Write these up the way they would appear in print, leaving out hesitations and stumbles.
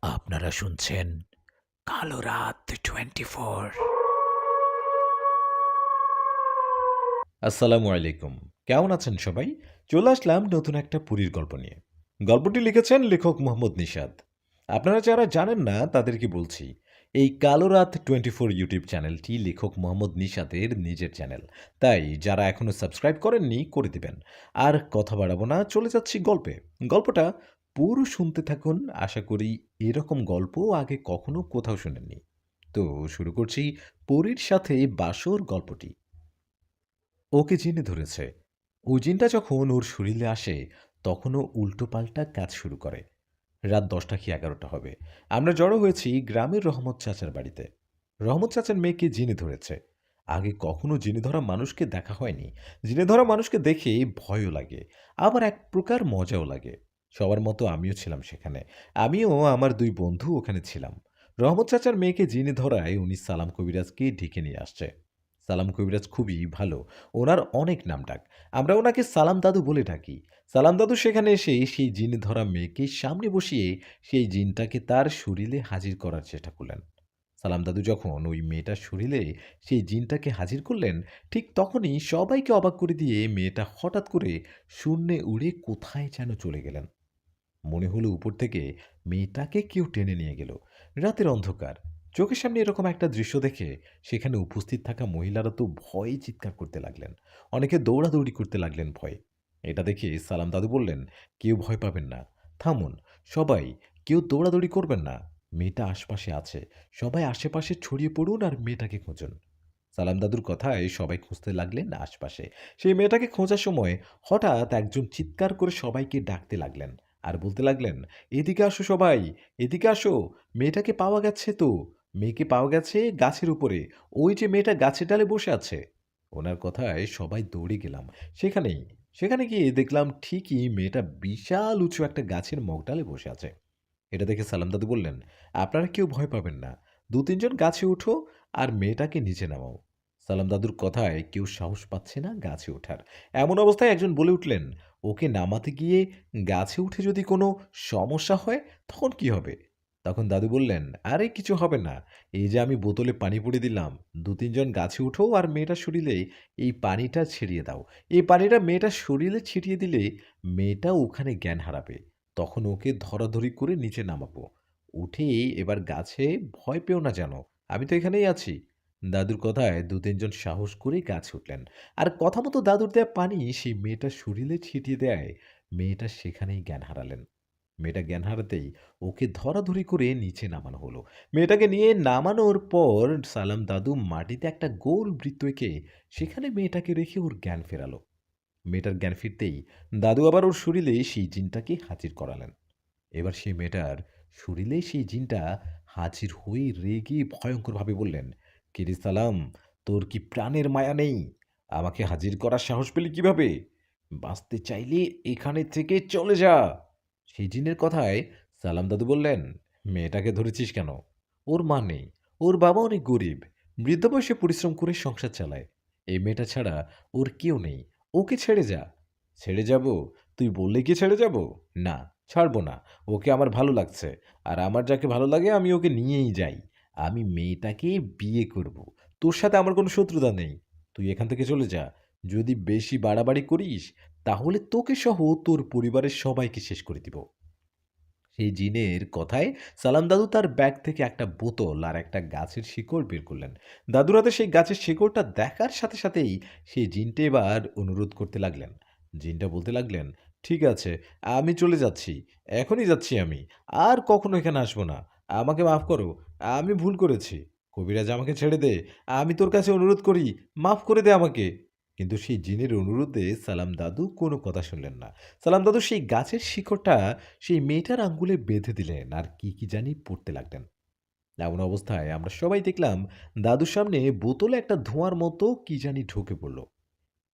আপনারা শুনছেন কালো রাত 24। আসসালামু আলাইকুম। কেমন আছেন সবাই? চলে আসলাম নতুন একটা পুরীর গল্প নিয়ে। গল্পটি লিখেছেন লেখক মোহাম্মদ নিশাত। আপনারা যারা জানেন না তাদেরকে বলছি। এই কালো রাত 24 ইউটিউব চ্যানেলটি লেখক মোহাম্মদ নিশাতের নিজের চ্যানেল। তাই যারা এখনো সাবস্ক্রাইব করেননি করে দিবেন। আর কথা বাড়াবো না, চলে যাচ্ছি গল্পে। গল্পটা পুরো শুনতে থাকুন। আশা করি এরকম গল্প আগে কখনো কোথাও শোনেননি। তো শুরু করছি পরীর সাথে বাসর গল্পটি। ওকে জিনে ধরেছে। ওই জিনটা যখন ওর শরীরে আসে তখন ও উল্টোপাল্টা কাজ শুরু করে। রাত ১০টা কি ১১টা হবে। আমরা জড়ো হয়েছি গ্রামের রহমত চাচার বাড়িতে। রহমত চাচার মেয়েকে জিনে ধরেছে। আগে কখনো জিনে ধরা মানুষকে দেখা হয়নি। জিনে ধরা মানুষকে দেখে ভয়ও লাগে, আবার এক প্রকার মজাও লাগে। সবার মতো আমিও ছিলাম সেখানে। আমিও আমার ২ বন্ধু ওখানে ছিলাম। রহমত চাচার মেয়েকে জিনে ধরায় উনি সালাম কবিরাজকে ডেকে নিয়ে আসছে। সালাম কবিরাজ খুবই ভালো। ওনার অনেক নামডাক। আমরা ওনাকে সালাম দাদু বলে ডাকি। সালাম দাদু সেখানে এসে সেই জিন ধরা মেয়েকে সামনে বসিয়ে সেই জিনটাকে তার শরীরে হাজির করার চেষ্টা করলেন। সালাম দাদু যখন ওই মেয়েটার শরীরে সেই জিনটাকে হাজির করলেন, ঠিক তখনই সবাইকে অবাক করে দিয়ে মেয়েটা হঠাৎ করে শূন্যে উড়ে কোথায় যেন চলে গেলেন। মনে হলো উপর থেকে মেয়েটাকে কেউ টেনে নিয়ে গেল। রাতের অন্ধকার। চোখের সামনে এরকম একটা দৃশ্য দেখে সেখানে উপস্থিত থাকা মহিলারা তো ভয়ে চিৎকার করতে লাগলেন। অনেকে দৌড়াদৌড়ি করতে লাগলেন ভয়ে। এটা দেখে সালাম দাদু বললেন, "কেউ ভয় পাবেন না। থামুন। সবাই কেউ দৌড়াদৌড়ি করবেন না। মেয়েটা আশপাশে আছে। সবাই আশেপাশে ছড়িয়ে পড়ুন আর মেয়েটাকে খুঁজুন।" সালাম দাদুর কথায় সবাই খুঁজতে লাগলেন আশপাশে। সেই মেয়েটাকে খোঁজার সময় হঠাৎ একজন চিৎকার করে সবাইকে ডাকতে লাগলেন। আর বলতে লাগলেন, "এদিকে আসো সবাই, এদিকে আসো। মেয়েটাকে পাওয়া গেছে তো। মেয়েকে পাওয়া গেছে গাছের উপরে। ওই যে মেয়েটা গাছের ডালে বসে আছে।" ওনার কথায় সবাই দৌড়ে গেলাম। সেখানেই সেখানে গিয়ে দেখলাম ঠিকই মেয়েটা বিশাল উঁচু একটা গাছের মগডালে বসে আছে। এটা দেখে সালাম দাদু বললেন, "আপনারা কেউ ভয় পাবেন না। ২-৩ জন গাছে উঠো আর মেয়েটাকে নিচে নামাও।" সালাম দাদুর কথায় কেউ সাহস পাচ্ছে না গাছে ওঠার। এমন অবস্থায় একজন বলে উঠলেন, "ওকে নামাতে গিয়ে গাছে উঠে যদি কোনো সমস্যা হয় তখন কি হবে?" তখন দাদু বললেন, "আরে কিছু হবে না। এই যে আমি বোতলে পানি পুরে দিলাম। ২-৩ জন গাছে উঠো আর মেয়েটার শরীরে এই পানিটা ছিটিয়ে দাও। এই পানিটা মেয়েটার শরীরে ছিটিয়ে দিলে মেয়েটা ওখানে জ্ঞান হারাবে। তখন ওকে ধরাধরি করে নিচে নামাবো। উঠেই এবার গাছে ভয় পেও না যেন। আমি তো এখানেই আছি।" দাদুর কথায় ২-৩ জন সাহস করে গাছে উঠলেন। আর কথা মতো দাদুর দেয়া পানি সেই মেয়েটার শরীরে ছিটিয়ে দেয়ায় মেয়েটা সেখানেই জ্ঞান হারালেন। মেয়েটা জ্ঞান হারাতেই ওকে ধরাধরি করে নিচে নামানো হলো। মেয়েটাকে নিয়ে নামানোর পর সালাম দাদু মাটিতে একটা গোল বৃত্ত এঁকে সেখানে মেয়েটাকে রেখে ওর জ্ঞান ফেরালো। মেয়েটার জ্ঞান ফিরতেই দাদু আবার ওর শরীরে সেই জিনটাকে হাজির করালেন। এবার সেই মেয়েটার শরীরে সেই জিনটা হাজির হয়ে রেগে ভয়ঙ্করভাবে বললেন, "কিরে সালাম, তোর কি প্রাণের মায়া নেই? আমাকে হাজির করার সাহস পেলি কিভাবে? বাঁচতে চাইলে এখানে থেকে চলে যা।" সেই জিনের কথায় সালাম দাদু বললেন, "মেয়েটাকে ধরেছিস কেন? ওর মা নেই, ওর বাবা অনেক গরিব, বৃদ্ধ বয়সে পরিশ্রম করে সংসার চালায়। এই মেয়েটা ছাড়া ওর কেউ নেই। ওকে ছেড়ে যা।" "ছেড়ে যাব? তুই বললে কি ছেড়ে যাব? না, ছাড়ব না। ওকে আমার ভালো লাগছে। আর আমার যাকে ভালো লাগে আমি ওকে নিয়েই যাই। আমি মেয়েটাকে বিয়ে করব। তোর সাথে আমার কোনো শত্রুতা নেই। তুই এখান থেকে চলে যা। যদি বেশি বাড়াবাড়ি করিস তাহলে তোকে সহ তোর পরিবারের সবাইকে শেষ করে দিব।" সেই জিনের কথায় সালাম দাদু তার ব্যাগ থেকে একটা বোতল আর একটা গাছের শিকড় বের করলেন। দাদুর হাতে সেই গাছের শিকড়টা দেখার সাথে সাথেই সেই জিনটা এবার অনুরোধ করতে লাগলেন। জিনটা বলতে লাগলেন, "ঠিক আছে, আমি চলে যাচ্ছি। এখনই যাচ্ছি আমি। আর কখনো এখানে আসবো না। আমাকে মাফ করো। আমি ভুল করেছি। কবিরাজ আমাকে ছেড়ে দে। আমি তোর কাছে অনুরোধ করি, মাফ করে দে আমাকে।" কিন্তু সেই জিনের অনুরোধে সালাম দাদু কোনো কথা শুনলেন না। সালাম দাদু সেই গাছের শিকড়টা সেই মেয়েটার আঙ্গুলে বেঁধে দিলেন আর কি জানি পড়তে লাগলেন। এমন অবস্থায় আমরা সবাই দেখলাম দাদুর সামনে বোতলে একটা ধোঁয়ার মতো কি জানি ঢুকে পড়ল।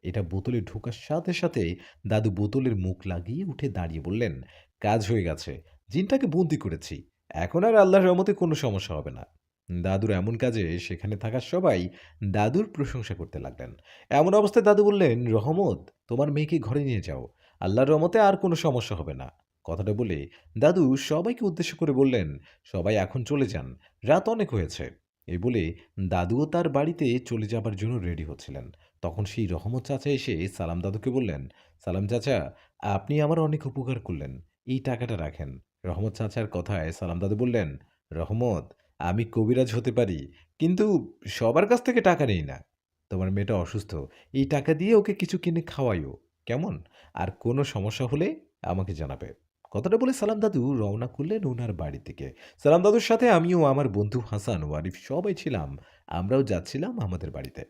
এটা বোতলে ঢোকার সাথে সাথে দাদু বোতলের মুখ লাগিয়ে উঠে দাঁড়িয়ে বললেন, "কাজ হয়ে গেছে। জিনটাকে বন্দি করেছি। এখন আর আল্লাহর রহমতে কোনো সমস্যা হবে না।" দাদুর এমন কাজে সেখানে থাকা সবাই দাদুর প্রশংসা করতে লাগলেন। এমন অবস্থায় দাদু বললেন, "রহমত, তোমার মেয়েকে ঘরে নিয়ে যাও। আল্লাহর রহমতে আর কোনো সমস্যা হবে না।" কথাটা বলে দাদু সবাইকে উদ্দেশ্য করে বললেন, সবাই এখন চলে যান, রাত অনেক হয়েছে। এই বলে দাদুও তার বাড়িতে চলে যাবার জন্য রেডি হচ্ছিলেন। তখন সেই রহমত চাচা এসে সালাম দাদুকে বললেন, সালাম চাচা, আপনি আমার অনেক উপকার করলেন, এই টাকাটা রাখেন। রহমত চাচার কথায় সালাম দাদু বললেন, রহমত, আমি কবিরাজ হতে পারি, কিন্তু সবার কাছ থেকে টাকা নেই না। তোমার মেয়েটা অসুস্থ, এই টাকা দিয়ে ওকে কিছু কিনে খাওয়াইও, কেমন? আর কোনো সমস্যা হলে আমাকে জানাবে। কথাটা বলে সালাম দাদু রওনা করলেন ওনার বাড়ি থেকে। সালাম দাদুর সাথে আমিও, আমার বন্ধু হাসান ও আরিফ সবাই ছিলাম। আমরাও যাচ্ছিলাম আমাদের বাড়িতে।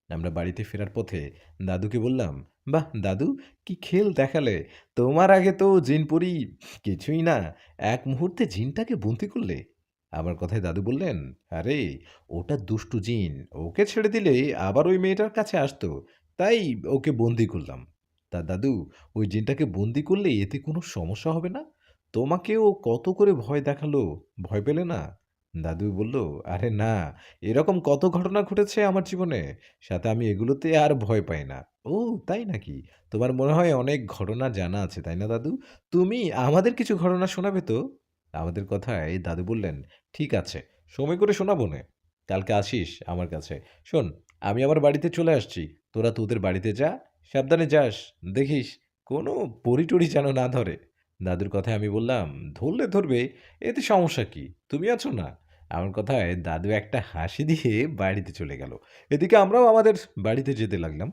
আমরা বাড়িতে ফেরার পথে দাদুকে বললাম, বাহ দাদু, কি খেল দেখালে! তোমার আগে তো জিনপরি কিছুই না, এক মুহূর্তে জিনটাকে বন্দি করলে। আমার কথায় দাদু বললেন, আরে ওটা দুষ্টু জিন, ওকে ছেড়ে দিলে আবার ওই মেয়েটার কাছে আসতো, তাই ওকে বন্দি করলাম। তা দাদু, ওই জিনটাকে বন্দি করলে এতে কোনো সমস্যা হবে না? তোমাকেও কত করে ভয় দেখালো, ভয় পেলে না? দাদু বলল, আরে না, এরকম কত ঘটনা ঘটেছে আমার জীবনে, সাথে আমি এগুলোতে আর ভয় পাই না। ও তাই নাকি? তোমার মনে হয় অনেক ঘটনা জানা আছে, তাই না দাদু? তুমি আমাদের কিছু ঘটনা শোনাবে তো? আমাদের কথায় দাদু বললেন, ঠিক আছে, সময় করে শোনাবো নে। কালকে আসিস আমার কাছে। শোন, আমি আমার বাড়িতে চলে আসছি। তোরা তোদের বাড়িতে যা, সাবধানে যাস। দেখিস কোনো পরী-টরি যেন না ধরে। দাদুর কথায় আমি বললাম, ধরলে ধরবে, এতে সমস্যা কি? তুমি আছো না? আমার কথায় দাদু একটা হাসি দিয়ে বাড়িতে চলে গেল। এদিকে আমরাও আমাদের বাড়িতে যেতে লাগলাম।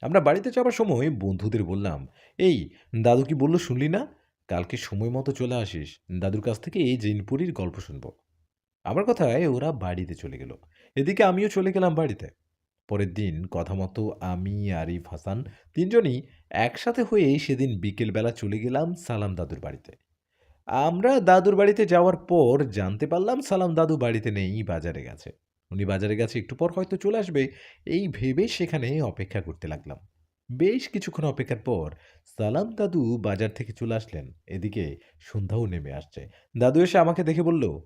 আমরা বাড়িতে যাবার সময় বন্ধুদের বললাম, এই দাদু কি বলল শুনলি না? কালকে সময় মতো চলে আসিস। দাদুর কাছ থেকে এই জিনপুরীর গল্প শুনব। আমার কথায় ওরা বাড়িতে চলে গেল। এদিকে আমিও চলে গেলাম বাড়িতে। পরের দিন কথা মতো আমি, আরিফ, হাসান ৩ জনই একসাথে হয়ে সেদিন বিকেলবেলা চলে গেলাম সালাম দাদুর বাড়িতে। আমরা দাদুর বাড়িতে যাওয়ার পর জানতে পারলাম সালাম দাদু বাড়িতে নেই, বাজারে গেছে। উনি বাজারে গেছে, একটু পর হয়তো চলে আসবে, এই ভেবে সেখানে অপেক্ষা করতে লাগলাম। বেশ কিছুক্ষণ অপেক্ষার পর সালাম দাদু বাজার থেকে চলে আসলেন। এদিকে সন্ধ্যাও নেমে আসছে। দাদু এসে আমাকে দেখে বলল,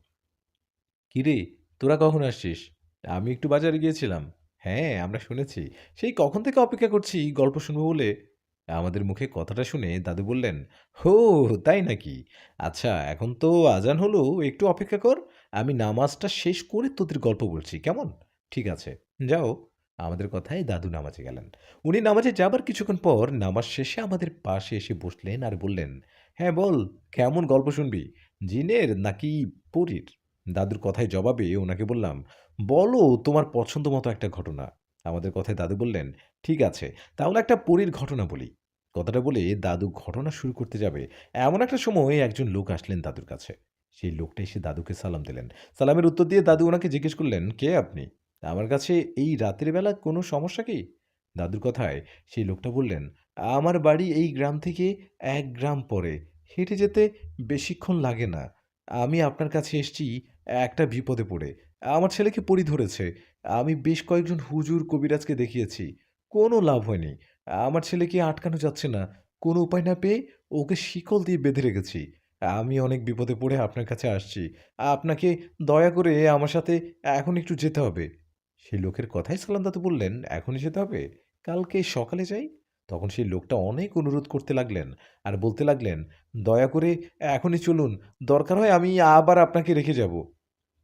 কিরে, তোরা কখন আসছিস? আমি একটু বাজারে গিয়েছিলাম। হ্যাঁ, আমরা শুনেছি। সেই কখন থেকে অপেক্ষা করছি গল্প শুনবো বলে। আমাদের মুখে কথাটা শুনে দাদু বললেন, হো, তাই নাকি? আচ্ছা, এখন তো আজান হলো, একটু অপেক্ষা কর। আমি নামাজটা শেষ করে তোদের গল্প বলছি, কেমন? ঠিক আছে, যাও। আমাদের কথায় দাদু নামাজে গেলেন। উনি নামাজে যাবার কিছুক্ষণ পর নামাজ শেষে আমাদের পাশে এসে বসলেন আর বললেন, হ্যাঁ বল, কেমন গল্প শুনবি? জিনের নাকি পরীর? দাদুর কথায় জবাবে ওনাকে বললাম, বলো তোমার পছন্দ মতো একটা ঘটনা। আমাদের কথায় দাদু বললেন, ঠিক আছে, তাহলে একটা পরীর ঘটনা বলি। কথাটা বলে দাদু ঘটনা শুরু করতে যাবে এমন একটা সময় একজন লোক আসলেন দাদুর কাছে। সেই লোকটা এসে দাদুকে সালাম দিলেন। সালামের উত্তর দিয়ে দাদু ওনাকে জিজ্ঞেস করলেন, কে আপনি? আমার কাছে এই রাতের বেলা কোনো সমস্যা কি? দাদুর কথায় সেই লোকটা বললেন, আমার বাড়ি এই গ্রাম থেকে ১ গ্রাম পরে, হেঁটে যেতে বেশিক্ষণ লাগে না। আমি আপনার কাছে এসেছি একটা বিপদে পড়ে। আমার ছেলেকে পরী ধরেছে। আমি বেশ কয়েকজন হুজুর, কবিরাজকে দেখিয়েছি। কোনো লাভ হয়নি। আমার ছেলেকে আটকানো যাচ্ছে না। কোনো উপায় না পেয়ে ওকে শিকল দিয়ে বেঁধে রেখেছি। আমি অনেক বিপদে পড়ে আপনার কাছে আসছি। আপনাকে দয়া করে আমার সাথে এখন একটু যেতে হবে। সেই লোকের কথায় সালাম দাদু বললেন, এখনই যেতে হবে? কালকে সকালে যাই? তখন সেই লোকটা অনেক অনুরোধ করতে লাগলেন আর বলতে লাগলেন, দয়া করে এখনই চলুন। দরকার হয় আমি আবার আপনাকে রেখে যাব।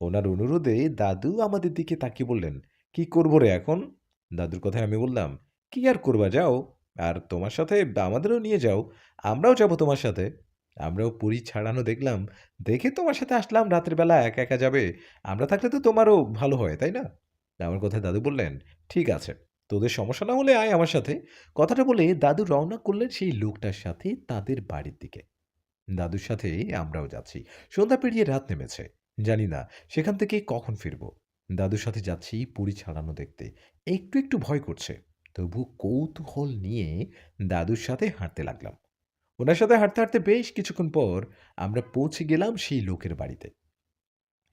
ওনার অনুরোধে দাদু আমাদের দিকে তাকিয়ে বললেন, কি করব রে এখন? দাদুর কথায় আমি বললাম, কি আর করবা, যাও। আর তোমার সাথে আমাদেরও নিয়ে যাও। আমরাও যাব তোমার সাথে। আমরাও পুরী ছাড়ানো দেখলাম। দেখে তোমার সাথে আসলাম, রাতের বেলা একা, একা যাবে। আমরা থাকলে তো তোমারও ভালো হয়, তাই না? আমার কথায় দাদু বললেন, ঠিক আছে। তোদের সমস্যা না হলে আয় আমার সাথে। কথাটা বলে দাদু রওনা করলেন সেই লোকটার সাথে তাদের বাড়ির দিকে। দাদুর সাথে আমরাও যাচ্ছি। সন্ধ্যা পেরিয়ে রাত নেমেছে। জানি না সেখান থেকে কখন ফিরব। দাদুর সাথে যাচ্ছি পুরী ছাড়ানো দেখতে। একটু, একটু ভয় করছে। তবু কৌতূহল নিয়ে দাদুর সাথে হাঁটতে লাগলাম। উনার সাথে হাঁটতে, হাঁটতে বেশ কিছুক্ষণ পর আমরা পৌঁছে গেলাম সেই লোকের বাড়িতে।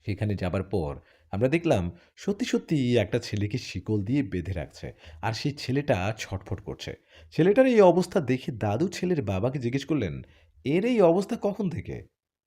সেখানে যাবার পর আমরা দেখলাম সত্যি, সত্যি একটা ছেলেকে শিকল দিয়ে বেঁধে রাখছে। আর সেই ছেলেটা ছটফট করছে। ছেলেটার এই অবস্থা দেখে দাদু ছেলের বাবাকে জিজ্ঞেস করলেন, এর এই অবস্থা কখন থেকে?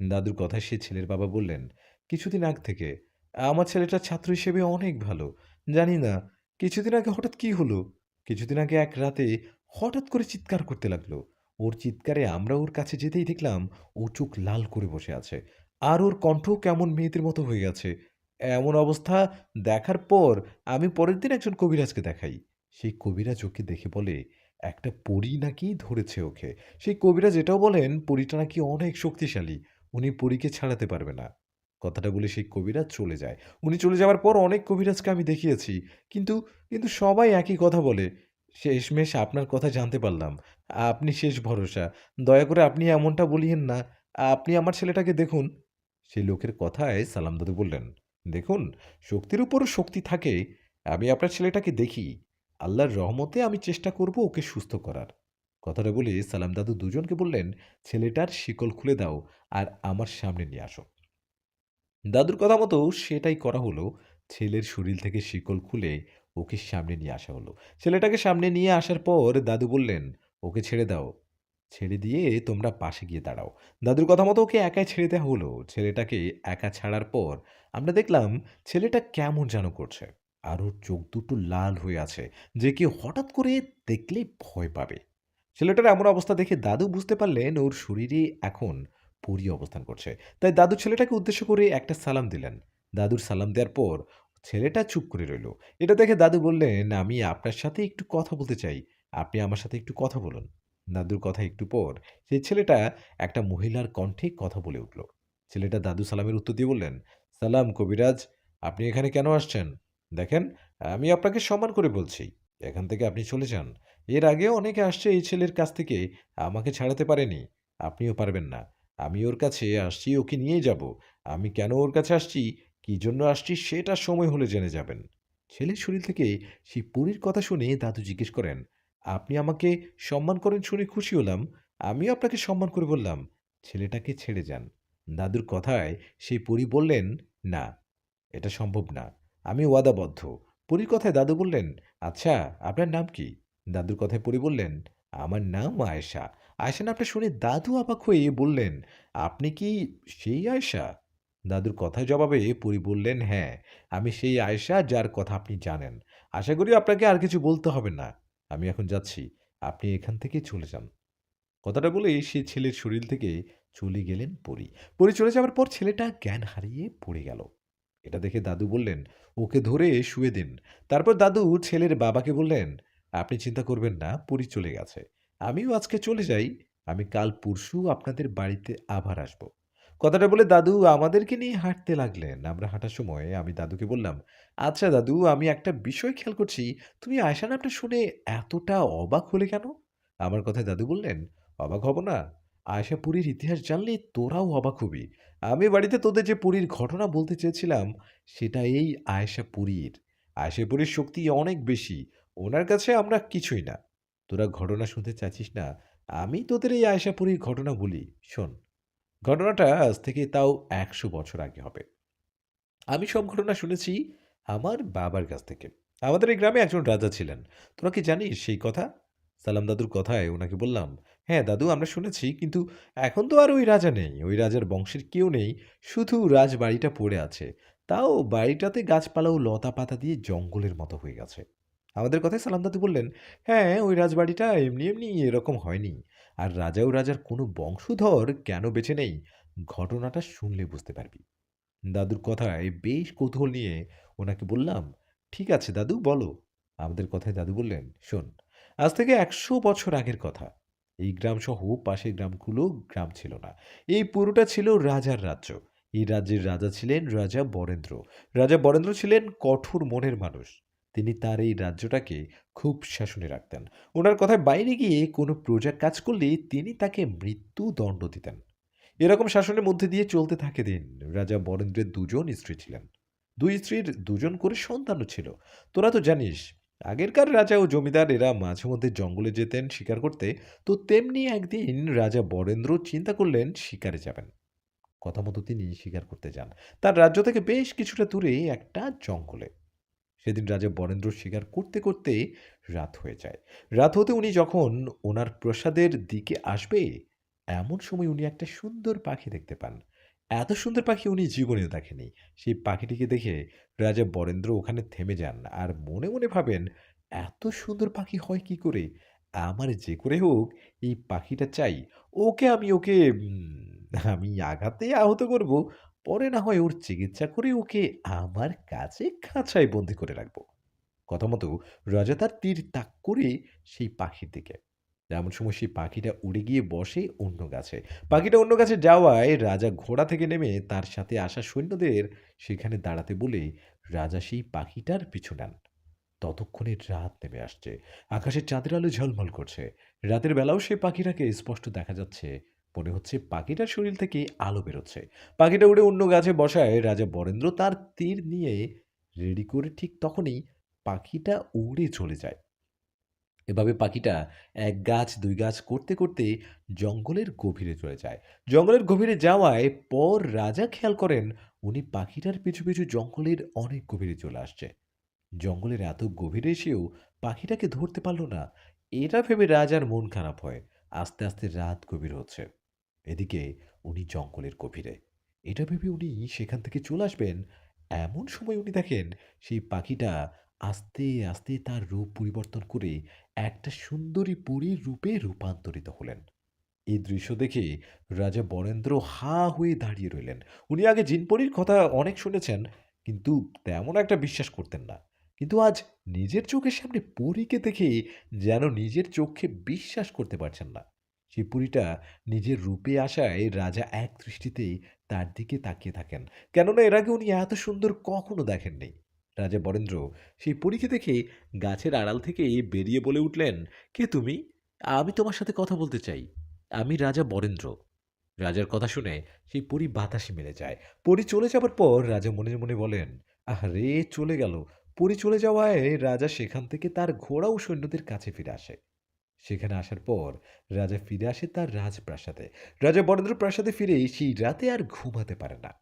দাদুর কথায় সেই ছেলের বাবা বললেন, কিছুদিন আগ থেকে। আমার ছেলেটা ছাত্র হিসেবে অনেক ভালো। জানি না কিছুদিন আগে হঠাৎ কি হলো? কিছুদিন আগে এক রাতে হঠাৎ করে চিৎকার করতে লাগলো। ওর চিৎকারে আমরা ওর কাছে যেতেই দেখলাম ও চোখ লাল করে বসে আছে। আর ওর কণ্ঠ কেমন মেয়েদের মতো হয়ে গেছে। এমন অবস্থা দেখার পর আমি পরের দিন একজন কবিরাজকে দেখাই। সেই কবিরাজ ওকে দেখে বলে, "একটা পরী নাকি ধরেছে ওকে।" সেই কবিরাজ এটাও বলেন, "পরীটা নাকি অনেক শক্তিশালী। উনি পরীকে ছাড়াতে পারবে না।" কথাটা বলে সেই কবিরাজ চলে যায়। উনি চলে যাওয়ার পর অনেক কবিরাজকে আমি দেখিয়েছি। কিন্তু কিন্তু সবাই একই কথা বলে। শেষমেশ আপনার কথা জানতে পারলাম। আপনি শেষ ভরসা। দয়া করে আপনি এমনটা বলিয়েন না। আপনি আমার ছেলেটাকে দেখুন। সেই লোকের কথায় সালাম দাদু বললেন, "দেখুন, শক্তির উপরও শক্তি থাকে। আমি আপনার ছেলেটাকে দেখি। আল্লাহর রহমতে আমি চেষ্টা করব ওকে সুস্থ করার।" কথাটা বলে সালাম দাদু দুজনকে বললেন, "ছেলেটার শিকল খুলে দাও আর আমার সামনে নিয়ে আসো।" দাদুর কথা মতো সেটাই করা হলো। ছেলের শরীর থেকে শিকল খুলে ওকে সামনে নিয়ে আসা হলো। ছেলেটাকে সামনে নিয়ে আসার পর দাদু বললেন, "ওকে ছেড়ে দাও। ছেড়ে দিয়ে তোমরা পাশে গিয়ে দাঁড়াও।" দাদুর কথা মতো ওকে একাই ছেড়ে দেওয়া হলো। ছেলেটাকে একা ছাড়ার পর আমরা দেখলাম ছেলেটা কেমন যেন করছে। আর ওর চোখ দুটো লাল হয়ে আছে, যে কেউ হঠাৎ করে দেখলেই ভয় পাবে। ছেলেটার এমন অবস্থা দেখে দাদু বুঝতে পারলেন ওর শরীরে এখন পরী অবস্থান করছে। তাই দাদু ছেলেটাকে উদ্দেশ্য করে একটা সালাম দিলেন। দাদুর সালাম দেওয়ার পর ছেলেটা চুপ করে রইল। এটা দেখে দাদু বললেন, "আমি আপনার সাথে একটু কথা বলতে চাই। আপনি আমার সাথে একটু কথা বলুন।" দাদুর কথা একটু পর সেই ছেলেটা একটা মহিলার কণ্ঠে কথা বলে উঠল। ছেলেটা দাদু সালামের উত্তর দিয়ে বললেন, "সালাম কবিরাজ, আপনি এখানে কেন আসছেন? দেখেন, আমি আপনাকে সম্মান করে বলছি। এখান থেকে আপনি চলে যান। এর আগেও অনেকে আসছে এই ছেলের কাছ থেকে, আমাকে ছাড়াতে পারেনি। আপনিও পারবেন না। আমি ওর কাছে আসছি ওকে নিয়ে যাব। আমি কেন ওর কাছে আসছি, কী জন্য আসছি সেটা সময় হলে জেনে যাবেন।" ছেলের শরীর থেকে সেই পরীর কথা শুনে দাদু জিজ্ঞেস করেন, "আপনি আমাকে সম্মান করেন শুনে খুশি হলাম। আমিও আপনাকে সম্মান করে বললাম, ছেলেটাকে ছেড়ে যান।" দাদুর কথায় সেই পরী বললেন, "না, এটা সম্ভব না। আমি ওয়াদাবদ্ধ।" পরীর কথায় দাদু বললেন, "আচ্ছা, আপনার নাম কি?" দাদুর কথায় পরী বললেন, "আমার নাম আয়েশা।" আয়েশা নামটা শুনে দাদু অবাক হয়ে বললেন, "আপনি কি সেই আয়েশা?" দাদুর কথার জবাবে পরী বললেন, "হ্যাঁ, আমি সেই আয়েশা যার কথা আপনি জানেন। আশা করি আপনাকে আর কিছু বলতে হবে না। আমি এখন যাচ্ছি। আপনি এখান থেকে চলে যান।" কথাটা বলেই সে ছেলের শরীর থেকে চলে গেলেন পরী। পরী চলে যাওয়ার পর ছেলেটা জ্ঞান হারিয়ে পড়ে গেল। এটা দেখে দাদু বললেন, "ওকে ধরে শুয়ে দিন।" তারপর দাদু ছেলের বাবাকে বললেন, "আপনি চিন্তা করবেন না, পরী চলে গেছে। আমিও আজকে চলে যাই। আমি কাল পরশু আপনাদের বাড়িতে আবার আসব।" কথাটা বলে দাদু আমাদেরকে নিয়ে হাঁটতে লাগলেন। আমরা হাঁটার সময় আমি দাদুকে বললাম, "আচ্ছা দাদু, আমি একটা বিষয় খেয়াল করছি। তুমি আয়শা নামটা শুনে এতটা অবাক হলে কেন?" আমার কথায় দাদু বললেন, "অবাক হব না? আয়েশা পুরীর ইতিহাস জানলে তোরাও অবাক হবি। আমি বাড়িতে তোদের যে পুরীর ঘটনা বলতে চেয়েছিলাম, সেটা এই আয়েশা পুরীর। আয়েশা পুরীর শক্তি অনেক বেশি। ওনার কাছে আমরা কিছুই না। তোরা ঘটনা শুনতে চাচ্ছিস না? আমি তোদের এই আয়েশা পুরীর ঘটনা বলি, শোন।" ঘটনাটা আজ থেকে তাও ১০০ বছর আগে হবে। আমি সব ঘটনা শুনেছি আমার বাবার কাছ থেকে। আমাদের এই গ্রামে একজন রাজা ছিলেন। তোরা কি জানিস সেই কথা? সালাম দাদুর কথায় উনাকে বললাম, "হ্যাঁ দাদু, আমরা শুনেছি, কিন্তু এখন তো আর ওই রাজা নেই। ওই রাজার বংশের কেউ নেই। শুধু রাজবাড়িটা পড়ে আছে। তাও বাড়িটাতে গাছপালা ও লতাপাতা দিয়ে জঙ্গলের মতো হয়ে গেছে।" আমাদের কথায় সালাম দাদু বললেন, "হ্যাঁ, ওই রাজবাড়িটা এমনি এমনি এরকম হয়নি। আর রাজা ও রাজার কোনো বংশধর কেন বেঁচে নেই, ঘটনাটা শুনলে বুঝতে পারবি।" দাদুর কথায় বেশ কৌতূহল নিয়ে ওনাকে বললাম, "ঠিক আছে দাদু, বলো।" আমাদের কথায় দাদু বললেন, "শোন, আজ থেকে ১০০ বছর আগের কথা। এই গ্রামসহ পাশের গ্রামগুলো গ্রাম ছিল না। এই পুরোটা ছিল রাজার রাজ্য। এই রাজ্যের রাজা ছিলেন রাজা বরেন্দ্র। রাজা বরেন্দ্র ছিলেন কঠোর মনের মানুষ। তিনি তার এই রাজ্যটাকে খুব শাসনে রাখতেন। ওনার কথায় বাইরে গিয়ে কোনো প্রজা কাজ করলে তিনি তাকে মৃত্যুদণ্ড দিতেন। এরকম শাসনের মধ্যে দিয়ে চলতে থাকে দিন। রাজা বরেন্দ্রের ২ জন স্ত্রী ছিলেন। ২ স্ত্রীর ২ জন করে সন্তানও ছিল। তোরা তো জানিস, আগেরকার রাজা ও জমিদার এরা মাঝে মধ্যে জঙ্গলে যেতেন শিকার করতে। তো তেমনি একদিন রাজা বরেন্দ্র চিন্তা করলেন শিকারে যাবেন। কথা মতো তিনি শিকার করতে যান। তার রাজ্য থেকে বেশ কিছুটা দূরে একটা জঙ্গলে। সেদিন রাজা বরেন্দ্র শিকার করতে করতে রাত হয়ে যায়। রাত হতে উনি যখন ওনার প্রাসাদের দিকে আসবে, এমন সময় উনি একটা সুন্দর পাখি দেখতে পান। এত সুন্দর পাখি উনি জীবনেও দেখেনি। সেই পাখিটিকে দেখে রাজা বরেন্দ্র ওখানে থেমে যান আর মনে মনে ভাবেন, এত সুন্দর পাখি হয় কি করে? আমার যে করে হোক এই পাখিটা চাই। ওকে আমি আঘাতে আহত করব। পরে না হয় ওর চিকিৎসা করে ওকে আমার কাছে খাঁচায় বন্দি করে রাখবো। কথা মতো রাজা তার তীর তাক করে সেই পাখির দিকে। এমন সময় সেই পাখিটা উড়ে গিয়ে বসে অন্য গাছে। পাখিটা অন্য গাছে যাওয়ায় রাজা ঘোড়া থেকে নেমে তার সাথে আসা সৈন্যদের সেখানে দাঁড়াতে বলে রাজা সেই পাখিটার পিছু নেন। ততক্ষণে রাত নেমে আসছে। আকাশে চাঁদের আলো ঝলমল করছে। রাতের বেলাও সেই পাখিটাকে স্পষ্ট দেখা যাচ্ছে। মনে হচ্ছে পাখিটার শরীর থেকে আলো বেরোচ্ছে। পাখিটা উড়ে অন্য গাছে বসায় রাজা বরেন্দ্র তার তীর নিয়ে রেডি করে ঠিক তখনই পাখিটা উড়ে চলে যায়। এভাবে পাখিটা ১ গাছ ২ গাছ করতে, করতে জঙ্গলের গভীরে চলে যায়। জঙ্গলের গভীরে যাওয়ায় পর রাজা খেয়াল করেন উনি পাখিটার পিছু, পিছু জঙ্গলের অনেক গভীরে চলে আসছে। জঙ্গলের এত গভীরে এসেও পাখিটাকে ধরতে পারল না। এটা ভেবে রাজার মন খারাপ হয়। আস্তে, আস্তে রাত গভীর হচ্ছে। এদিকে উনি জঙ্গলের গভীরে। এটা ভেবে উনি সেখান থেকে চলে আসবেন। এমন সময় উনি দেখেন সেই পাখিটা আস্তে, আস্তে তার রূপ পরিবর্তন করে একটা সুন্দরী পরীর রূপে রূপান্তরিত হলেন। এই দৃশ্য দেখে রাজা বরেন্দ্র হাঁ হয়ে দাঁড়িয়ে রইলেন। উনি আগে জিনপরির কথা অনেক শুনেছেন, কিন্তু তেমন একটা বিশ্বাস করতেন না। কিন্তু আজ নিজের চোখের সামনে পরীকে দেখে যেন নিজের চোখে বিশ্বাস করতে পারছেন না। সেই পরীটা নিজের রূপে আসায় রাজা এক দৃষ্টিতে তার দিকে তাকিয়ে থাকেন। কেননা এর আগে উনি এত সুন্দর কখনো দেখেননি। রাজা বরেন্দ্র সেই পরীকে দেখে গাছের আড়াল থেকে বেরিয়ে বলে উঠলেন, "কে তুমি? আমি তোমার সাথে কথা বলতে চাই।" আমি রাজা বরেন্দ্র। রাজার কথা শুনে সেই পরী বাতাসে মিলে যায়। পরী চলে যাবার পর রাজা মনে, মনে বলেন, "আহারে! চলে গেল।" পরী চলে যাওয়ায় রাজা সেখান থেকে তার ঘোড়া ও সৈন্যদের কাছে ফিরে আসে। সেখানে আসার পর রাজা ফিরে আসে তার রাজপ্রাসাদে। রাজা বরেন্দ্র প্রাসাদে ফিরে সেই রাতে আর ঘুমাতে পারে না।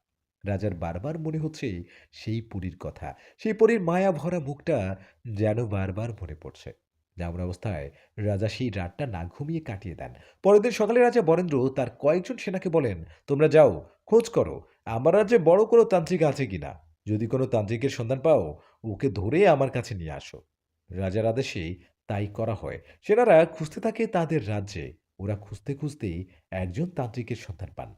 রাজার বারবার মনে হচ্ছে সেই পরীর কথা। সেই পরীর মায়া ভরা মুখটা যেন বারবার মনে পড়ছে। এমন অবস্থায় রাজা সেই রাতটা না ঘুমিয়ে কাটিয়ে দেন। পরের দিন সকালে রাজা বরেন্দ্র তার কয়েকজন সেনাকে বলেন, "তোমরা যাও, খোঁজ করো। আমার রাজ্যে বড় কোনো তান্ত্রিক আছে কিনা। যদি কোনো তান্ত্রিকের সন্ধান পাও, ওকে ধরে আমার কাছে নিয়ে আসো।" রাজার আদেশে তাই করা হয়। সেনারা খুঁজতে থাকে তাদের রাজ্যে। ওরা খুঁজতে, খুঁজতে একজন তান্ত্রিকের সন্ধান পান।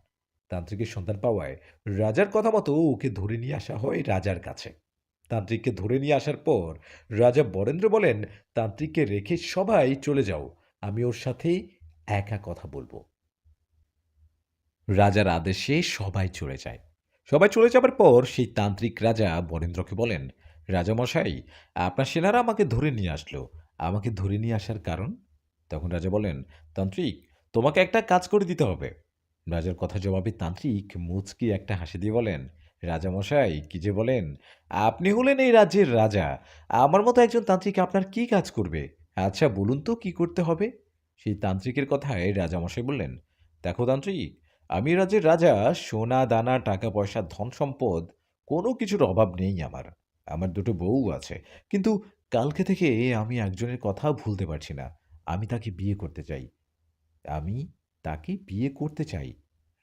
তান্ত্রিকের সন্ধান পাওয়ায় রাজার কথা মতো ওকে ধরে নিয়ে আসা হয় রাজার কাছে। তান্ত্রিককে ধরে নিয়ে আসার পর রাজা বরেন্দ্র বলেন, "তান্ত্রিককে রেখে সবাই চলে যাও। আমি ওর সাথে একা কথা বলব।" রাজার আদেশে সবাই চলে যায়। সবাই চলে যাবার পর সেই তান্ত্রিক রাজা বরেন্দ্রকে বলেন, "রাজামশাই, আপনার সেনারা আমাকে ধরে নিয়ে আসলো। আমাকে ধরে নিয়ে আসার কারণ?" তখন রাজা বলেন, "তান্ত্রিক, তোমাকে একটা কাজ করে দিতে হবে।" রাজার কথা জবাবে তান্ত্রিক মুচকি একটা হাসি দিয়ে বলেন, "রাজামশাই, কি যে বলেন! আপনি হলেন এই রাজ্যের রাজা। আমার মতো একজন তান্ত্রিক আপনার কি কাজ করবে? আচ্ছা বলুন তো কি করতে হবে?" সেই তান্ত্রিকের কথায় রাজামশাই বললেন, "দেখো তান্ত্রিক, আমি রাজ্যের রাজা। সোনা দানা টাকা পয়সা ধন সম্পদ কোনো কিছুর অভাব নেই আমার। আমার দুটো বউ আছে। কিন্তু কালকে থেকে আমি একজনের কথা ভুলতে পারছি না। আমি তাকে বিয়ে করতে চাই। আমি তাকে বিয়ে করতে চাই।"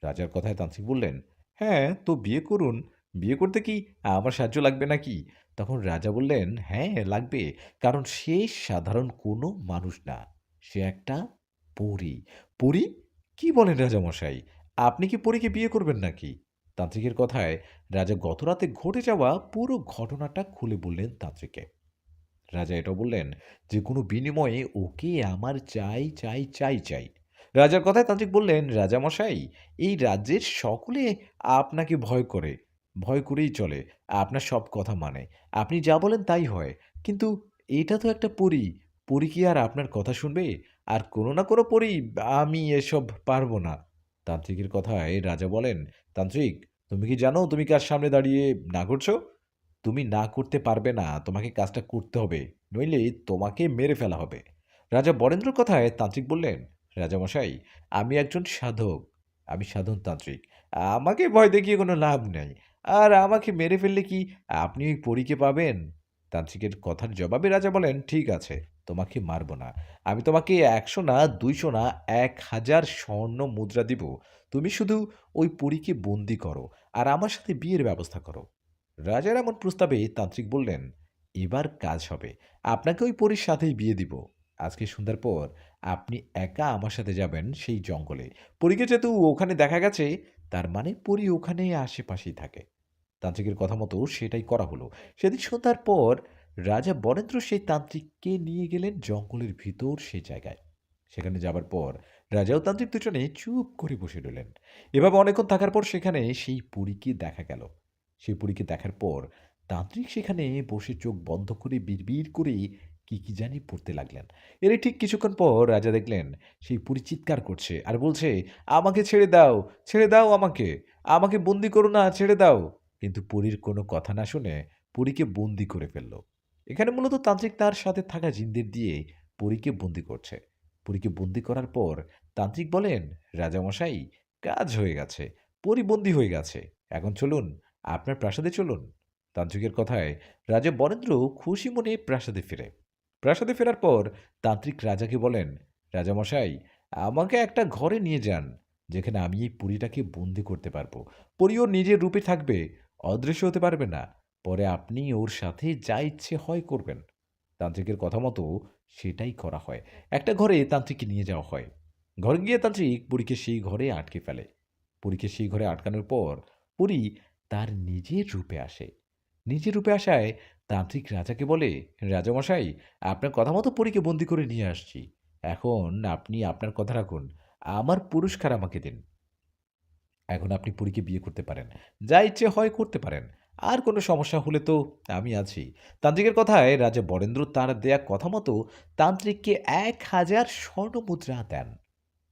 রাজার কথায় তান্ত্রিক বললেন, "হ্যাঁ, তো বিয়ে করুন। বিয়ে করতে কি আমার সাহায্য লাগবে নাকি?" তখন রাজা বললেন, "হ্যাঁ, লাগবে। কারণ সে সাধারণ কোনো মানুষ না। সে একটা পরী।" "পরী? কি বলেন রাজামশাই? আপনি কি পরীকে বিয়ে করবেন নাকি?" তান্ত্রিকের কথায় রাজা গতরাতে ঘটে যাওয়া পুরো ঘটনাটা খুলে বললেন তান্ত্রিককে। রাজা এটাও বললেন যে কোনো বিনিময়ে ওকে আমার চাই, চাই, চাই, চাই। রাজার কথায় তান্ত্রিক বললেন, "রাজামশাই, এই রাজ্যের সকলে আপনাকে ভয় করে। ভয় করেই চলে। আপনার সব কথা মানে। আপনি যা বলেন তাই হয়। কিন্তু এটা তো একটা পরী। পরী কি আর আপনার কথা শুনবে? আর কোনো না কোনো পরী, আমি এসব পারব না।" তান্ত্রিকের কথায় রাজা বলেন, "তান্ত্রিক, তুমি কি জানো তুমি কার সামনে দাঁড়িয়ে না করছো? তুমি না করতে পারবে না। তোমাকে কাজটা করতে হবে। নইলে তোমাকে মেরে ফেলা হবে।" রাজা বরেন্দ্রর কথায় তান্ত্রিক বললেন, "রাজামশাই, আমি একজন সাধক। আমি সাধন তান্ত্রিক। আমাকে ভয় দেখিয়ে কোনো লাভ নাই। আর আমাকে মেরে ফেললে কি আপনি ওই পরীকে পাবেন?" তান্ত্রিকের কথার জবাবে রাজা বলেন, "ঠিক আছে, তোমাকে মারব না। আমি তোমাকে ১০০ না, ২০০ না, ১,০০০ স্বর্ণ মুদ্রা দিব। তুমি শুধু ওই পরীকে বন্দী করো আর আমার সাথে বিয়ের ব্যবস্থা করো।" রাজার এমন প্রস্তাবে তান্ত্রিক বললেন, "এবার কাজ হবে। আপনাকে ওই পরীর সাথেই বিয়ে দিব।" আজকে সন্ধ্যার পর আপনি একা আমার সাথে যাবেন সেই জঙ্গলে। পরীকে যেহেতু ওখানে দেখা গেছে, তার মানে পরী ওখানে আশেপাশেই থাকে। তান্ত্রিকের কথা মতো সেটাই করা হলো। সেদিন সন্ধ্যার পর রাজা বরেন্দ্র সেই তান্ত্রিককে নিয়ে গেলেন জঙ্গলের ভিতর সেই জায়গায়। সেখানে যাবার পর রাজা ও তান্ত্রিক দুজনে চুপ করে বসে রইলেন। এভাবে অনেকক্ষণ থাকার পর সেখানে সেই পরীকে দেখা গেল। সেই পরীকে দেখার পর তান্ত্রিক সেখানে বসে চোখ বন্ধ করে বিড়বিড় করে কি জানি পড়তে লাগলেন। এর ঠিক কিছুক্ষণ পর রাজা দেখলেন সেই পরী চিৎকার করছে আর বলছে, "আমাকে ছেড়ে দাও, ছেড়ে দাও আমাকে। আমাকে বন্দি করো না, ছেড়ে দাও।" কিন্তু পরীর কোনো কথা না শুনে পরীকে বন্দি করে ফেলল। এখানে মূলত তান্ত্রিক তার সাথে থাকা জিনদের দিয়ে পরীকে বন্দি করছে। পরীকে বন্দি করার পর তান্ত্রিক বলেন, "রাজামশাই, কাজ হয়ে গেছে। পরী বন্দি হয়ে গেছে। এখন চলুন, আপনার প্রাসাদে চলুন।" তান্ত্রিকের কথায় রাজা বরেন্দ্র খুশি মনে প্রাসাদে ফিরে। প্রাসাদে ফেরার পর তান্ত্রিক রাজাকে বলেন, "রাজামশাই, আমাকে একটা ঘরে নিয়ে যান, যেখানে আমি এই পরীটাকে বন্দি করতে পারবো। পরী ওর নিজের রূপে থাকবে, অদৃশ্য হতে পারবে না। পরে আপনি ওর সাথে যা ইচ্ছে হয় করবেন।" তান্ত্রিকের কথা মতো সেটাই করা হয়। একটা ঘরে তান্ত্রিককে নিয়ে যাওয়া হয়। ঘরে গিয়ে তান্ত্রিক পরীকে সেই ঘরে আটকে ফেলে। পরীকে সেই ঘরে আটকানোর পর পরী তার নিজের রূপে আসে। নিজের রূপে আসায় তান্ত্রিক রাজাকে বলে, "রাজামশাই, আপনার কথা মতো পরীকে বন্দি করে নিয়ে আসছি। এখন আপনি আপনার কথা রাখুন। আমার পুরস্কার আমাকে দিন। এখন আপনি পরীকে বিয়ে করতে পারেন। যা ইচ্ছে হয় করতে পারেন। আর কোনো সমস্যা হলে তো আমি আছি।" তান্ত্রিকের কথায় রাজা বরেন্দ্র তার দেয়া কথা মতো তান্ত্রিককে ১,০০০ স্বর্ণমুদ্রা দেন।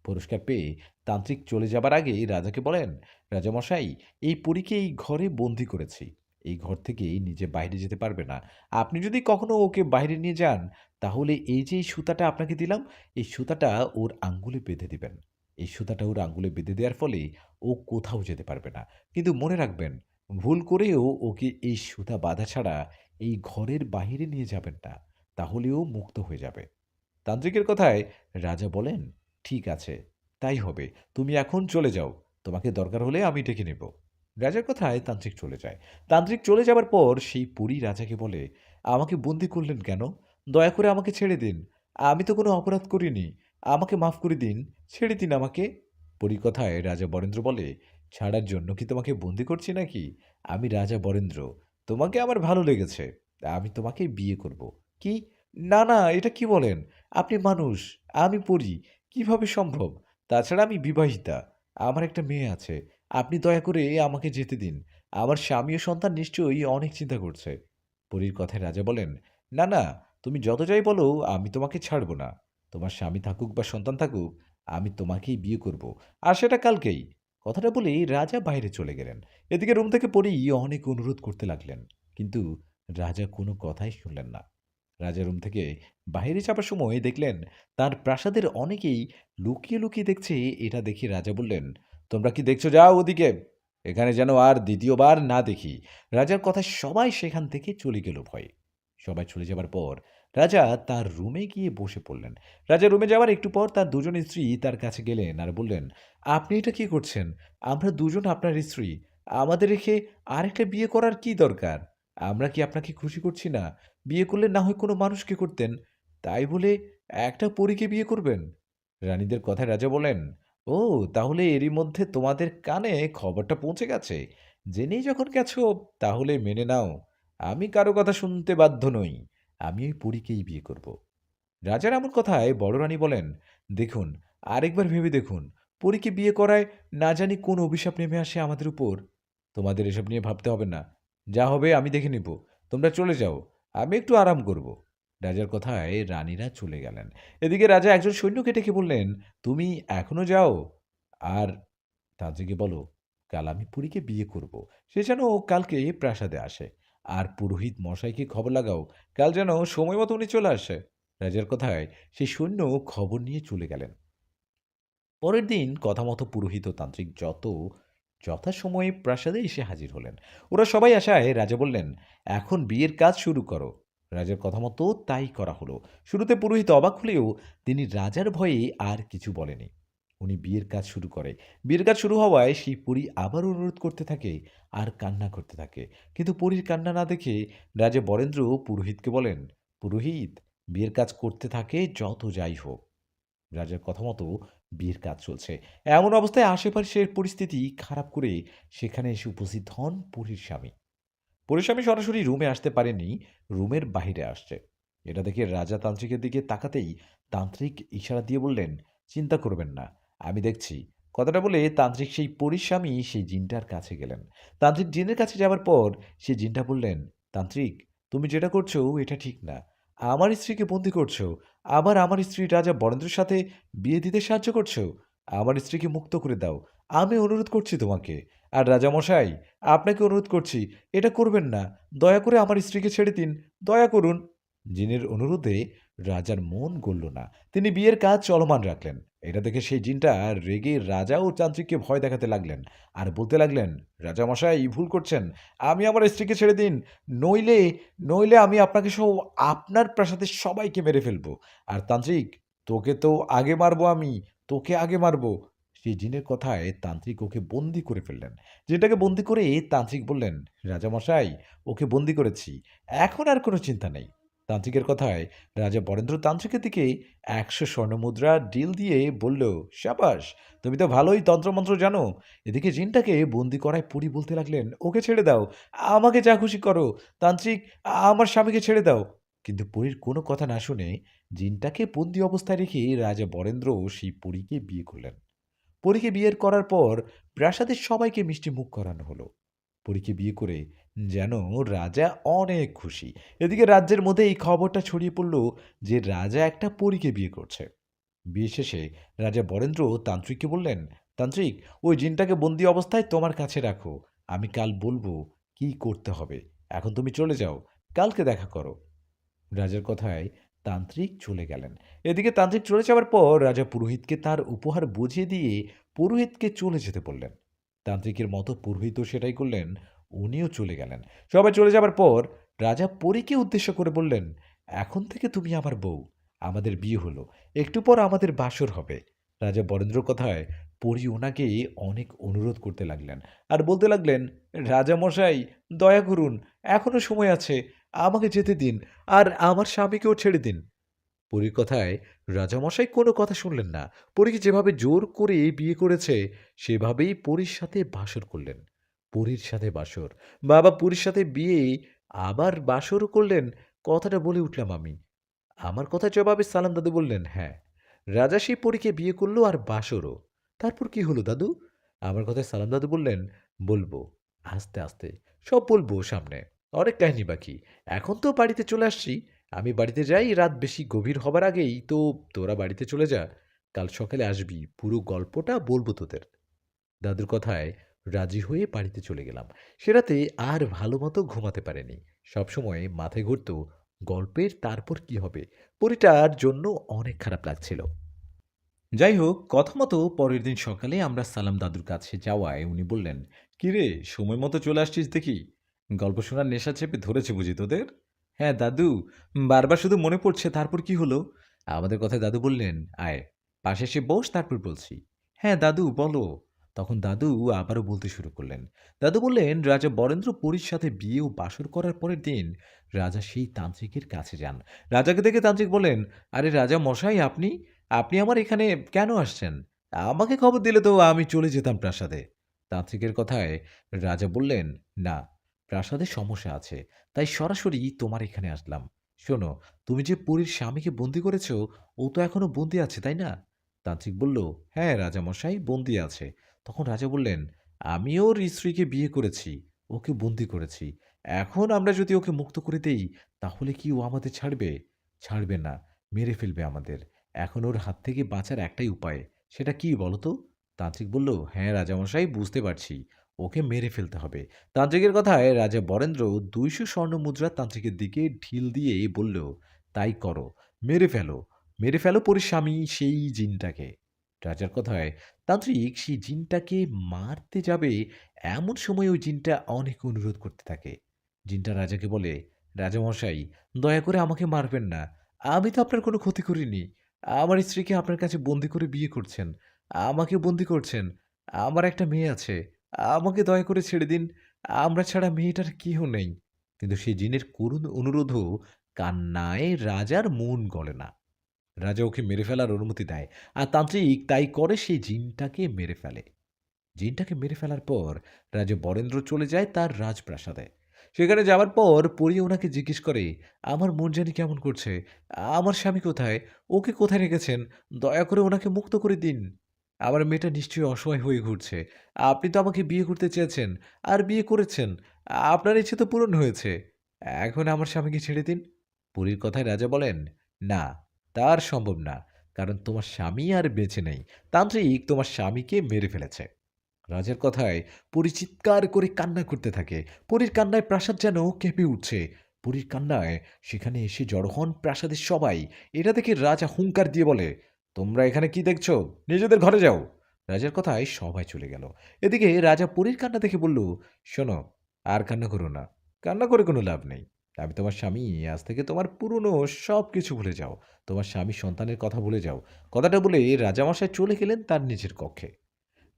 পুরস্কার পেয়ে তান্ত্রিক চলে যাবার আগেই রাজাকে বলেন, "রাজামশাই, এই পরীকে এই ঘরে বন্দি করেছি। এই ঘর থেকে নিজে বাইরে যেতে পারবে না। আপনি যদি কখনো ওকে বাইরে নিয়ে যান, তাহলে এই যে এই সুতাটা আপনাকে দিলাম, এই সুতাটা ওর আঙ্গুলে বেঁধে দিবেন। এই সুতাটা ওর আঙ্গুলে বেঁধে দেওয়ার ফলে ও কোথাও যেতে পারবে না। কিন্তু মনে রাখবেন, ভুল করেও ওকে এই সুতা বাঁধা ছাড়া এই ঘরের বাহিরে নিয়ে যাবেন না। তাহলে ও মুক্ত হয়ে যাবে।" তান্ত্রিকের কথায় রাজা বলেন, "ঠিক আছে, তাই হবে। তুমি এখন চলে যাও। তোমাকে দরকার হলে আমি ডেকে নেব।" রাজার কথায় তান্ত্রিক চলে যায়। তান্ত্রিক চলে যাবার পর সেই পরী রাজাকে বলে, "আমাকে বন্দি করলেন কেন? দয়া করে আমাকে ছেড়ে দিন। আমি তো কোনো অপরাধ করিনি। আমাকে মাফ করে দিন। ছেড়ে দিন আমাকে।" পরীর কথায় রাজা বরেন্দ্র বলে, "ছাড়ার জন্য কি তোমাকে বন্দি করছি নাকি? আমি রাজা বরেন্দ্র। তোমাকে আমার ভালো লেগেছে। আমি তোমাকে বিয়ে করব।" "কি? না, না, এটা কি বলেন? আপনি মানুষ, আমি পড়ি। কিভাবে সম্ভব? তাছাড়া আমি বিবাহিতা। আমার একটা মেয়ে আছে। আপনি দয়া করে আমাকে যেতে দিন। আমার স্বামী ও সন্তান নিশ্চয়ই অনেক চিন্তা করছে।" পরীর কথায় রাজা বলেন, "না, না, তুমি যত যাই বলো আমি তোমাকে ছাড়ব না। তোমার স্বামী থাকুক বা সন্তান থাকুক, আমি তোমাকেই বিয়ে করব। আর সেটা কালকেই।" কথাটা বলেই রাজা বাইরে চলে গেলেন। এদিকে রুম থেকে পরী অনেক অনুরোধ করতে লাগলেন। কিন্তু রাজা কোনো কথাই শুনলেন না। রাজা রুম থেকে বাইরে যাবার সময় দেখলেন তার প্রাসাদের অনেকেই লুকিয়ে দেখছে। এটা দেখে রাজা বললেন, "তোমরা কি দেখছো? যাও ওদিকে। এখানে যেন আর দ্বিতীয়বার না দেখি।" রাজার কথায় সবাই সেখান থেকে চলে গেল ভয়ে। সবাই চলে যাবার পর রাজা তার রুমে গিয়ে বসে পড়লেন। রাজা রুমে যাওয়ার একটু পর তার দুজন স্ত্রী তার কাছে গেলেন আর বললেন, "আপনি এটা কি করছেন? আমরা দুজন আপনার স্ত্রী। আমাদের রেখে আরেকটা বিয়ে করার কি দরকার? আমরা কি আপনাকে খুশি করছি না? বিয়ে করলে না হয় কোনো মানুষকে করতেন। তাই বলে একটা পরীকে বিয়ে করবেন?" রানীদের কথায় রাজা বলেন, "ও, তাহলে এরই মধ্যে তোমাদের কানে খবরটা পৌঁছে গেছে। জেনেই যখন গেছো তাহলে মেনে নাও। আমি কারো কথা শুনতে বাধ্য নই। আমি ওই পরীকেই বিয়ে করব।" রাজার এমন কথায় বড় রানী বলেন, "দেখুন, আরেকবার ভেবে দেখুন। পরীকে বিয়ে করায় না জানি কোন অভিশাপ নেমে আসে আমাদের উপর। তোমাদের এসব নিয়ে ভাবতে হবে না। যা হবে আমি দেখে নিব। তোমরা চলে যাও। আমি একটু আরাম করব।" রাজার কথায় রানীরা চলে গেলেন। এদিকে রাজা একজন সৈন্যকে ডেকে বললেন, "তুমি এখনো যাও? আর তান্ত্রিককে বলো, কাল আমি পরীকে বিয়ে করব। সে যেন কালকে প্রাসাদে আসে। আর পুরোহিত মশাইকে খবর লাগাও, কাল যেন সময় মতো উনি চলে আসে।" রাজার কথায় সেই সৈন্য খবর নিয়ে চলে গেলেন। পরের দিন কথা মতো পুরোহিত ও তান্ত্রিক যথাসময়ে প্রাসাদে এসে হাজির হলেন। ওরা সবাই আসায় রাজা বললেন, "এখন বিয়ের কাজ শুরু করো।" রাজার কথা মতো তাই করা হলো। শুরুতে পুরোহিত অবাক হলেও তিনি রাজার ভয়ে আর কিছু বলেনি। উনি বিয়ের কাজ শুরু করে। বিয়ের কাজ শুরু হওয়ায় সেই পরী আবার অনুরোধ করতে থাকে আর কান্না করতে থাকে। কিন্তু পরীর কান্না না দেখে রাজা বরেন্দ্র পুরোহিতকে বলেন, "পুরোহিত, বিয়ের কাজ করতে থাকে যত যাই হোক। রাজার কথা মতো বিয়ের কাজ চলছে। এমন অবস্থায় আশেপাশের পরিস্থিতি খারাপ করে সেখানে এসে উপস্থিত হন পরীর স্বামী। পরীর স্বামী সরাসরি রুমে আসতে পারেনি, রুমের বাহিরে আসছে। এটা দেখে রাজা তান্ত্রিকের দিকে তাকাতেই তান্ত্রিক ইশারা দিয়ে বললেন, চিন্তা করবেন না, আমি দেখছি। কথাটা বলে তান্ত্রিক সেই পরীর স্বামী সেই জিনটার কাছে গেলেন। তান্ত্রিক জিনের কাছে যাওয়ার পর সেই জিনটা বললেন, তান্ত্রিক, তুমি যেটা করছো এটা ঠিক না। আমার স্ত্রীকে বন্দি করছো, আবার আমার স্ত্রী রাজা বরেন্দ্রের সাথে বিয়ে দিতে সাহায্য করছো। আমার স্ত্রীকে মুক্ত করে দাও, আমি অনুরোধ করছি তোমাকে। আর রাজামশাই, আপনাকে অনুরোধ করছি, এটা করবেন না। দয়া করে আমার স্ত্রীকে ছেড়ে দিন, দয়া করুন। জিনের অনুরোধে রাজার মন গলল না। তিনি বিয়ের কাজ চলমান রাখলেন। এটা দেখে সেই জিনটা রেগে রাজা ও তান্ত্রিককে ভয় দেখাতে লাগলেন আর বলতে লাগলেন, রাজামশাই ভুল করছেন, আমি আমার স্ত্রীকে ছেড়ে দিন, নইলে নইলে আমি আপনাকে সহ আপনার প্রাসাদের সবাইকে মেরে ফেলবো। আর তান্ত্রিক, তোকে তো আগে মারবো আমি, তোকে আগে মারবো। সেই জিনের কথায় তান্ত্রিক ওকে বন্দি করে ফেললেন। জিনটাকে বন্দি করে তান্ত্রিক বললেন, রাজামশাই, ওকে বন্দি করেছি, এখন আর কোনো চিন্তা নেই। তান্ত্রিকের কথায় রাজা বরেন্দ্র তান্ত্রিকের দিকে ১০০ স্বর্ণমুদ্রা ডিল দিয়ে বলল, সাবাস, তুমি তো ভালোই তন্ত্রমন্ত্র জানো। এদিকে জিনটাকে বন্দি করায় পরী বলতে লাগলেন, ওকে ছেড়ে দাও, আমাকে যা খুশি করো। তান্ত্রিক, আমার স্বামীকে ছেড়ে দাও। কিন্তু পরীর কোনো কথা না শুনে জিনটাকে বন্দি অবস্থায় রেখে রাজা বরেন্দ্র সেই পরীকে বিয়ে করলেন। পরীকে বিয়ের করার পর প্রাসাদের সবাইকে মিষ্টি মুখ করানো হলো। পরীকে বিয়ে করে যেন রাজা অনেক খুশি। এদিকে রাজ্যের মধ্যে এই খবরটা ছড়িয়ে পড়ল যে রাজা একটা পরীকে বিয়ে করছে। বিয়ে শেষে রাজা বরেন্দ্র তান্ত্রিককে বললেন, তান্ত্রিক, ওই জিনটাকে বন্দি অবস্থায় তোমার কাছে রাখো, আমি কাল বলবো কি করতে হবে। এখন তুমি চলে যাও, কালকে দেখা করো। রাজার কথায় তান্ত্রিক চলে গেলেন। এদিকে তান্ত্রিক চলে যাওয়ার পর রাজা পুরোহিতকে তার উপহার বুঝিয়ে দিয়ে পুরোহিতকে চলে যেতে বললেন। তান্ত্রিকের মতো পুরোহিতও সেটাই করলেন, উনিও চলে গেলেন। সবাই চলে যাবার পর রাজা পরীকে উদ্দেশ্য করে বললেন, এখন থেকে তুমি আমার বউ, আমাদের বিয়ে হলো, একটু পর আমাদের বাসর হবে। রাজা বরেন্দ্রর কথায় পরী ওনাকে অনেক অনুরোধ করতে লাগলেন আর বলতে লাগলেন, রাজা মশাই, দয়া করুন, এখনো সময় আছে, আমাকে যেতে দিন, আর আমার স্বামীকেও ছেড়ে দিন। পরীর কথায় রাজামশাই কোনো কথা শুনলেন না। পরীকে যেভাবে জোর করে বিয়ে করেছে সেভাবেই পরীর সাথে বাসর করলেন। পরীর সাথে বাসর, বাবা পরীর সাথে বিয়ে, আবার বাসরও করলেন। কথাটা বলে উঠলাম আমি। আমার কথা জবাবে সালাম দাদু বললেন, হ্যাঁ, রাজা সেই পরীকে বিয়ে করলো আর বাসরও। তারপর কি হলো দাদু? আমার কথায় সালাম দাদু বললেন, বলবো, আস্তে আস্তে সব বলবো সামনে, অনেক কাহিনী বাকি। এখন তো বাড়িতে চলে আসছি, আমি বাড়িতে যাই, রাত বেশি গভীর হবার আগেই তো তোরা বাড়িতে চলে যা, কাল সকালে আসবি, পুরো গল্পটা বলবো তোদের। দাদুর কথায় রাজি হয়ে বাড়িতে চলে গেলাম। সে রাতে আর ভালো মতো ঘুমাতে পারেনি। সবসময় মাথায় ঘুরত গল্পের তারপর কি হবে। পরিটার জন্য অনেক খারাপ লাগছিল। যাই হোক, কথা মতো পরের দিন সকালে আমরা সালাম দাদুর কাছে যাওয়ায় উনি বললেন, কিরে, সময় মতো চলে আসছিস দেখি, গল্প শোনার নেশা চেপে ধরেছে বুঝি তোদের? হ্যাঁ দাদু, বারবার শুধু মনে পড়ছে, তারপর কি হলো? আমাদের কথায় দাদু বললেন, আয়, পাশে এসে বস, তারপর বলছি। হ্যাঁ দাদু, বলো। তখন দাদু আবারও বলতে শুরু করলেন। দাদু বললেন, রাজা বরেন্দ্র পরীর সাথে বিয়ে ও বাসর করার পরের দিন রাজা সেই তান্ত্রিকের কাছে যান। রাজাকে দেখে তান্ত্রিক বলেন, আরে রাজা মশাই, আপনি আপনি আমার এখানে কেন আসছেন? আমাকে খবর দিলে তো আমি চলে যেতাম প্রাসাদে। তান্ত্রিকের কথায় রাজা বললেন, না, প্রাসাদে সমস্যা আছে, তাই সরাসরি তোমার এখানে আসলাম। শোনো, তুমি যে পরীর স্বামীকে বন্দি করেছ, ও তো এখনো বন্দি আছে, তাই না? তান্ত্রিক বলল, হ্যাঁ রাজামশাই, বন্দি আছে। তখন রাজা বললেন, আমি ওর স্ত্রীকে বিয়ে করেছি, ওকে বন্দি করেছি। এখন আমরা যদি ওকে মুক্ত করে দেই, তাহলে কি ও আমাদের ছাড়বে? ছাড়বে না, মেরে ফেলবে আমাদের। এখন ওর হাত থেকে বাঁচার একটাই উপায়, সেটা কি বলো তো? তান্ত্রিক বলল, হ্যাঁ রাজামশাই, বুঝতে পারছি, ওকে মেরে ফেলতে হবে। তান্ত্রিকের কথায় রাজা বরেন্দ্র ২০০ স্বর্ণমুদ্রা তান্ত্রিকের দিকে ঢিল দিয়ে বলল, তাই করো, মেরে ফেলো, মেরে ফেলো পরীর স্বামী সেই জিনটাকে। রাজার কথায় তান্ত্রিক সেই জিনটাকে মারতে যাবে, এমন সময় ওই জিনটা অনেক অনুরোধ করতে থাকে। জিনটা রাজাকে বলে, রাজামশাই, দয়া করে আমাকে মারবেন না, আমি তো আপনার কোনো ক্ষতি করিনি। আমার স্ত্রীকে আপনার কাছে বন্দি করে বিয়ে করছেন, আমাকে বন্দি করছেন, আমার একটা মেয়ে আছে, আমাকে দয়া করে ছেড়ে দিন, আমরা ছাড়া মেয়েটার কেউ নেই। কিন্তু সেই জিনের করুণ অনুরোধও কান্নায় রাজার মন গলে না। রাজা ওকে মেরে ফেলার অনুমতি দেয়। আর তান্ত্রিক তাই করে সেই জিনটাকে মেরে ফেলে। জিনটাকে মেরে ফেলার পর রাজা বরেন্দ্র চলে যায় তার রাজপ্রাসাদে। সেখানে যাওয়ার পর পরী ওনাকে জিজ্ঞেস করে, "আমার মন জানি কেমন করছে। আমার স্বামী কোথায়? ওকে কোথায় রেখেছেন? দয়া করে ওনাকে মুক্ত করে দিন। আমার মেয়েটা নিশ্চয়ই অসহায় হয়ে ঘুরছে। আপনি তো আমাকে বিয়ে করতে চেয়েছেন, আর বিয়ে করেছেন। আপনার ইচ্ছে তো পূরণ হয়েছে। এখন আমার স্বামীকে ছেড়ে দিন।" পরীর কথায় রাজা বলেন, "না, তার সম্ভব না। কারণ তোমার স্বামী আর বেঁচে নেই। তান্ত্রিক তোমার স্বামীকে মেরে ফেলেছে।" রাজার কথায় পরী চিৎকার করে কান্না করতে থাকে। পরীর কান্নায় প্রাসাদ যেন কেঁপে উঠছে। পরীর কান্নায় সেখানে এসে জড়ো হন প্রাসাদের সবাই। এটা দেখে রাজা হুংকার দিয়ে বলে, "তোমরা এখানে কি দেখছো? নিজেদের ঘরে যাও।" রাজার কথায় সবাই চলে গেল। এদিকে রাজা পরীর কান্না দেখে বলল, "শোনো, আর কান্না করো না। কান্না করে কোনো লাভ নেই। আমি তোমার স্বামী। আজ থেকে তোমার পুরনো সব কিছু ভুলে যাও। তোমার স্বামী সন্তানের কথা ভুলে যাও।" কথাটা বলে রাজামশাই চলে গেলেন তার নিজের কক্ষে।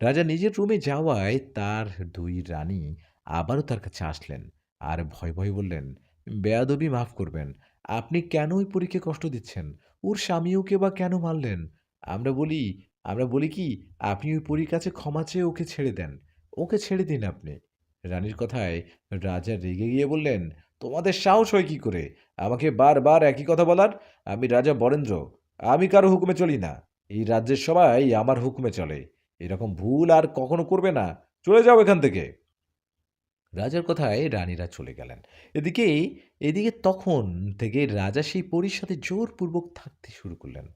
রাজা নিজের রুমে যাওয়ায় তার ২ রানী আবারও তার কাছে আসলেন। আর ভয়ে, ভয়ে বললেন, "বেয়াদবি মাফ করবেন। আপনি কেন ওই পরীকে কষ্ট দিচ্ছেন? ওর স্বামী ওকে বা কেন মারলেন? আমরা বলি আমরা বলি কি, আপনি ওই পরীর কাছে ক্ষমা চেয়ে ওকে ছেড়ে দেন। ওকে ছেড়ে দিন আপনি।" রানীর কথায় রাজা রেগে গিয়ে বললেন, "তোমাদের সাহস হয় কি করে আমাকে বারবার একই কথা বলার? আমি রাজা বরেন্দ্র। আমি কারো হুকুমে চলি না। এই রাজ্যের সবাই আমার হুকুমে চলে। এরকম ভুল আর কখনো করবে না। চলে যাও এখান থেকে।" রাজার কথায় রানীরা চলে গেলেন। এদিকে এদিকে তখন থেকে রাজা সেই পরীর সাথে জোরপূর্বক থাকতে শুরু করলেন।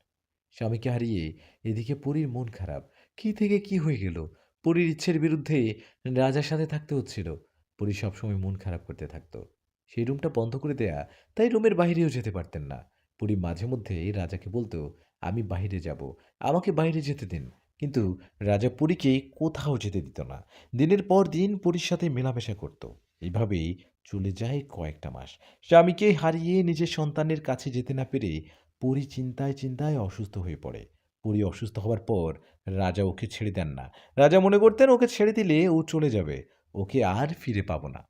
স্বামীকে হারিয়ে এদিকে পরীর মন খারাপ। কি থেকে কি হয়ে গেল? পরীর ইচ্ছের বিরুদ্ধে রাজার সাথে থাকতে হচ্ছিল। পরী সবসময় মন খারাপ করতে থাকত। সেই রুমটা বন্ধ করে দেয়া, তাই রুমের বাইরেও যেতে পারতেন না। পরী মাঝে মধ্যে রাজাকে বলতো, "আমি বাইরে যাব। আমাকে বাইরে যেতে দিন।" কিন্তু রাজা পরীকে কোথাও যেতে দিত না। দিনের পর দিন পরীর সাথে মেলামেশা করত। এভাবেই চলে যায় কয়েকটা মাস। স্বামীকে হারিয়ে নিজের সন্তানের কাছে যেতে না পেরে পরী চিন্তায়, চিন্তায় অসুস্থ হয়ে পড়ে। পরী অসুস্থ হওয়ার পর রাজা ওকে ছেড়ে দেন না। রাজা মনে করতেন ওকে ছেড়ে দিলে ও চলে যাবে। ওকে আর ফিরে পাবো না।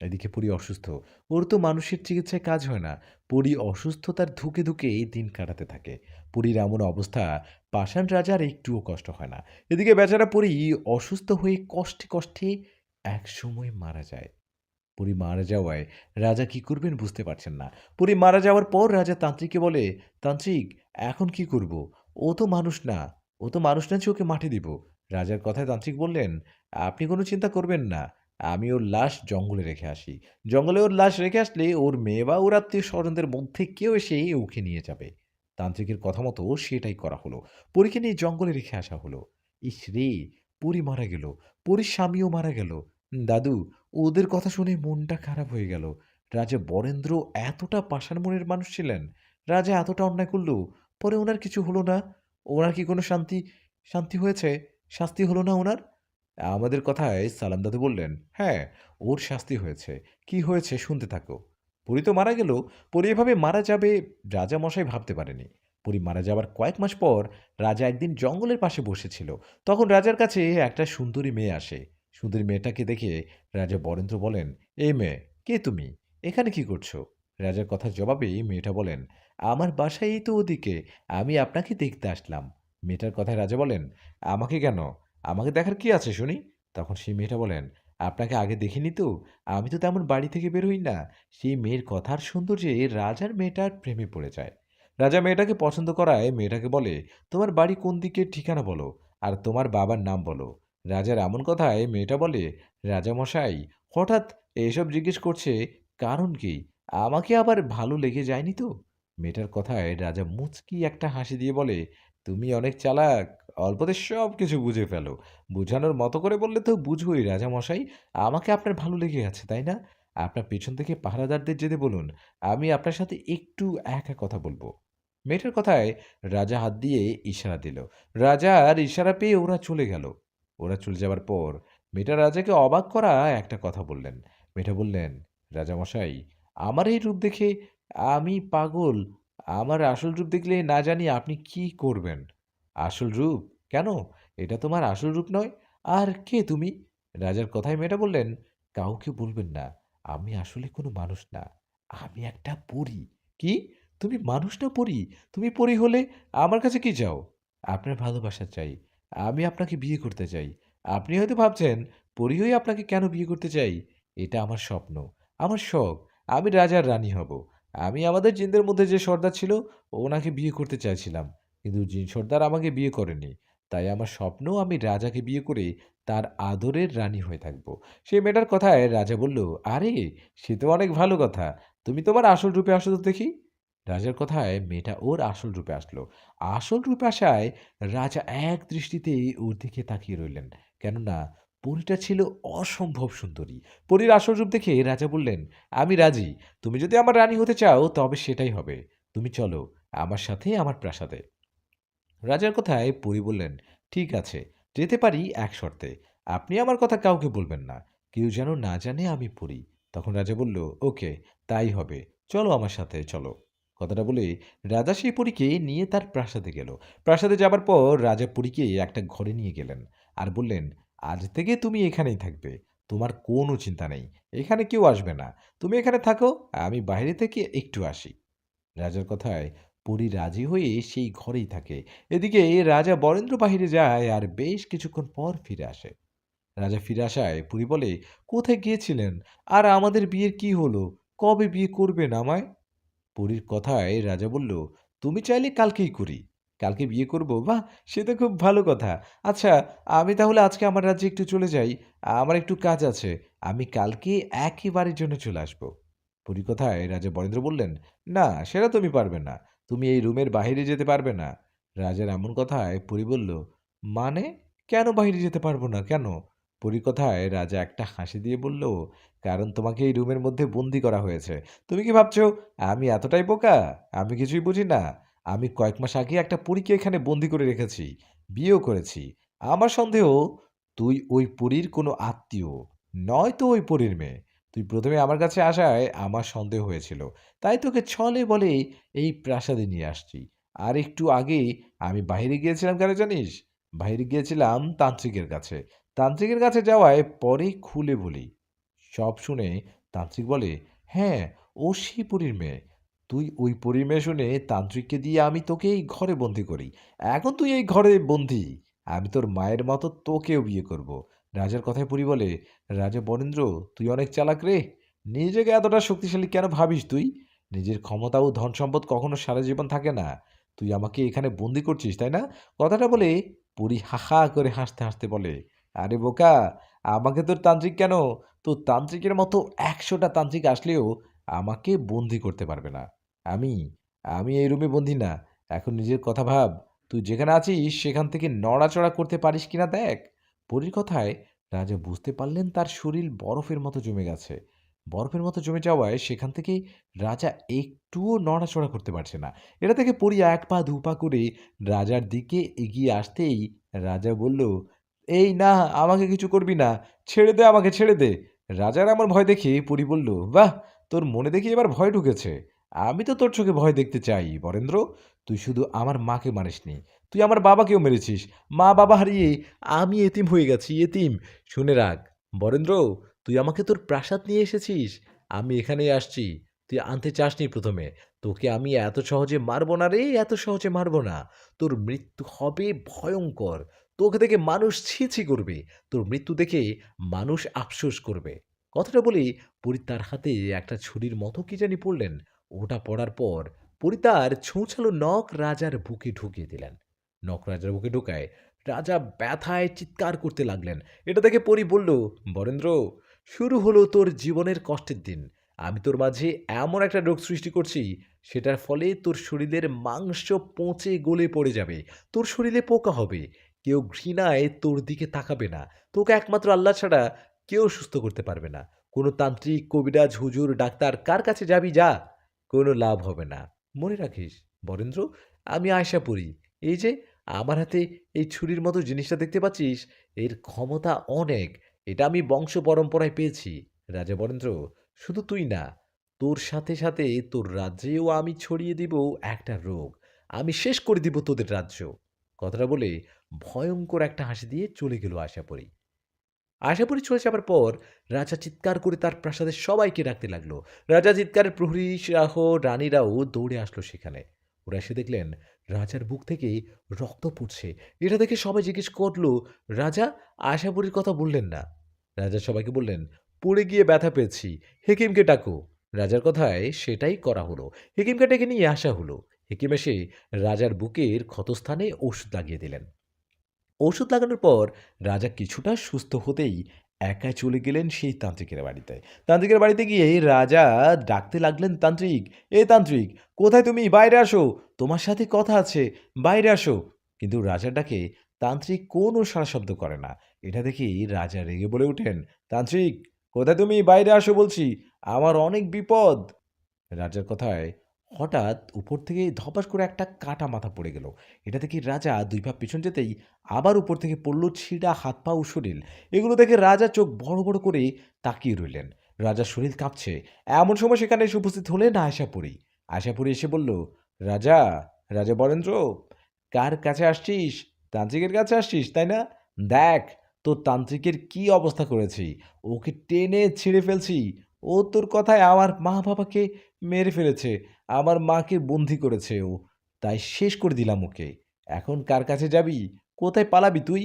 এদিকে পরী অসুস্থ। ওর তো মানুষের চিকিৎসায় কাজ হয় না। পরী অসুস্থতার ধুঁকে, ধুঁকে দিন কাটাতে থাকে। পরীর এমন অবস্থা পাষাণ রাজার একটুও কষ্ট হয় না। এদিকে বেচারা পরী অসুস্থ হয়ে কষ্টে, কষ্টে একসময় মারা যায়। পরী মারা যাওয়ায় রাজা কি করবেন বুঝতে পারছেন না। পরী মারা যাওয়ার পর রাজা তান্ত্রিককে বলে, "তান্ত্রিক, এখন কি করব? ও তো মানুষ না। ও তো মানুষ না যে ওকে মাটি দিব।" রাজার কথায় তান্ত্রিক বললেন, "আপনি কোনো চিন্তা করবেন না। আমি ওর লাশ জঙ্গলে রেখে আসি। জঙ্গলে ওর লাশ রেখে আসলে ওর মেয়ে বা ওর আত্মীয়-স্বজনদের মধ্যে কেউ এসে ওকে নিয়ে যাবে।" তান্ত্রিকের কথা মতো সেটাই করা হলো। পরীকে নিয়ে জঙ্গলে রেখে আসা হলো। ইসরে! পরী মারা গেল। পরীর স্বামীও মারা গেল। দাদু, ওদের কথা শুনে মনটা খারাপ হয়ে গেল। রাজা বরেন্দ্র এতটা পাষাণ মনের মানুষ ছিলেন। রাজা এতটা অন্যায় করল, পরে উনার কিছু হলো না। উনার কি কোনো শান্তি হয়েছে? শাস্তি হলো না উনার? আমাদের কথায় সালাম দাদু বললেন, "হ্যাঁ, ওর শাস্তি হয়েছে। কি হয়েছে শুনতে থাকো।" পরী তো মারা গেল। পরী এভাবে মারা যাবে রাজা মশাই ভাবতে পারেনি। পরী মারা যাবার কয়েক মাস পর রাজা একদিন জঙ্গলের পাশে বসেছিল। তখন রাজার কাছে একটা সুন্দরী মেয়ে আসে। সুন্দরী মেয়েটাকে দেখে রাজা বরেন্দ্র বলেন, "এই মেয়ে, কে তুমি? এখানে কি করছো?" রাজার কথার জবাবে মেয়েটা বলেন, "আমার বাসা এই তো ওদিকে। আমি আপনাকে দেখতে আসলাম।" মেয়েটার কথায় রাজা বলেন, "আমাকে কেন? আমাকে দেখার কি আছে শুনি?" তখন সেই মেয়েটা বলেন, "আপনাকে আগে দেখিনি তো। আমি তো তেমন বাড়ি থেকে বের হই না।" সেই মেয়ের কথার সৌন্দর্যে রাজার মেয়েটার প্রেমে পড়ে যায়। রাজা মেয়েটাকে পছন্দ করায় মেয়েটাকে বলে, "তোমার বাড়ি কোন দিকে ঠিকানা বলো, আর তোমার বাবার নাম বলো।" রাজার এমন কথায় মেয়েটা বলে, "রাজামশাই, হঠাৎ এসব জিজ্ঞেস করছে কারণ কি? আমাকে আবার ভালো লেগে যায়নি তো?" মেয়েটার কথায় রাজা মুচকি একটা হাসি দিয়ে বলে, "তুমি অনেক চালাক। অল্পতে সব কিছু বুঝে ফেলো। বুঝানোর মতো করে বললে তো বুঝবোই রাজামশাই। আমাকে আপনার ভালো লেগে আছে, তাই না? আপনার পেছন থেকে পাহারাদারদের যেতে বলুন। আমি আপনার সাথে একটু একা কথা বলবো।" মেয়েটার কথায় রাজা হাত দিয়ে ইশারা দিল। রাজার ইশারা পেয়ে ওরা চলে গেল। ওরা চলে যাবার পর মেয়েটা রাজাকে অবাক করা একটা কথা বললেন। মেয়েটা বললেন, "রাজামশাই, আমার এই রূপ দেখে আমি পাগল। আমার আসল রূপ দেখলে না জানি আপনি কি করবেন?" "আসল রূপ? কেন? এটা তোমার আসল রূপ নয়। আর কে তুমি?" রাজার কথায় মেয়েটা বললেন, "কাউকে বলবেন না। আমি আসলে কোনো মানুষ না। আমি একটা পরী। কি? তুমি মানুষ না পরী? তুমি পরী হলে আমার কাছে কি চাও? আপনার ভালোবাসা চাই। আমি আপনাকে বিয়ে করতে চাই। আপনি হয়তো ভাবছেন, পরী হয়ে আপনাকে কেন বিয়ে করতে চাই? এটা আমার স্বপ্ন, আমার শখ। আমি রাজার রানী হব। আমি আমাদের জিনদের মধ্যে যে সর্দার ছিল, ওনাকে বিয়ে করতে চাইছিলাম। কিন্তু জিন সর্দার আমাকে বিয়ে করেনি। তাই আমার স্বপ্ন আমি রাজাকে বিয়ে করে তার আদরের রানী হয়ে থাকব। সেই মেয়েটার কথায় রাজা বলল, "আরে! সে তো অনেক ভালো কথা। তুমি তোমার আসল রূপে আসো তো দেখি।" রাজার কথায় মেয়েটা ওর আসল রূপে আসলো। আসল রূপে আসায় রাজা এক দৃষ্টিতে ওর দিকে তাকিয়ে রইলেন। কেননা পরীটা ছিল অসম্ভব সুন্দরী। পরীর আসল রূপ দেখে রাজা বললেন, "আমি রাজি। তুমি যদি আমার রানী হতে চাও তবে সেটাই হবে। তুমি চলো আমার সাথে আমার প্রাসাদে।" রাজার কথায় পরী বললেন, "ঠিক আছে, যেতে পারি এক শর্তে। আপনি আমার কথা কাউকে বলবেন না। কেউ যেন না জানে আমি পরী।" তখন রাজা বলল, "ওকে, তাই হবে। চলো আমার সাথে, চলো।" কথাটা বলে রাজা সেই পরীকে নিয়ে তার প্রাসাদে গেল। প্রাসাদে যাবার পর রাজা পরীকে একটা ঘরে নিয়ে গেলেন আর বললেন, "আজ থেকে তুমি এখানেই থাকবে। তোমার কোনো চিন্তা নেই। এখানে কেউ আসবে না। তুমি এখানে থাকো, আমি বাইরে থেকে একটু আসি।" রাজার কথায় পরী রাজি হয়ে সেই ঘরেই থাকে। এদিকে রাজা বরেন্দ্র বাহিরে যায় আর বেশ কিছুক্ষণ পর ফিরে আসে। রাজা ফিরে আসায় পরী বলে, "কোথায় গিয়েছিলেন? আর আমাদের বিয়ের কি হলো? কবে বিয়ে করবেন আমায়?" পরীর কথায় রাজা বলল, "তুমি চাইলে কালকেই করি। কালকে বিয়ে করব? বাহ! সে তো খুব ভালো কথা। আচ্ছা, আমি তাহলে আজকে আমার রাজ্যে একটু চলে যাই। আমার একটু কাজ আছে। আমি কালকে একেবারের জন্য চলে আসব।" পরীর কথায় রাজা বরেন্দ্র বললেন, "না, সেটা তুমি পারবে না। তুমি এই রুমের বাহিরে যেতে পারবে না।" রাজার এমন কথায় পরী বলল, "মানে? কেন বাহিরে যেতে পারবো না, কেন?" পরীর কথায় রাজা একটা হাসি দিয়ে বলল, "কারণ তোমাকে এই রুমের মধ্যে বন্দী করা হয়েছে। তুমি কি ভাবছো আমি এতটাই বোকা? আমি কিছুই বুঝি না। আমি কয়েক মাস আগে একটা পরীকে এখানে বন্দী করে রেখেছি। বিয়েও করেছি। আমার সন্দেহ তুই ওই পরীর কোনো আত্মীয়, নয়তো ওই পরীর মেয়ে। তুই ১ম এ আমার কাছে আসায় আমার সন্দেহ হয়েছিল। তাই তোকে ছলে বলে এই প্রাসাদে নিয়ে আসছি। আর একটু আগে আমি বাহিরে গিয়েছিলাম কেন জানিস? বাহিরে গিয়েছিলাম তান্ত্রিকের কাছে। তান্ত্রিকের কাছে যাওয়ায় পরে খুলে বলি।" সব শুনে তান্ত্রিক বলে, "হ্যাঁ, ও সেই পরীর মেয়ে। তুই ওই পরীর মেয়ে শুনে তান্ত্রিককে দিয়ে আমি তোকে এই ঘরে বন্দী করি। এখন তুই এই ঘরে বন্দী। আমি তোর মায়ের মতো তোকেও বিয়ে করব।" রাজার কথায় পরী বলে, "রাজা বরেন্দ্র, তুই অনেক চালাক রে। নিজেকে এতটা শক্তিশালী কেন ভাবিস তুই? নিজের ক্ষমতা ও ধন সম্পদ কখনো সারা জীবন থাকে না। তুই আমাকে এখানে বন্দী করছিস, তাই না?" কথাটা বলে পরী হা হা করে হাসতে হাসতে বলে, "আরে বোকা, আমাকে তোর তান্ত্রিক কেন, তো তান্ত্রিকের মতো ১০০টা তান্ত্রিক আসলেও আমাকে বন্দী করতে পারবে না। আমি, আমি এই রুমে বন্দী না। এখন নিজের কথা ভাব। তুই যেখানে আছিস সেখান থেকে নড়াচড়া করতে পারিস কিনা দেখ।" পরীর কথায় রাজা বুঝতে পারলেন তার শরীর বরফের মতো জমে গেছে। বরফের মতো জমে যাওয়ায় সেখান থেকে রাজা একটুও নড়াচড়া করতে পারছে না। এটা দেখে পরী ১ পা ২ পা করে রাজার দিকে এগিয়ে আসতেই রাজা বলল, "এই না, আমাকে কিছু করবি না। ছেড়ে দে আমাকে, ছেড়ে দে।" রাজার এমন ভয় দেখে পরী বলল, "বাহ! তোর মনে দেখি এবার ভয় ঢুকেছে। আমি তো তোর চোখে ভয় দেখতে চাই, বরেন্দ্র। তুই শুধু আমার মাকে মারিসনি। তুই আমার বাবাকেও মেরেছিস। মা-বাবা হারিয়ে আমি এতিম হয়ে গেছি, এতিম। শুনে রাখ, বরেন্দ্র, তুই আমাকে তোর প্রাসাদ নিয়ে এসেছিস। আমি এখানেই আসছি। তুই আনতে চাসনি ১ম এ। তোকে আমি এত সহজে মারব না রে, এত সহজে মারব না। তোর মৃত্যু হবে ভয়ংকর। তোকে দেখে মানুষ ছি, ছি করবে। তোর মৃত্যু দেখে মানুষ আফসোস করবে।" কথাটা বলে পরী তার হাতে একটা ছুরির মতো কি জানি পড়লেন। ওটা পড়ার পর পরী তার ছোঁচালো নখ রাজার বুকে ঢুকিয়ে দিলেন। নখ রাজার বুকে ঢোকায় রাজা ব্যথায় চিৎকার করতে লাগলেন। এটা দেখে পরী বলল, "বরেন্দ্র, শুরু হলো তোর জীবনের কষ্টের দিন। আমি তোর মাঝে এমন একটা রোগ সৃষ্টি করছি, সেটার ফলে তোর শরীরের মাংস পচে গলে পড়ে যাবে। তোর শরীরে পোকা হবে। কেউ ঘৃণায় তোর দিকে তাকাবে না। তোকে একমাত্র আল্লাহ ছাড়া কেউ সুস্থ করতে পারবে না। কোনো তান্ত্রিক, কবিরাজ, হুজুর, ডাক্তার কার কাছে যাবি যা। কোনো লাভ হবে না। মনে রাখিস, বরেন্দ্র, আমি আয়শা পড়ি। এই যে আমার হাতে এই ছুরির মতো জিনিসটা দেখতে পাচ্ছিস, এর ক্ষমতা অনেক। এটা আমি বংশ পরম্পরায় পেয়েছি। রাজা বরেন্দ্র, শুধু তুই না, তোর সাথে সাথে তোর রাজ্যেও আমি ছড়িয়ে দিব একটা রোগ। আমি শেষ করে দিব তোদের রাজ্য।" কথাটা বলে ভয়ংকর একটা হাসি দিয়ে চলে গেল আশাপরি। আশাপুরী চলে যাবার পর রাজা চিৎকার করে তার প্রাসাদের সবাইকে ডাকতে লাগলো। রাজা চিৎকারের প্রহরী সহ রানীরাও দৌড়ে আসলো সেখানে। ওরা এসে দেখলেন রাজার বুক থেকে রক্ত পড়ছে। এটা দেখে সবাই জিজ্ঞেস করলো, রাজা আশাপুরীর কথা বললেন না? রাজা সবাইকে বললেন, পড়ে গিয়ে ব্যথা পেয়েছি, হেকিমকে ডাকো। রাজার কথায় সেটাই করা হলো। হেকিমকে ডেকে নিয়ে আসা হলো। হেকিম এসে রাজার বুকের ক্ষতস্থানে ওষুধ লাগিয়ে দিলেন। ওষুধ লাগানোর পর রাজা কিছুটা সুস্থ হতেই একাই চলে গেলেন সেই তান্ত্রিকের বাড়িতে। তান্ত্রিকের বাড়িতে গিয়ে রাজা ডাকতে লাগলেন, তান্ত্রিক, এ তান্ত্রিক, কোথায় তুমি? বাইরে আসো, তোমার সাথে কথা আছে, বাইরে আসো। কিন্তু রাজার ডাকে তান্ত্রিক কোনো সাড়া শব্দ করে না। এটা দেখেই রাজা রেগে বলে ওঠেন, তান্ত্রিক, কোথায় তুমি? বাইরে আসো বলছি, আমার অনেক বিপদ। রাজার কথায় হঠাৎ উপর থেকে ধপাস করে একটা কাটা মাথা পড়ে গেল। এটা দেখে রাজা ২ পা পিছন যেতেই আবার উপর থেকে পড়ল ছিঁড়া হাত পা ও শরীর। এগুলো দেখে রাজা চোখ বড় বড় করে তাকিয়ে রইলেন। রাজার শরীর কাঁপছে। এমন সময় সেখানে এসে উপস্থিত হলেন আশাপুরী। আশাপুরী এসে বলল, রাজা, রাজা বরেন্দ্র, কার কাছে আসছিস? তান্ত্রিকের কাছে আসছিস, তাই না? দেখ তোর তান্ত্রিকের কি অবস্থা করেছি। ওকে টেনে ছিঁড়ে ফেলছি। ও তোর কথায় আমার মা বাবাকে মেরে ফেলেছে। আমার মাকে বন্দী করেছে ও। তাই শেষ করে দিলাম ওকে। এখন কার কাছে যাবি? কোথায় পালাবি তুই?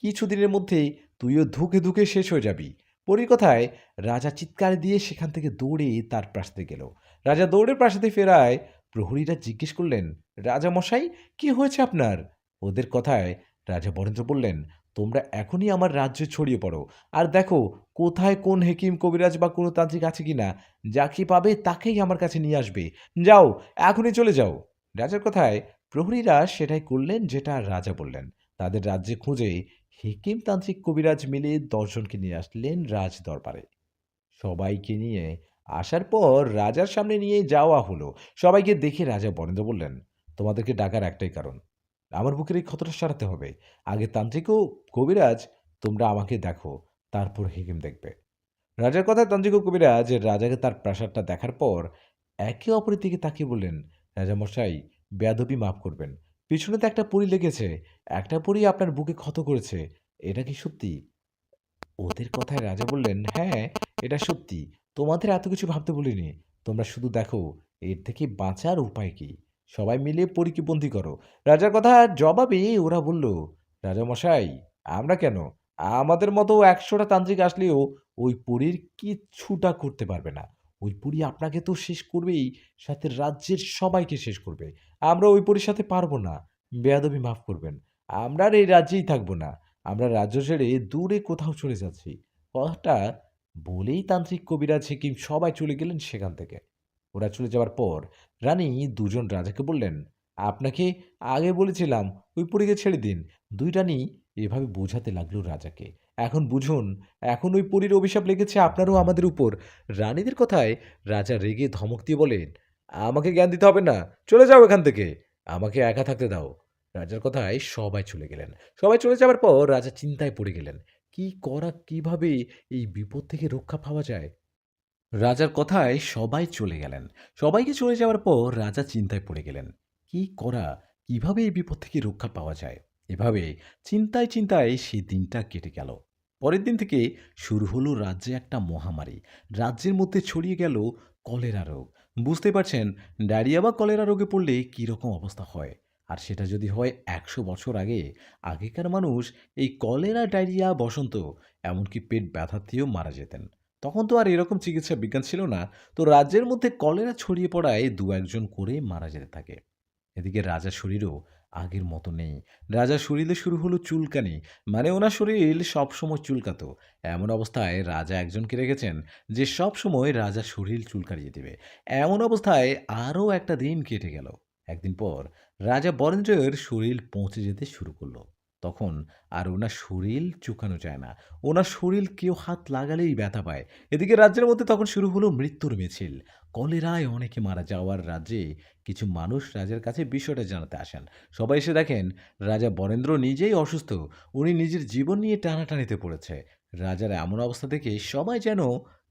কিছুদিনের মধ্যেই তুইও ধুকে ধুকে শেষ হয়ে যাবি। পরীর কথায় রাজা চিৎকার দিয়ে সেখান থেকে দৌড়ে তার প্রাসাদে গেল। রাজা দৌড়ে প্রাসাদে ফেরায় প্রহরীরা জিজ্ঞেস করলেন, রাজা মশাই, কি হয়েছে আপনার? ওদের কথায় রাজা বরেন্দ্র বললেন, তোমরা এখনই আমার রাজ্যে ছড়িয়ে পড়ো, আর দেখো কোথায় কোন হেকিম কবিরাজ বা কোনো তান্ত্রিক আছে কিনা। যাকে পাবে তাকেই আমার কাছে নিয়ে আসবে। যাও, এখনই চলে যাও। রাজার কথায় প্রহরীরা সেটাই করলেন যেটা রাজা বললেন। তাদের রাজ্যে খুঁজে হেকিম তান্ত্রিক কবিরাজ মিলে ১০ জনকে নিয়ে আসলেন রাজ দরবারে। সবাইকে নিয়ে আসার পর রাজার সামনে নিয়ে যাওয়া হলো। সবাইকে দেখে রাজা বরেন্দ্র বললেন, তোমাদেরকে ডাকার একটাই কারণ, আমার বুকের এই ক্ষতটা সারাতে হবে। আগে তান্ত্রিক ও কবিরাজ, তোমরা আমাকে দেখো, তারপর হেকিম দেখবে। রাজার কথায় তান্ত্রিক ও কবিরাজ রাজাকে তার প্রাসাদটা দেখার পর একে অপরের দিকে তাকিয়ে বললেন, রাজামশাই, বেয়াদবি মাফ করবেন। পিছনে তো একটা পরী লেগেছে। একটা পরী আপনার বুকে ক্ষত করেছে। এটা কি সত্যি? ওদের কথায় রাজা বললেন, হ্যাঁ, এটা সত্যি। তোমাদের এত কিছু ভাবতে বলিনি। তোমরা শুধু দেখো এর থেকে বাঁচার উপায় কি। সবাই মিলে পরীকে বন্দি করো। রাজার কথার জবাবে ওরা বলল, রাজামশাই, আমরা কেন? আমাদের মতো ১০০টা তান্ত্রিক আসলেও ওই পরীর কিচ্ছুটা করতে পারবে না। ওই পরী আপনাকে তো শেষ করবেই, সাথে রাজ্যের সবাইকে শেষ করবে। আমরা ওই পরীর সাথে পারবো না। বেয়াদবি মাফ করবেন। আমরা আর এই রাজ্যেই থাকবো না। আমরা রাজ্য ছেড়ে দূরে কোথাও চলে যাচ্ছি। কথাটা বলেই তান্ত্রিক, কবিরাজ, হেকিম সবাই চলে গেলেন সেখান থেকে। ওরা চলে যাওয়ার পর রানী ২ জন রাজাকে বললেন, আপনাকে আগে বলেছিলাম ওই পরীকে ছেড়ে দিন। ২ রানী এভাবে বোঝাতে লাগলো রাজাকে। এখন বুঝুন, এখন ওই পরীর অভিশাপ লেগেছে আপনারও আমাদের উপর। রানীদের কথায় রাজা রেগে ধমক দিয়ে বলেন, আমাকে জ্ঞান দিতে হবে না, চলে যাও এখান থেকে। আমাকে একা থাকতে দাও। রাজার কথায় সবাই চলে গেলেন। সবাই চলে যাবার পর রাজা চিন্তায় পড়ে গেলেন। কি করা, কিভাবে এই বিপদ থেকে রক্ষা পাওয়া যায়? রাজার কথায় সবাই চলে গেলেন। সবাইকে চলে যাওয়ার পর রাজা চিন্তায় পড়ে গেলেন। কি করা, কিভাবে এই বিপদ থেকে রক্ষা পাওয়া যায়? এভাবে চিন্তায় চিন্তায় সেই দিনটা কেটে গেল। পরের দিন থেকে শুরু হলো রাজ্যে একটা মহামারী। রাজ্যের মধ্যে ছড়িয়ে গেল কলেরা রোগ। বুঝতে পারছেন ডায়রিয়া বা কলেরা রোগে পড়লে কীরকম অবস্থা হয়। আর সেটা যদি হয় ১০০ বছর আগে, আগেকার মানুষ এই কলেরা, ডায়রিয়া, বসন্ত, এমনকি পেট ব্যথাতেও মারা যেতেন। তখন তো আর এরকম চিকিৎসা বিজ্ঞান ছিল না। তো রাজ্যের মধ্যে কলেরা ছড়িয়ে পড়ায় ২-১ জন করে মারা যেতে থাকে। এদিকে রাজার শরীরও আগের মতো নেই। রাজার শরীরে শুরু হলো চুলকানি। মানে ওনার শরীর সবসময় চুলকাতো। এমন অবস্থায় রাজা একজনকে রেখেছেন যে সবসময় রাজার শরীর চুলকানিয়ে দিবে। এমন অবস্থায় আরও একটা দিন কেটে গেল। একদিন পর রাজা বরেন্দ্রের শরীর পৌঁছে যেতে শুরু করলো। তখন আর ওনার শরীর চুকানো যায় না। ওনার শরীর কেউ হাত লাগালেই ব্যথা পায়। এদিকে রাজ্যের মধ্যে তখন শুরু হলো মৃত্যুর মিছিল। কলেরায় অনেকে মারা যাওয়ার রাজ্যে কিছু মানুষ রাজার কাছে বিষয়টা জানাতে আসেন। সবাই এসে দেখেন রাজা বরেন্দ্র নিজেই অসুস্থ। উনি নিজের জীবন নিয়ে টানাটানিতে পড়েছে। রাজার এমন অবস্থা দেখে সবাই যেন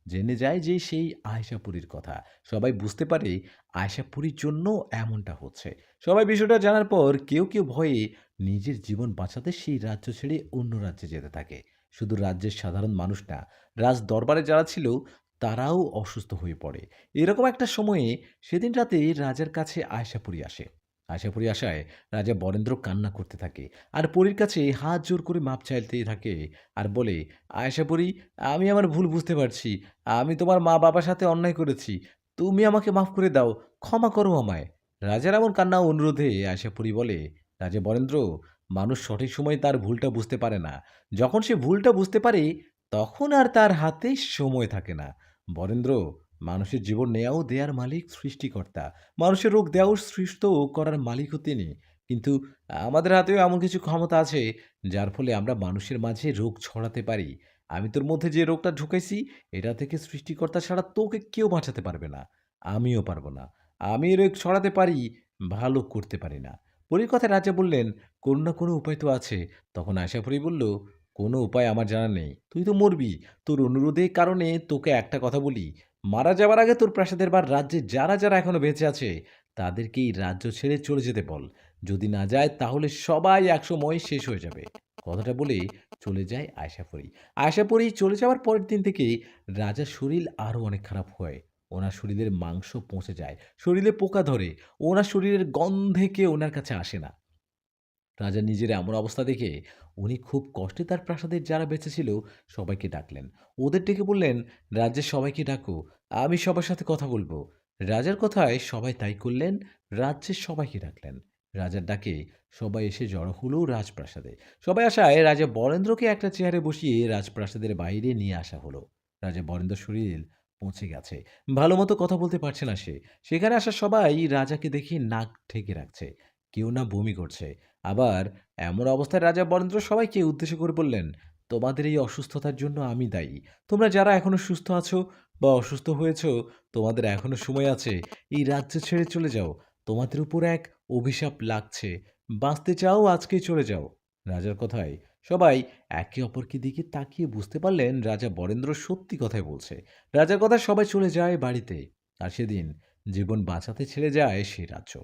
জেনে যায় যে সেই আয়শাপুরীর কথা। সবাই বুঝতে পারে আয়শাপুরীর জন্য এমনটা হচ্ছে। সবাই বিষয়টা জানার পর কেউ কেউ ভয়ে নিজের জীবন বাঁচাতে সেই রাজ্য ছেড়ে অন্য রাজ্যে যেতে থাকে। শুধু রাজ্যের সাধারণ মানুষ না, রাজ দরবারে যারা ছিল তারাও অসুস্থ হয়ে পড়ে। এরকম একটা সময়ে সেদিন রাতে রাজার কাছে আয়শাপুরী আসে। আয়শাপুরী আসায় রাজা বরেন্দ্র কান্না করতে থাকে আর পরীর কাছে হাত জোর করে মাপ চাইতে থাকে আর বলে, আয়শাপুরী, আমি আমার ভুল বুঝতে পারছি। আমি তোমার মা বাবার সাথে অন্যায় করেছি। তুমি আমাকে মাফ করে দাও, ক্ষমা করো আমায়। রাজার এমন কান্না ও অনুরোধে আয়শাপুরী বলে, রাজা বরেন্দ্র, মানুষ সঠিক সময়ে তার ভুলটা বুঝতে পারে না। যখন সে ভুলটা বুঝতে পারে তখন আর তার হাতে সময় থাকে না। বরেন্দ্র, মানুষের জীবন নেয়া ও দেয়ার মালিক সৃষ্টিকর্তা। মানুষের রোগ দেয়া ও সুস্থ করার মালিকও তিনি। কিন্তু আমাদের হাতেও এমন কিছু ক্ষমতা আছে যার ফলে আমরা মানুষের মাঝে রোগ ছড়াতে পারি। আমি তোর মধ্যে যে রোগটা ঢুকাইছি এটা থেকে সৃষ্টিকর্তা ছাড়া তোকে কেউ বাঁচাতে পারবে না। আমিও পারব না। আমি এই রোগ ছড়াতে পারি, ভালো করতে পারি না। পরীর কথায় রাজা বললেন, কোনো না কোনো উপায় তো আছে। তখন আশাপুরী বলল, কোনো উপায় আমার জানা নেই। তুই তো মরবি। তোর অনুরোধের কারণে তোকে একটা কথা বলি। মারা যাবার আগে তোর প্রাসাদের বা রাজ্যে যারা যারা এখনো বেঁচে আছে তাদেরকে এই রাজ্য ছেড়ে চলে যেতে বল। যদি না যায় তাহলে সবাই একসময় শেষ হয়ে যাবে। কথাটা বলে চলে যায় আয়শাপুরী। আয়শাপুরী চলে যাওয়ার পরের দিন থেকে রাজার শরীর আরো অনেক খারাপ হয়। ওনার শরীরের মাংস পচে যায়, শরীরে পোকা ধরে, ওনার শরীরের গন্ধে কেউ ওনার কাছে আসে না। রাজা নিজের এমন অবস্থা দেখে উনি খুব কষ্টে তার প্রাসাদের যারা বেঁচে ছিল সবাইকে ডাকলেন। ওদের ডেকে বললেন, রাজ্যের সবাইকে ডাকো, আমি সবার সাথে কথা বলবো। রাজার কথায় সবাই তাই করলেন। রাজ্যের সবাইকে ডাকলেন। রাজার ডাকে সবাই এসে জড়ো হলো রাজপ্রাসাদে। সবাই আসায় রাজা বরেন্দ্রকে একটা চেয়ারে বসিয়ে রাজপ্রাসাদের বাইরে নিয়ে আসা হলো। রাজা বরেন্দ্র শরীর পৌঁছে গেছে, ভালো মতো কথা বলতে পারছে না সে। সেখানে আসা সবাই রাজাকে দেখে নাক ঢেকে রাখছে, কেউ না বমি করছে। আবার এমন অবস্থায় রাজা বরেন্দ্র সবাইকে উদ্দেশ্য করে বললেন, তোমাদের এই অসুস্থতার জন্য আমি দায়ী। তোমরা যারা এখনো সুস্থ আছো বা অসুস্থ হয়েছো, তোমাদের এখনো সময় আছে। এই রাজ্য ছেড়ে চলে যাও। তোমাদের উপর এক অভিশাপ লাগছে। বাঁচতে চাও, আজকেই চলে যাও। রাজার কথায় সবাই একে অপরকে দিকে তাকিয়ে বুঝতে পারলেন রাজা বরেন্দ্র সত্যি কথাই বলছে। রাজার কথায় সবাই চলে যায় বাড়িতে। আর সেদিন জীবন বাঁচাতে ছেড়ে যায় সেই রাজ্য।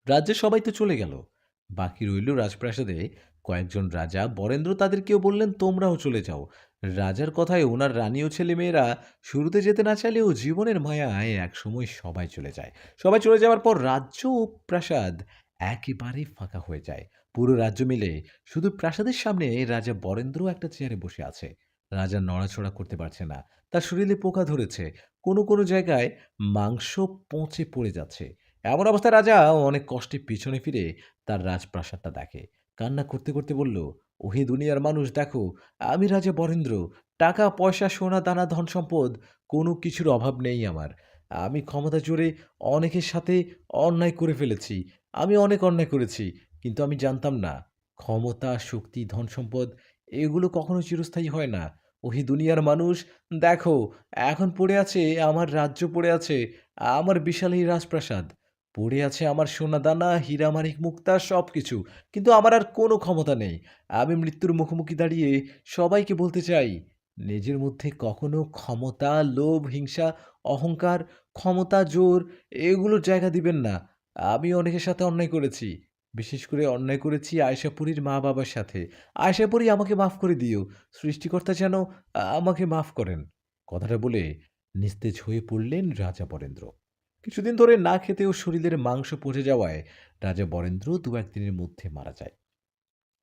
রাজ্যের সবাই তো চলে গেল। বাকি রইল রাজপ্রাসাদে কয়েকজন রাজা। বরেন্দ্র তাদেরকেও বললেন, তোমরাও চলে যাও। রাজার কথায় ওনার রানী ও ছেলেমেয়েরা শুরুতে যেতে না চাইলেও জীবনের মায়ায় একসময় সবাই চলে যায়। সবাই চলে যাওয়ার পর রাজ্য ও প্রাসাদ একেবারে ফাঁকা হয়ে যায়। পুরো রাজ্য মিলে শুধু প্রাসাদের সামনে রাজা বরেন্দ্র একটা চেয়ারে বসে আছে। রাজা নড়াচড়া করতে পারছে না। তার শরীরে পোকা ধরেছে। কোনো কোনো জায়গায় মাংস পচে পড়ে যাচ্ছে। এমন অবস্থায় রাজা অনেক কষ্টে পিছনে ফিরে তার রাজপ্রাসাদটা দেখে। কান্না করতে করতে বলল, ওহে দুনিয়ার মানুষ, দেখো, আমি রাজা বরেন্দ্র। টাকা পয়সা সোনা দানা ধন সম্পদ কোনো কিছুর অভাব নেই আমার। আমি ক্ষমতা জোরে অনেকের সাথে অন্যায় করে ফেলেছি। আমি অনেক অন্যায় করেছি, কিন্তু আমি জানতাম না ক্ষমতা শক্তি ধন সম্পদ এগুলো কখনো চিরস্থায়ী হয় না। ওহে দুনিয়ার মানুষ, দেখো, এখন পড়ে আছে আমার রাজ্য, পড়ে আছে আমার বিশাল এই রাজপ্রাসাদ, পড়ে আছে আমার সোনাদানা, হীরা-মানিক, মুক্তা সবকিছু। কিন্তু আমার আর কোনো ক্ষমতা নেই। আমি মৃত্যুর মুখোমুখি দাঁড়িয়ে সবাইকে বলতে চাই, নিজের মধ্যে কখনো ক্ষমতা, লোভ, হিংসা, অহংকার, ক্ষমতা, জোর এগুলোর জায়গা দিবেন না। আমি অনেকের সাথে অন্যায় করেছি। বিশেষ করে অন্যায় করেছি আয়েশাপুরীর মা-বাবার সাথে। আয়েশাপুরী, আমাকে মাফ করে দিও। সৃষ্টিকর্তা যেন আমাকে মাফ করেন। কথাটা বলে নিস্তেজ হয়ে পড়লেন রাজা বরেন্দ্র। কিছুদিন ধরে না খেতে ও শরীরের মাংস পচে যাওয়ায় রাজা বরেন্দ্র ২-১ দিনের মধ্যে মারা যায়।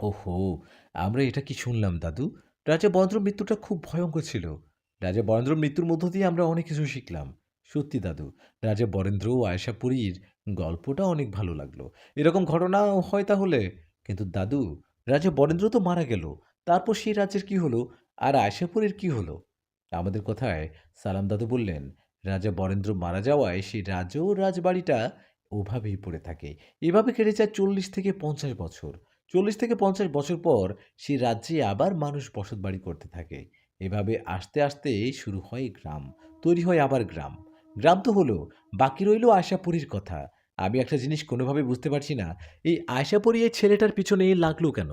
ওহো! আমরা এটা কি শুনলাম দাদু? রাজা বরেন্দ্রর মৃত্যুটা খুব ভয়ংকর ছিল। রাজা বরেন্দ্রর মৃত্যুর মধ্য দিয়ে আমরা অনেক কিছু শিখলাম। সত্যি দাদু, রাজা বরেন্দ্র ও আয়েশাপুরীর গল্পটা অনেক ভালো লাগলো। এরকম ঘটনাও হয় তাহলে? কিন্তু দাদু, রাজা বরেন্দ্র তো মারা গেল। তারপর সেই রাজ্যের কি হলো? আর আয়েশাপুরীর কি হলো? আমাদের কথায় সালাম দাদু বললেন, রাজা বরেন্দ্র মারা যাওয়ায় সেই রাজ্য ও রাজবাড়িটা ওভাবেই পড়ে থাকে। এভাবে কেটে যায় ৪০ থেকে ৫০ বছর। ৪০ থেকে ৫০ বছর পর সেই রাজ্যে আবার মানুষ বসতবাড়ি করতে থাকে। এভাবে আস্তে আস্তে শুরু হয় গ্রাম, তৈরি হয় আবার গ্রাম। গ্রাম তো হলো, বাকি রইল আশাপুরীর কথা। আমি একটা জিনিস কোনোভাবে বুঝতে পারছি না, এই আয়শাপুরী এই ছেলেটার পিছনে লাগলো কেন?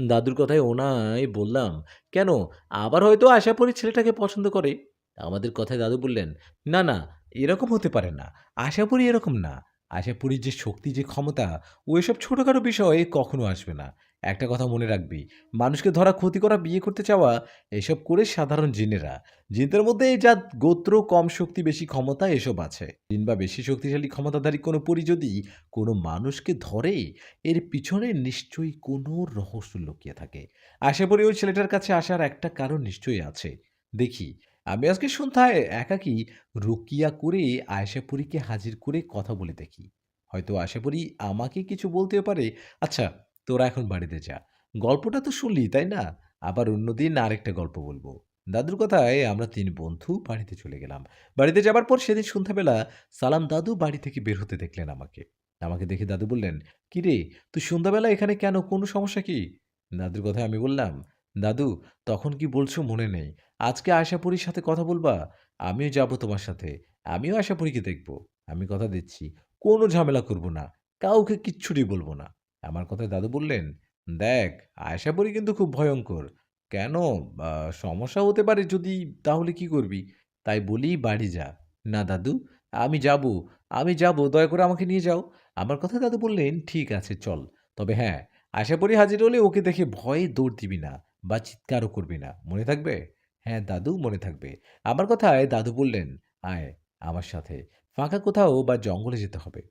দাদুর কথায় ওনায় বললাম, কেন, আবার হয়তো আশাপুরী ছেলেটাকে পছন্দ করে। আমাদের কথায় দাদু বললেন, না না, এরকম হতে পারে না। আশাপুরী এরকম না। আশাপুরীর যে শক্তি, যে ক্ষমতা, ও এসব ছোটখাটো বিষয়ে কখনো আসবে না। একটা কথা মনে রাখবি, মানুষকে ধরা, ক্ষতি করা, বিয়ে করতে চাওয়া, এসব করে সাধারণ জিনেরা। জিনদের মধ্যে এই জাত, গোত্র, কম শক্তি, বেশি ক্ষমতা এসব আছে। জিন বা বেশি শক্তিশালী ক্ষমতাধারী কোনো পরী যদি কোনো মানুষকে ধরে, এর পিছনে নিশ্চয়ই কোনো রহস্য লুকিয়ে থাকে। আশা করি ওই ছেলেটার কাছে আসার একটা কারণ নিশ্চয়ই আছে। দেখি, আমি আজকে সন্ধ্যায় একাকী রুকিয়া করে আয়েশাপুরীকে হাজির করে কথা বলে দেখি। হয়তো আশাপুরী আমাকে কিছু বলতেও পারে। আচ্ছা, তোরা এখন বাড়িতে যা। গল্পটা তো শুনলি, তাই না? আবার অন্যদিন আরেকটা গল্প বলবো। দাদুর কথায় আমরা ৩ বন্ধু বাড়িতে চলে গেলাম। বাড়িতে যাবার পর সেদিন সন্ধ্যাবেলা সালাম দাদু বাড়ি থেকে বের হতে দেখলেন আমাকে। আমাকে দেখে দাদু বললেন, "কিরে, তুই সন্ধ্যাবেলা এখানে কেন? কোনো সমস্যা কি?" দাদুর কথায় আমি বললাম, "দাদু, তখন কি বলছো মনে নেই। আজকে আশাপুরীর সাথে কথা বলবা? আমিও যাবো তোমার সাথে। আমিও আশাপুরীকে দেখব। আমি কথা দিচ্ছি, কোনো ঝামেলা করব না। কাউকে কিচ্ছুটি বলব না।" আমার কথায় দাদু বললেন, "দেখ, আশাপুরী কিন্তু খুব ভয়ংকর। কেন? আ সমস্যা হতে পারে যদি, তাহলে কি করবি? তাই বলি বাড়ি যা।" "না দাদু, আমি যাবো, আমি যাবো। দয়া করে আমাকে নিয়ে যাও।" আমার কথায় দাদু বললেন, "ঠিক আছে, চল। তবে হ্যাঁ, আশাপুরী হাজির হলে ওকে দেখে ভয়ে দৌড় দিবি না বা চিৎকারও করবি না। মনে থাকবে?" "হ্যাঁ দাদু, মনে থাকবে।" আমার কথায় দাদু বললেন, "আয় আমার সাথে। ফাঁকা কোথাও বা জঙ্গলে যেতে হবে।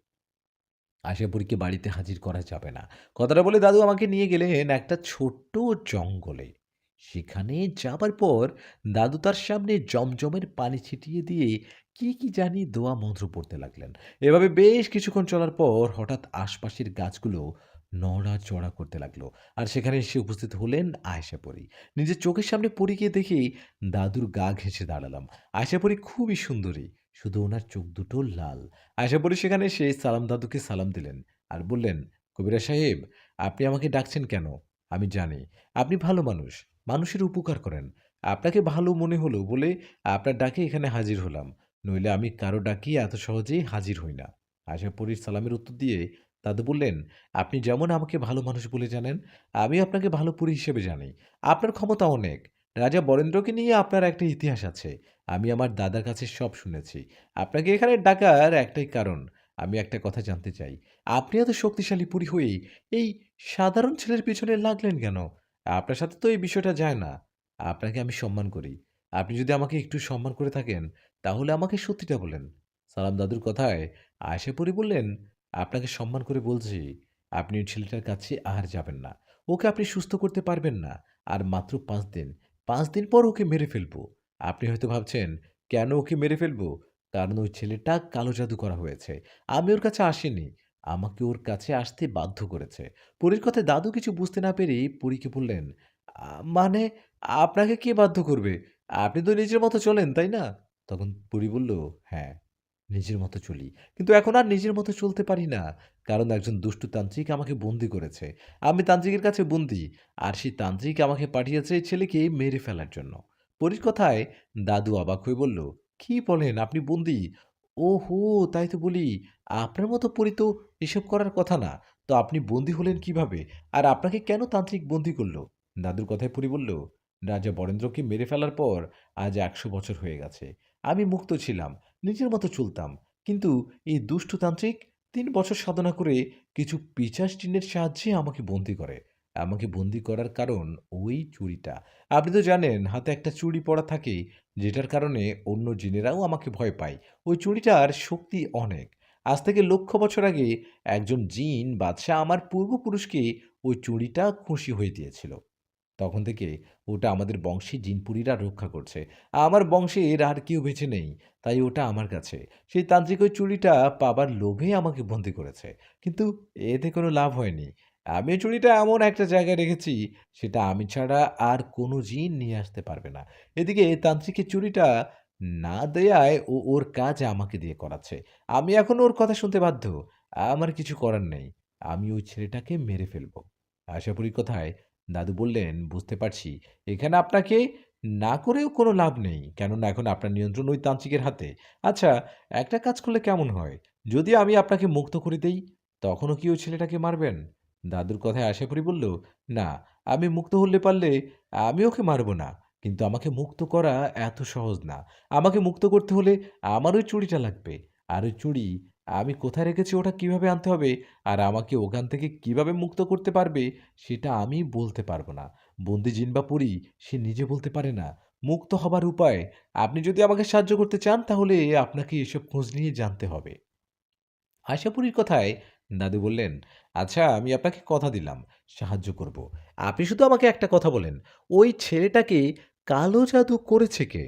আশাপুরীকে বাড়িতে হাজির করা যাবে না।" কথাটা বলে দাদু আমাকে নিয়ে গেলেন একটা ছোট্ট জঙ্গলে। সেখানে যাবার পর দাদু তার সামনে জমজমের পানি ছিটিয়ে দিয়ে কি জানি দোয়া মন্ত্র পড়তে লাগলেন। এভাবে বেশ কিছুক্ষণ চলার পর হঠাৎ আশপাশের গাছগুলো নড়াচড়া করতে লাগলো। আর সেখানে এসে উপস্থিত হলেন আয়েশাপরী। নিজের চোখের সামনে পরী গিয়ে দেখে দাদুর গা ঘেঁষে দাঁড়ালাম। আয়েশাপরী খুবই সুন্দরী, শুধু ওনার চোখ দুটো লাল। আশাপুরী সেখানে এসে সালাম দাদুকে সালাম দিলেন আর বললেন, "কবিরাজ সাহেব, আপনি আমাকে ডাকছেন কেন? আমি জানি আপনি ভালো মানুষ, মানুষের উপকার করেন। আপনাকে ভালো মনে হলো বলে আপনার ডাকে এখানে হাজির হলাম। নইলে আমি কারো ডাকি এত সহজেই হাজির হই না।" আশাপুরীর সালামের উত্তর দিয়ে দাদু বললেন, "আপনি যেমন আমাকে ভালো মানুষ বলে জানেন, আমি আপনাকে ভালো পুরী হিসেবে জানি। আপনার ক্ষমতা অনেক। রাজা বরেন্দ্রকে নিয়ে আপনার একটা ইতিহাস আছে। আমি আমার দাদার কাছে সব শুনেছি। আপনাকে এখানে ডাকার একটাই কারণ, আমি একটা কথা জানতে চাই। আপনি এত শক্তিশালী পরী হয়ে এই সাধারণ ছেলের পিছনে লাগলেন কেন? আপনার সাথে তো এই বিষয়টা যায় না। আপনাকে আমি সম্মান করি। আপনি যদি আমাকে একটু সম্মান করে থাকেন, তাহলে আমাকে সত্যিটা বলেন।" সালাম দাদুর কথায় আয়েশা পরী বললেন, "আপনাকে সম্মান করে বলছি, আপনি ওই ছেলেটার কাছে আর যাবেন না। ওকে আপনি সুস্থ করতে পারবেন না। আর মাত্র ৫ দিন। ৫ দিন পর ওকে মেরে ফেলব। আপনি হয়তো ভাবছেন, কেন ওকে মেরে ফেলব? কারণ ওই ছেলেটা কালো জাদু করা হয়েছে। আমি ওর কাছে আসিনি। আমাকে ওর কাছে আসতে বাধ্য করেছে।" পরীর কথায় দাদু কিছু বুঝতে না পেরে পরীকে বললেন, মানে আপনাকে কে বাধ্য করবে? আপনি তো নিজের মতো চলেন, তাই না?" তখন পরী বলল, "হ্যাঁ, নিজের মতো চলি। কিন্তু এখন আর নিজের মতো চলতে পারি না। কারণ একজন দুষ্টু তান্ত্রিক আমাকে বন্দী করেছে। আমি তান্ত্রিকের কাছে বন্দী। আর সেই তান্ত্রিক আমাকে পাঠিয়েছে এই ছেলেকে মেরে ফেলার জন্য।" পরীর কথায় দাদু অবাক হয়ে বলল, "কি বলেন? আপনি বন্দী? ওহো! তাই তো বলি। আপনার মতো পরী তো এসব করার কথা না। তো আপনি বন্দী হলেন কিভাবে? আর আপনাকে কেন তান্ত্রিক বন্দী করল?" দাদুর কথায় পরী বলল, "রাজা বরেন্দ্রকে মেরে ফেলার পর আজ ১০০ বছর হয়ে গেছে। আমি মুক্ত ছিলাম। নিজের মতো চলতাম। কিন্তু এই দুষ্টু তান্ত্রিক ৩ বছর সাধনা করে কিছু পিশাচ জিনের সাহায্যে আমাকে বন্দী করে। আমাকে বন্দী করার কারণ ওই চুড়িটা। আপনি তো জানেন হাতে একটা চুড়ি পরা থাকে, যেটার কারণে অন্য জিনেরাও আমাকে ভয় পায়। ওই চুড়িটার শক্তি অনেক। আজ থেকে লক্ষ বছর আগে একজন জিন বাদশা আমার পূর্বপুরুষকে ওই চুড়িটা খুশি হয়ে দিয়েছিল। তখন থেকে ওটা আমাদের বংশী জিনপুরীরা রক্ষা করছে। আমার বংশের আর কেউ বেঁচে নেই। তাই ওটা আমার কাছে। সেই তান্ত্রিক ওই চুড়িটা পাবার লোভে আমাকে বন্দী করেছে। কিন্তু এতে কোনো লাভ হয়নি। আমি ওই চুড়িটা এমন একটা জায়গায় রেখেছি, সেটা আমি ছাড়া আর কোনো জিন নিয়ে আসতে পারবে না। এদিকে তান্ত্রিকের চুড়িটা না দেয়ায় ও ওর কাজ আমাকে দিয়ে করাচ্ছে। আমি এখন ওর কথা শুনতে বাধ্য। আমার কিছু করার নেই। আমি ওই ছেলেটাকে মেরে ফেলব। আশাপুরীর কথায় দাদু বললেন, "বুঝতে পারছি। এখানে আপনাকে না করেও কোনো লাভ নেই। কেননা এখন আপনার নিয়ন্ত্রণ ওই তান্ত্রিকের হাতে। আচ্ছা, একটা কাজ করলে কেমন হয়? যদি আমি আপনাকে মুক্ত করে দেই, তখনও কি ওই ছেলেটাকে মারবেন?" দাদুর কথায় আশাপুরী বলল, "না, আমি মুক্ত হলে পারলে আমি ওকে মারব না। কিন্তু আমাকে মুক্ত করা এত সহজ না। আমাকে মুক্ত করতে হলে আমার ওই চুড়িটা লাগবে। আর ওই চুড়ি আমি কোথায় রেখেছি ওটা কিভাবে আনতে হবে আর আমাকে ওখান থেকে কিভাবে মুক্ত করতে পারবে সেটা আমি বলতে পারবো না। বন্দি জিন বা পরী সে নিজে বলতে পারে না। মুক্ত হবার উপায় আপনি যদি আমাকে সাহায্য করতে চান তাহলে আপনাকে এসব খোঁজ নিয়ে জানতে হবে। আশাপুরীর কথায় দাদু বললেন, আচ্ছা আমি আপনাকে কথা দিলাম, সাহায্য করব। আপনি শুধু আমাকে একটা কথা বলেন, ওই ছেলেটাকে কালো জাদু করেছে কে?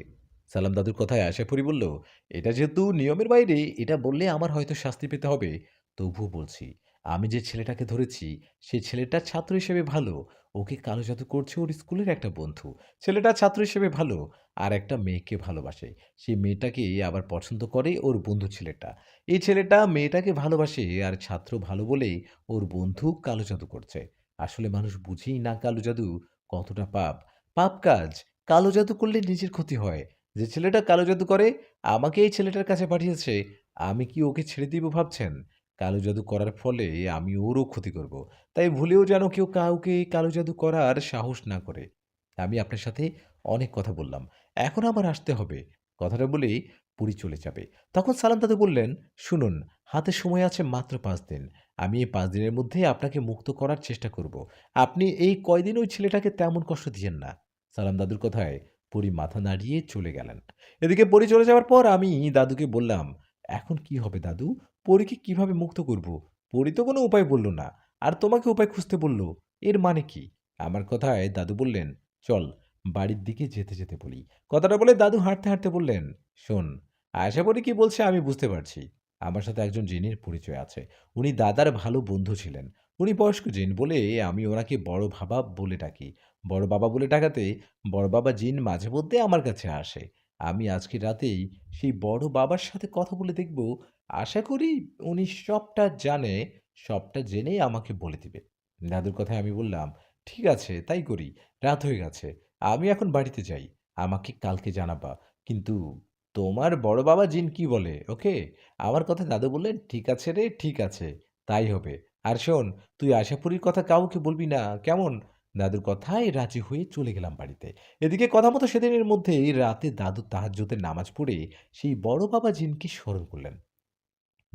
সালাম দাদুর কথায় আশাপুরী বলল, এটা যেহেতু নিয়মের বাইরে, এটা বললে আমার হয়তো শাস্তি পেতে হবে। তবুও বলছি, আমি যে ছেলেটাকে ধরেছি, সেই ছেলেটা ছাত্র হিসেবে ভালো। ওকে কালো জাদু করছে ওর স্কুলের একটা বন্ধু। ছেলেটা ছাত্র হিসেবে ভালো, আর একটা মেয়েকে ভালোবাসে। সেই মেয়েটাকে আবার পছন্দ করে ওর বন্ধু ছেলেটা। এই ছেলেটা মেয়েটাকে ভালোবাসে আর ছাত্র ভালো বলেই ওর বন্ধু কালো জাদু করছে। আসলে মানুষ বুঝেই না কালো জাদু কতটা পাপ। পাপ কাজ। কালো জাদু করলে নিজের ক্ষতি হয়। যে ছেলেটা কালো জাদু করে আমাকে এই ছেলেটার কাছে পাঠিয়েছে। আমি কি ওকে ছেড়ে দিব ভাবছেন? কালো জাদু করার ফলে আমি ওরও ক্ষতি করব। তাই ভুলেও যেন কেউ কাউকে কালো জাদু করার সাহস না করে। আমি আপনার সাথে অনেক কথা বললাম। এখন আমার আসতে হবে। কথাটা বলেই পুরী চলে যাবে। তখন সালাম দাদু বললেন, শুনুন, হাতে সময় আছে মাত্র ৫ দিন। আমি এই ৫ দিনের মধ্যে আপনাকে মুক্ত করার চেষ্টা করব। আপনি এই কয়দিন ওই ছেলেটাকে তেমন কষ্ট দিয়েন না। সালাম দাদুর কথায় পরী মাথা নাড়িয়ে চলে গেলেন। এদিকে পরী চলে যাওয়ার পর আমি দাদুকে বললাম, এখন কি হবে দাদু? পরীকে কিভাবে মুক্ত করব? পরী তো কোনো উপায় বলল না। আর তোমাকে উপায় খুঁজতে বলল। এর মানে কি? আমার কথায় দাদু বললেন, চল বাড়ির দিকে যেতে যেতে বলি। কথাটা বলে দাদু হাঁটতে হাঁটতে বললেন, শোন, আশা করি কি বলছে আমি বুঝতে পারছি। আমার সাথে একজন জিনের পরিচয় আছে। উনি দাদার ভালো বন্ধু ছিলেন। উনি বয়স্ক জিন বলে আমি ওনাকে বড় বাবা বলে ডাকি। বড় বাবা বলে ডাকাতে বড় বাবা জিন মাঝে মধ্যে আমার কাছে আসে। আমি আজকে রাতেই সেই বড় বাবার সাথে কথা বলে দেখব। আশা করি উনি সবটা জানে, সবটা জেনেই আমাকে বলে দিবে। দাদুর কথায় আমি বললাম, ঠিক আছে তাই করি। রাত হয়ে গেছে। আমি এখন বাড়িতে যাই। আমাকে কালকে জানাবা। কিন্তু তোমার বড় বাবা জিন কি বলে, ওকে? আমার কথায় দাদু বললেন, ঠিক আছে রে, ঠিক আছে। তাই হবে। আর শোন, তুই আশাপুরীর কথা কাউকে বলবি না, কেমন? দাদুর কথায় রাজি হয়ে চলে গেলাম বাড়িতে। এদিকে কথা মতো সেদিনের মধ্যেই রাতে দাদু তাহাজ্জুদের নামাজ পড়ে সেই বড় বাবা জিনকে স্মরণ করলেন।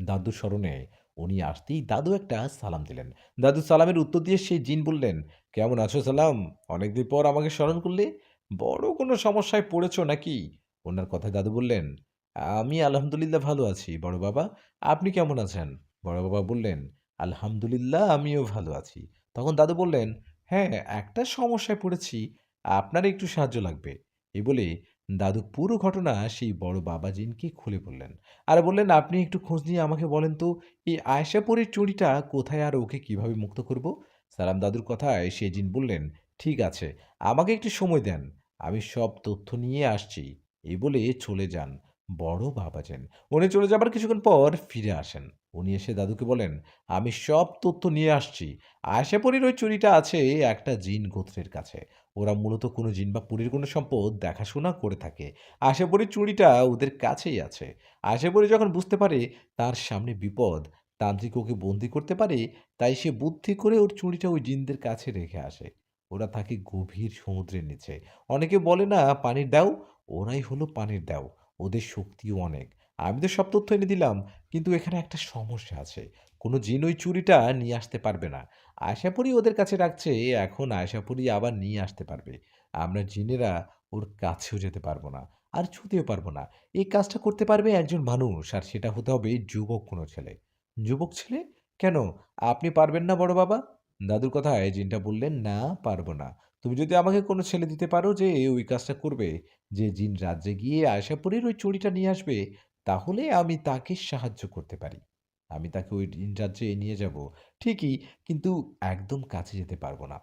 দাদুর স্মরণে উনি আসতেই দাদু একটা সালাম দিলেন। দাদু সালামের উত্তর দিয়ে সেই জিন বললেন, কেমন আছো সালাম? অনেকদিন পর আমাকে স্মরণ করলে? বড় কোনো সমস্যায় পড়েছো নাকি? ওনার কথায় দাদু বললেন, আমি আলহামদুলিল্লাহ ভালো আছি বড় বাবা। আপনি কেমন আছেন? বড় বাবা বললেন, আলহামদুলিল্লাহ আমিও ভালো আছি। তখন দাদু বললেন, হ্যাঁ, একটা সমস্যায় পড়েছি। আপনার একটু সাহায্য লাগবে। এই বলে দাদু পুরো ঘটনা সেই বড় বাবা জিনকে খুলে বললেন। আর বললেন, আপনি একটু খোঁজ নিয়ে আমাকে বলেন তো, এই আয়েশা পরীর চুড়িটা কোথায় আর ওকে কিভাবে মুক্ত করব? সালাম দাদুর কথায় সে জিন বললেন, ঠিক আছে, আমাকে একটু সময় দেন। আমি সব তথ্য নিয়ে আসছি। এই বলে চলে যান বড় বাবাজান। উনি চলে যাবার কিছুক্ষণ পর ফিরে আসেন। উনি এসে দাদুকে বলেন, আমি সব তথ্য নিয়ে আসছি। আয়েশা পরীর ওই চুড়িটা আছে একটা জিন গোত্রের কাছে। ওরা মূলত কোনো জিন বা পরীর কোনো সম্পদ দেখাশোনা করে থাকে। আশা করি চুড়িটা ওদের কাছেই আছে। আশা করি যখন বুঝতে পারে তার সামনে বিপদ, তান্ত্রিক ওকে বন্দি করতে পারে, তাই সে বুদ্ধি করে ওর চুড়িটা ওই জিনদের কাছে রেখে আসে। ওরা থাকে গভীর সমুদ্রের নিচে। অনেকে বলে না পানির দাও, ওরাই হলো পানির দাও। ওদের শক্তিও অনেক। আমি তো সব তথ্য এনে দিলাম, কিন্তু এখানে একটা সমস্যা আছে। কোনো জিন ওই চুড়িটা নিয়ে আসতে পারবে না। আশাপুরী ওদের কাছে রাখছে, এখন আশাপুরী আবার নিয়ে আসতে পারবে। আমরা জিনেরা ওর কাছেও যেতে পারবো না। আর ছুঁতেও পারবো না। এই কাজটা করতে পারবে একজন মানুষ, আর সেটা হতে হবে যুবক কোনো ছেলে। যুবক ছেলে? কেন? আপনি পারবেন না বড় বাবা? দাদুর কথায় জিনটা বললেন, না, পারবো না। তুমি যদি আমাকে কোনো ছেলে দিতে পারো যে ওই কাজটা করবে, যে জিন রাজ্যে গিয়ে আশাপুরীর ওই চুড়িটা নিয়ে আসবে, তাহলে আমি তাকে সাহায্য করতে পারি। আমি তাকে ওই জিন রাজ্যে নিয়ে যাব ঠিকই, কিন্তু একদম কাছে যেতে পারবো না।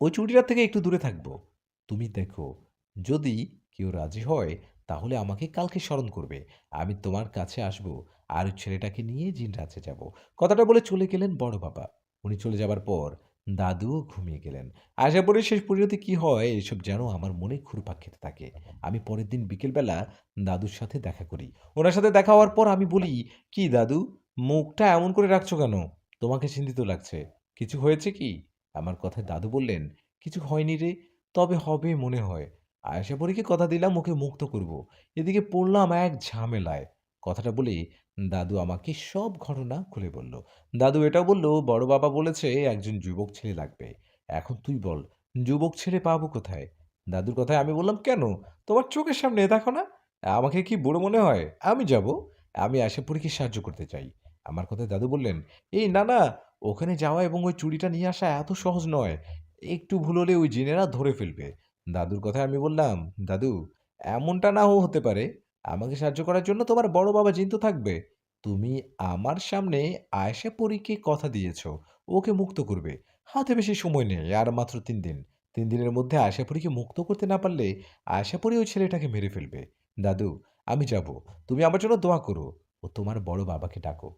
ওই চুড়িটার থেকে একটু দূরে থাকবো। তুমি দেখো, যদি কেউ রাজি হয় তাহলে আমাকে কালকে স্মরণ করবে। আমি তোমার কাছে আসবো আর ওই ছেলেটাকে নিয়ে জিন রাজ্যে যাব। কথাটা বলে চলে গেলেন বড় বাবা। উনি চলে যাবার পর দাদুও ঘুমিয়ে গেলেন। আশা করি শেষ পরিণতি কি হয় এসব যেন আমার মনে ঘুরপাক খেতে থাকে। আমি পরের দিন বিকেলবেলা দাদুর সাথে দেখা করি। ওনার সাথে দেখা হওয়ার পর আমি বলি, কি দাদু, মুখটা এমন করে রাখছো কেন? তোমাকে চিন্তিত লাগছে। কিছু হয়েছে কি? আমার কথায় দাদু বললেন, কিছু হয়নি রে, তবে হবে মনে হয়। আয়েশা পরীকে কথা দিলাম ওকে মুক্ত করব। এদিকে পড়লাম এক ঝামেলায়। কথাটা বলে দাদু আমাকে সব ঘটনা খুলে বলল। দাদু এটাও বলল, বড় বাবা বলেছে একজন যুবক ছেলে লাগবে। এখন তুই বল, যুবক ছেলে পাবো কোথায়? দাদুর কথায় আমি বললাম, কেন? তোমার চোখের সামনে দেখো না? আমাকে কি বুড়ো মনে হয়? আমি যাব। আমি আশাপুরীকে সাহায্য করতে চাই। আমার কথায় দাদু বললেন, এই না, না, ওখানে যাওয়া এবং ওই চুড়িটা নিয়ে আসা এত সহজ নয়। একটু ভুল হলে ওই জিনেরা ধরে ফেলবে। দাদুর কথায় আমি বললাম, দাদু এমনটা নাও হতে পারে। আমাকে সাহায্য করার জন্য তোমার বড় বাবা জিন তো থাকবে। তুমি আমার সামনে আয়েশা পরীকে কথা দিয়েছ, ওকে মুক্ত করবে। হাতে বেশি সময় নেই, আর মাত্র ৩ দিন। ৩ দিনের মধ্যে আয়েশা পরীকে মুক্ত করতে না পারলে আয়েশা পরী ওই ছেলেটাকে মেরে ফেলবে। দাদু, আমি যাব। তুমি আমার জন্য দোয়া করো ও তোমার বড় বাবাকে ডাকো।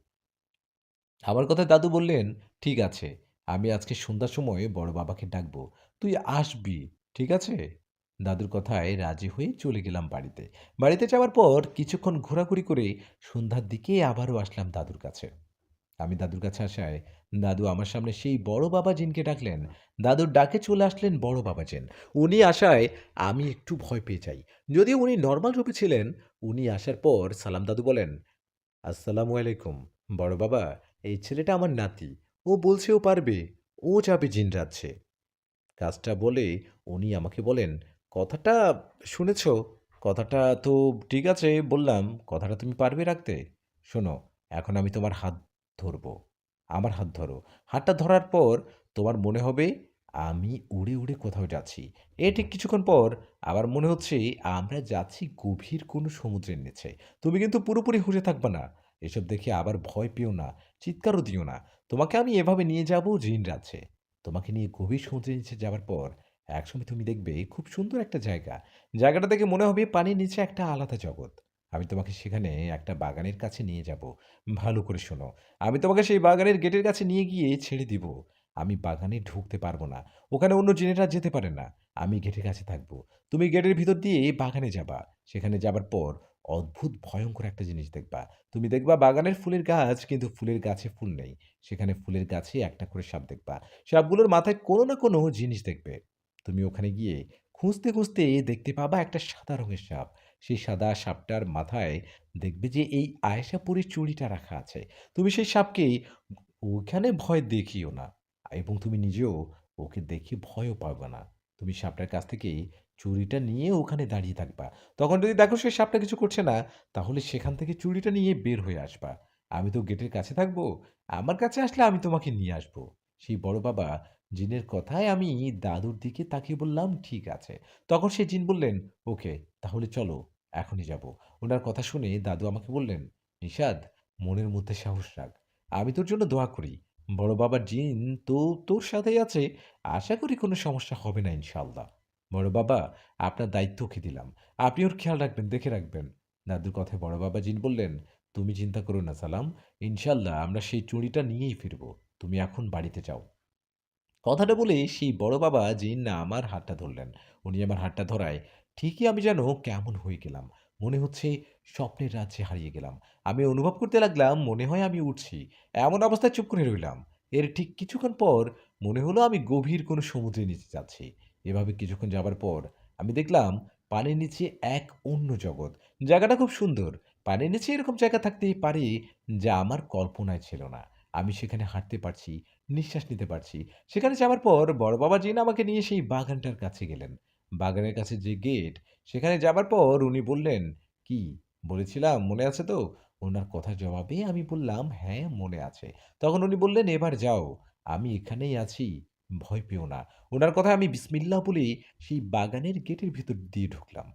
আমার কথায় দাদু বললেন, ঠিক আছে। আমি আজকে সন্ধ্যার সময় বড় বাবাকে ডাকবো। তুই আসবি, ঠিক আছে? দাদুর কথায় রাজি হয়ে চলে গেলাম বাড়িতে। বাড়িতে যাওয়ার পর কিছুক্ষণ ঘোরাঘুরি করে সন্ধ্যার দিকে আবারও আসলাম দাদুর কাছে। আমি দাদুর কাছে আসায় দাদু আমার সামনে সেই বড় বাবা জিনকে ডাকলেন। দাদুর ডাকে চলে আসলেন বড় বাবা জিন। উনি আসায় আমি একটু ভয় পেয়ে যাই। যদিও উনি নরমাল রূপে ছিলেন, উনি আসার পর সালাম দাদু বলেন, আসসালামু আলাইকুম। বড় বাবা, এই ছেলেটা আমার নাতি। ও বলছে ও পারবে। ও যাবে জিন রাজ্যে। কাজটা বলে উনি আমাকে বলেন, কথাটা শুনেছ? কথাটা তো ঠিক আছে বললাম, কথাটা তুমি পারবে রাখতে? শোনো, এখন আমি তোমার হাত ধরবো। আমার হাত ধরো। হাতটা ধরার পর তোমার মনে হবে আমি উড়ে, উড়ে কোথাও যাচ্ছি। ঠিক কিছুক্ষণ পর আবার মনে হচ্ছে আমরা যাচ্ছি গভীর কোনো সমুদ্রের নিচে। তুমি কিন্তু পুরোপুরি হুঁশে থাকবা না। এসব দেখে আবার ভয় পেও না, চিৎকারও দিও না। তোমাকে আমি এভাবে নিয়ে যাবো জিন রাজ্যে। তোমাকে নিয়ে গভীর সমুদ্রের নিচে যাওয়ার পর একসময় তুমি দেখবে খুব সুন্দর একটা জায়গা। জায়গাটা দেখে মনে হবে পানির নিচে একটা আলাদা জগৎ। আমি তোমাকে সেখানে একটা বাগানের কাছে নিয়ে যাব। ভালো করে শোনো। আমি তোমাকে সেই বাগানের গেটের কাছে নিয়ে গিয়ে ছেড়ে দিব। আমি বাগানে ঢুকতে পারবো না। ওখানে অন্য জিনেরা যেতে পারে না। আমি গেটের কাছে থাকবো। তুমি গেটের ভিতর দিয়ে বাগানে যাবা। সেখানে যাবার পর অদ্ভুত ভয়ংকর একটা জিনিস দেখবা। তুমি দেখবা বাগানের ফুলের গাছ, কিন্তু ফুলের গাছে ফুল নেই। সেখানে ফুলের গাছে একটা করে সাপ দেখবা। সাপগুলোর মাথায় কোনো না কোনো জিনিস দেখবে। তুমি ওখানে গিয়ে খুঁজতে, খুঁজতে দেখতে পাবা একটা সাদা রঙের সাপ। সেই সাদা সাপটার মাথায় দেখবে যে এই আয়েশাপুরীর চুড়িটা রাখা আছে। তুমি সেই সাপকে ওখানে ভয় দেখিও না, এবং তুমি নিজেও ওকে দেখে ভয়ও পাবে না। তুমি সাপটার কাছ থেকে চুড়িটা নিয়ে ওখানে দাঁড়িয়ে থাকবা। তখন যদি দেখো সেই সাপটা কিছু করছে না, তাহলে সেখান থেকে চুড়িটা নিয়ে বের হয়ে আসবা। আমি তো গেটের কাছে থাকবো। আমার কাছে আসলে আমি তোমাকে নিয়ে আসবো। সেই বড় বাবা জিনের কথায় আমি দাদুর দিকে তাকিয়ে বললাম, ঠিক আছে। তখন সেই জিন বললেন, ওকে, তাহলে চলো, এখনই যাব। ওনার কথা শুনে দাদু আমাকে বললেন, নিষাদ, মনের মধ্যে সাহস রাখ। আমি তোর জন্য দোয়া করি। বড় বাবার জিন তো তোর সাথেই আছে। আশা করি কোনো সমস্যা হবে না ইনশাআল্লাহ। বড় বাবা, আপনার দায়িত্ব ওকে দিলাম। আপনি ওর খেয়াল রাখবেন, দেখে রাখবেন। দাদুর কথায় বড় বাবা জিন বললেন, তুমি চিন্তা করো না সালাম। ইনশাআল্লাহ আমরা সেই চুড়িটা নিয়েই ফিরবো। তুমি এখন বাড়িতে যাও। কথাটা বলে সেই বড় বাবা জিন না আমার হাতটা ধরলেন। উনি আমার হাতটা ধরায় ঠিকই আমি যেন কেমন হয়ে গেলাম। মনে হচ্ছে স্বপ্নের রাজ্যে হারিয়ে গেলাম। আমি অনুভব করতে লাগলাম মনে হয় আমি উড়ছি। এমন অবস্থায় চুপ করে রইলাম। এর ঠিক কিছুক্ষণ পর মনে হলো আমি গভীর কোনো সমুদ্রের নিচে যাচ্ছি। এভাবে কিছুক্ষণ যাবার পর আমি দেখলাম পানির নিচে এক অন্য জগৎ। জায়গাটা খুব সুন্দর। পানির নিচে এরকম জায়গা থাকতেই পারে যা আমার কল্পনায় ছিল না। আমি সেখানে হাঁটতে পারছি, নিঃশ্বাস নিতে পারছি। সেখানে যাওয়ার পর বড় বাবা জিন আমাকে নিয়ে সেই বাগানটার কাছে গেলেন। বাগানের কাছে যে গেট, সেখানে যাবার পর উনি বললেন, "কি বলেছিলাম মনে আছে তো?" উনার কথার জবাবে আমি বললাম, "হ্যাঁ, মনে আছে।" তখন উনি বললেন, "এবার যাও। আমি এখানেই আছি। ভয় পেও না।" উনার কথায় আমি বিসমিল্লাহ বলে সেই বাগানের গেটের ভিতর দিয়ে ঢুকলাম।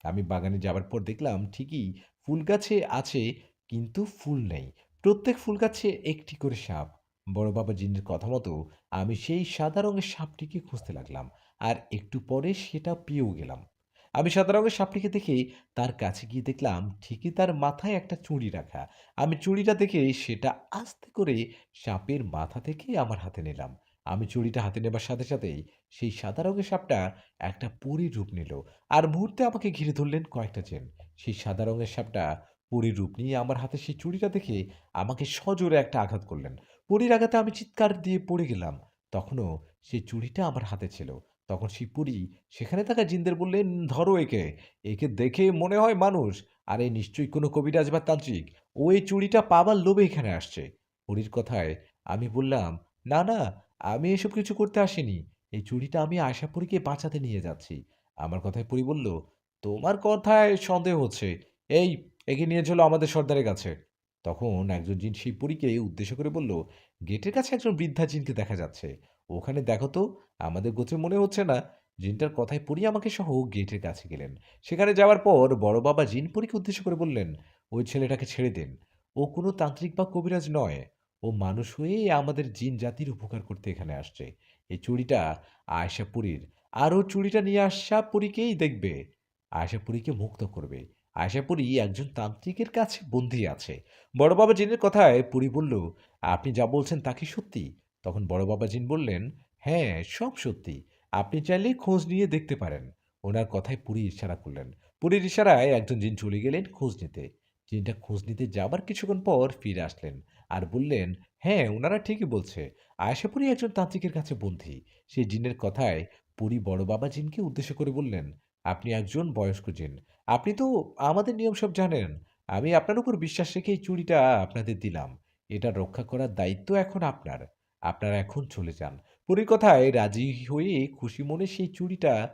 আমি বাগানে যাবার পর দেখলাম ঠিকই ফুল গাছে আছে, কিন্তু ফুল নেই। প্রত্যেক ফুল গাছে একটি করে সাপ। বড় বাবা জিনের কথা মতো আমি সেই সাদা রঙের সাপটিকে খুঁজতে লাগলাম। আর একটু পরে সেটা পেয়েও গেলাম। আমি সাদা রঙের সাপটিকে দেখে তার কাছে গিয়ে দেখলাম ঠিকই তার মাথায় একটা চুড়ি রাখা। আমি চুড়িটা দেখে সেটা আস্তে করে সাপের মাথা থেকে আমার হাতে নিলাম। আমি চুড়িটা হাতে নেবার সাথে সাথেই সেই সাদা রঙের সাপটা একটা পরীর রূপ নিল। আর মুহূর্তে আমাকে ঘিরে ধরলেন কয়েকটা জেন। সেই সাদা রঙের সাপটা পরীর রূপ নিয়ে আমার হাতে সেই চুড়িটা দেখে আমাকে সজোরে একটা আঘাত করলেন। পরীর আঘাতে আমি চিৎকার দিয়ে পড়ে গেলাম। তখনও সেই চুড়িটা আমার হাতে ছিল। তখন সেই পরী সেখানে থাকা জিনদের বললেন, ধরো একে, একে দেখে মনে হয় মানুষ, আর এ নিশ্চয়ই কোনো কবিরাজ বা তান্ত্রিক। ও এই চুড়িটা পাবার লোভে এখানে আসছে। পরীর কথায় আমি বললাম, না না, আমি এসব কিছু করতে আসিনি। এই চুড়িটা আমি আশাপুরীকে বাঁচাতে নিয়ে যাচ্ছি। আমার কথায় পরী বলল, তোমার কথায় সন্দেহ হচ্ছে। এই, একে নিয়ে চলো আমাদের সর্দারের কাছে। তখন একজন জিন সেই পরীকে উদ্দেশ্য করে বলল, গেটের কাছে একজন বৃদ্ধা জিনকে দেখা যাচ্ছে। ওখানে দেখো তো, আমাদের গোত্রে মনে হচ্ছে না। জিনটার কথায় পরী আমাকে সহ গেটের কাছে গেলেন। সেখানে যাওয়ার পর বড় বাবা জিন পরীকে উদ্দেশ্য করে বললেন, ওই ছেলেটাকে ছেড়ে দিন। ও কোনো তান্ত্রিক বা কবিরাজ নয়। ও মানুষ হয়ে আমাদের জিন জাতির উপকার করতে এখানে আসছে। এই চুড়িটা আয়শাপুরীর, আর ও চুড়িটা নিয়ে আসা পরীকেই দেখবে। আয়শাপুরীকে মুক্ত করবে। আয়শাপুরী একজন তান্ত্রিকের কাছে বন্দী আছে। বড় বাবা জিনের কথায় পরী বলল, আপনি যা বলছেন তা কি সত্যি? তখন বড় বাবা জিন বললেন, হ্যাঁ, সব সত্যি। আপনি চাইলে খোঁজ নিয়ে দেখতে পারেন। ওনার কথায় পরী ইশারা করলেন। পরীর ইশারায় একজন জিন চলে গেলেন খোঁজ নিতে। জিনটা খোঁজ নিতে যাবার কিছুক্ষণ পর ফিরে আসলেন আর বললেন, হ্যাঁ, ওনারা ঠিকই বলছে। আয়শাপুরী একজন তান্ত্রিকের কাছে বন্দী। সেই জিনের কথায় পরী বড় বাবা জিনকে উদ্দেশ্য করে বললেন, আপনি একজন বয়স্ক জিন। আপনি তো আমাদের নিয়ম সব জানেন। আমি আপনার উপর বিশ্বাস রেখে এই চুড়িটা আপনাদের দিলাম। এটা রক্ষা করার দায়িত্ব এখন আপনার। আপনারা এখন চলে যান। পরীর কথায় রাজি হয়ে খুশি মনে সেই চুড়িটা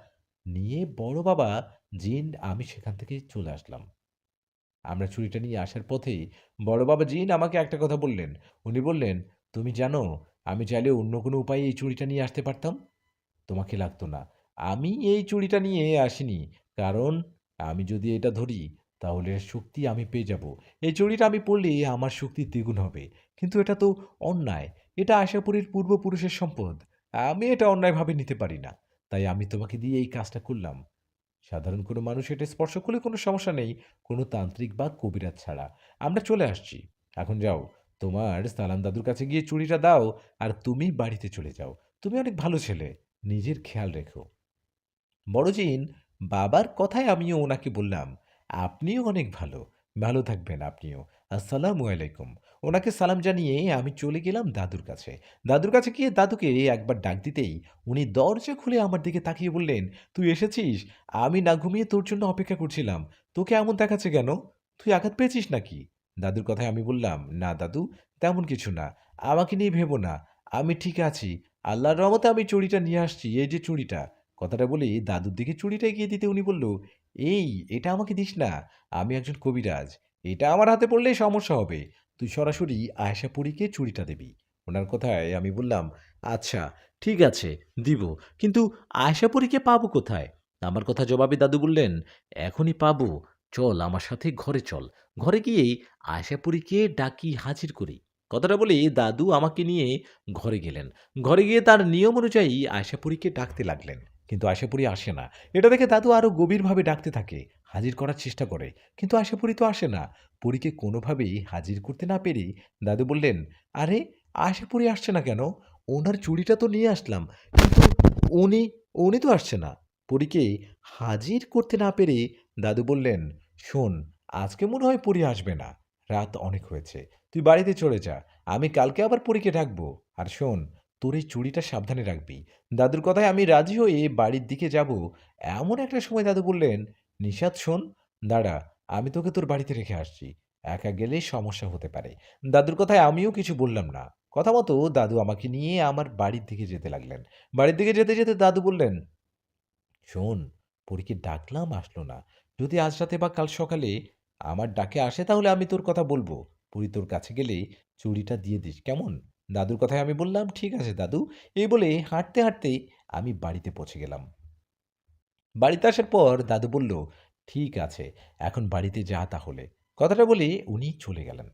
নিয়ে বড় বাবা জিন আমি সেখান থেকে চলে আসলাম। আমরা চুড়িটা নিয়ে আসার পথেই বড় বাবা জিন আমাকে একটা কথা বললেন। উনি বললেন, তুমি জানো, আমি চাইলে অন্য কোনো উপায়ে এই চুড়িটা নিয়ে আসতে পারতাম। তোমাকে লাগতো না। আমি এই চুড়িটা নিয়ে আসিনি। কারণ আমি যদি এটা ধরি, তাহলে এর শক্তি আমি পেয়ে যাব। এই চুড়িটা আমি পরলে আমার শক্তি দ্বিগুণ হবে। কিন্তু এটা তো অন্যায়। এটা আশাপুরীর পূর্বপুরুষের সম্পদ। আমি এটা অন্যায়ভাবে নিতে পারি না। তাই আমি তোমাকে দিয়ে এই কাজটা করলাম। সাধারণ কোনো মানুষ এটা স্পর্শ করলে কোনো সমস্যা নেই, কোনো তান্ত্রিক বা কবিরাজ ছাড়া। আমরা চলে আসছি। এখন যাও, তোমার সালাম দাদুর কাছে গিয়ে চুড়িটা দাও, আর তুমি বাড়িতে চলে যাও। তুমি অনেক ভালো ছেলে। নিজের খেয়াল রেখো। বড়জিন বাবার কথায় আমিও ওনাকে বললাম, আপনিও অনেক ভালো। ভালো থাকবেন আপনিও। আসসালামু আলাইকুম। ওনাকে সালাম জানিয়ে আমি চলে গেলাম দাদুর কাছে। দাদুর কাছে গিয়ে দাদুকে একবার ডাক দিতেই উনি দরজা খুলে আমার দিকে তাকিয়ে বললেন, তুই এসেছিস? আমি না ঘুমিয়ে তোর জন্য অপেক্ষা করছিলাম। তোকে এমন দেখাচ্ছে কেন? তুই আঘাত পেয়েছিস নাকি? দাদুর কথায় আমি বললাম, না দাদু, তেমন কিছু না। আমাকে নিয়ে ভেবো না। আমি ঠিক আছি। আল্লাহর রহমতে আমি চুড়িটা নিয়ে আসছি। এই যে চুড়িটা। কথাটা বলে দাদুর দিকে চুড়িটা এগিয়ে দিতে উনি বলল, এই, এটা আমাকে দিস না। আমি একজন কবিরাজ। এটা আমার হাতে পড়লে সমস্যা হবে। তুই সরাসরি আয়শাপুরীকে চুড়িটা দিবি। ওনার কথায় আমি বললাম, আচ্ছা, ঠিক আছে, দিব। কিন্তু আয়শাপুরীকে পাবো কোথায়? আমার কথা জবাবে দাদু বললেন, এখনই পাবো। চল আমার সাথে ঘরে চল। ঘরে গিয়েই আয়শাপুরীকে ডাকি হাজির করি। কথাটা বলে দাদু আমাকে নিয়ে ঘরে গেলেন। ঘরে গিয়ে তার নিয়ম অনুযায়ী আয়শাপুরীকে ডাকতে লাগলেন। কিন্তু আশাপুরী আসে না। এটা দেখে দাদু আরো গভীরভাবে ডাকতে থাকে, হাজির করার চেষ্টা করে। কিন্তু আশাপুরী তো আসে না। পরীকে কোনোভাবেই হাজির করতে না পেরে দাদু বললেন, আরে, আশাপুরী আসছে না কেন? ওনার চুড়িটা তো নিয়ে আসলাম। কিন্তু উনি উনি তো আসছে না। পরীকে হাজির করতে না পেরে দাদু বললেন, শোন, আজকে মনে হয় পরী আসবে না। রাত অনেক হয়েছে। তুই বাড়িতে চলে যা। আমি কালকে আবার পরীকে ডাকবো। আর শোন, তোর এই চুড়িটা সাবধানে রাখবি। দাদুর কথায় আমি রাজি হয়ে বাড়ির দিকে যাব। এমন একটা সময় দাদু বললেন, নিশাত শোন, দাঁড়া, আমি তোকে তোর বাড়িতে রেখে আসছি। একা গেলে সমস্যা হতে পারে। দাদুর কথায় আমিও কিছু বললাম না। কথা মতো দাদু আমাকে নিয়ে আমার বাড়ির দিকে যেতে লাগলেন। বাড়ির দিকে যেতে যেতে দাদু বললেন, শোন, পরীকে ডাকলাম আসলো না। যদি আজ রাতে বা কাল সকালে আমার ডাকে আসে, তাহলে আমি তোর কথা বলবো। পরী তোর কাছে গেলে চুড়িটা দিয়ে দিস, কেমন? দাদুর কথায় আমি বললাম, ঠিক আছে দাদু। এই বলে হাঁটতে হাঁটতে আমি বাড়িতে পৌঁছে গেলাম। বাড়িতে আসার পর দাদু বলল, ঠিক আছে, এখন বাড়িতে যা তাহলে। কথাটা বলে উনি চলে গেলেন।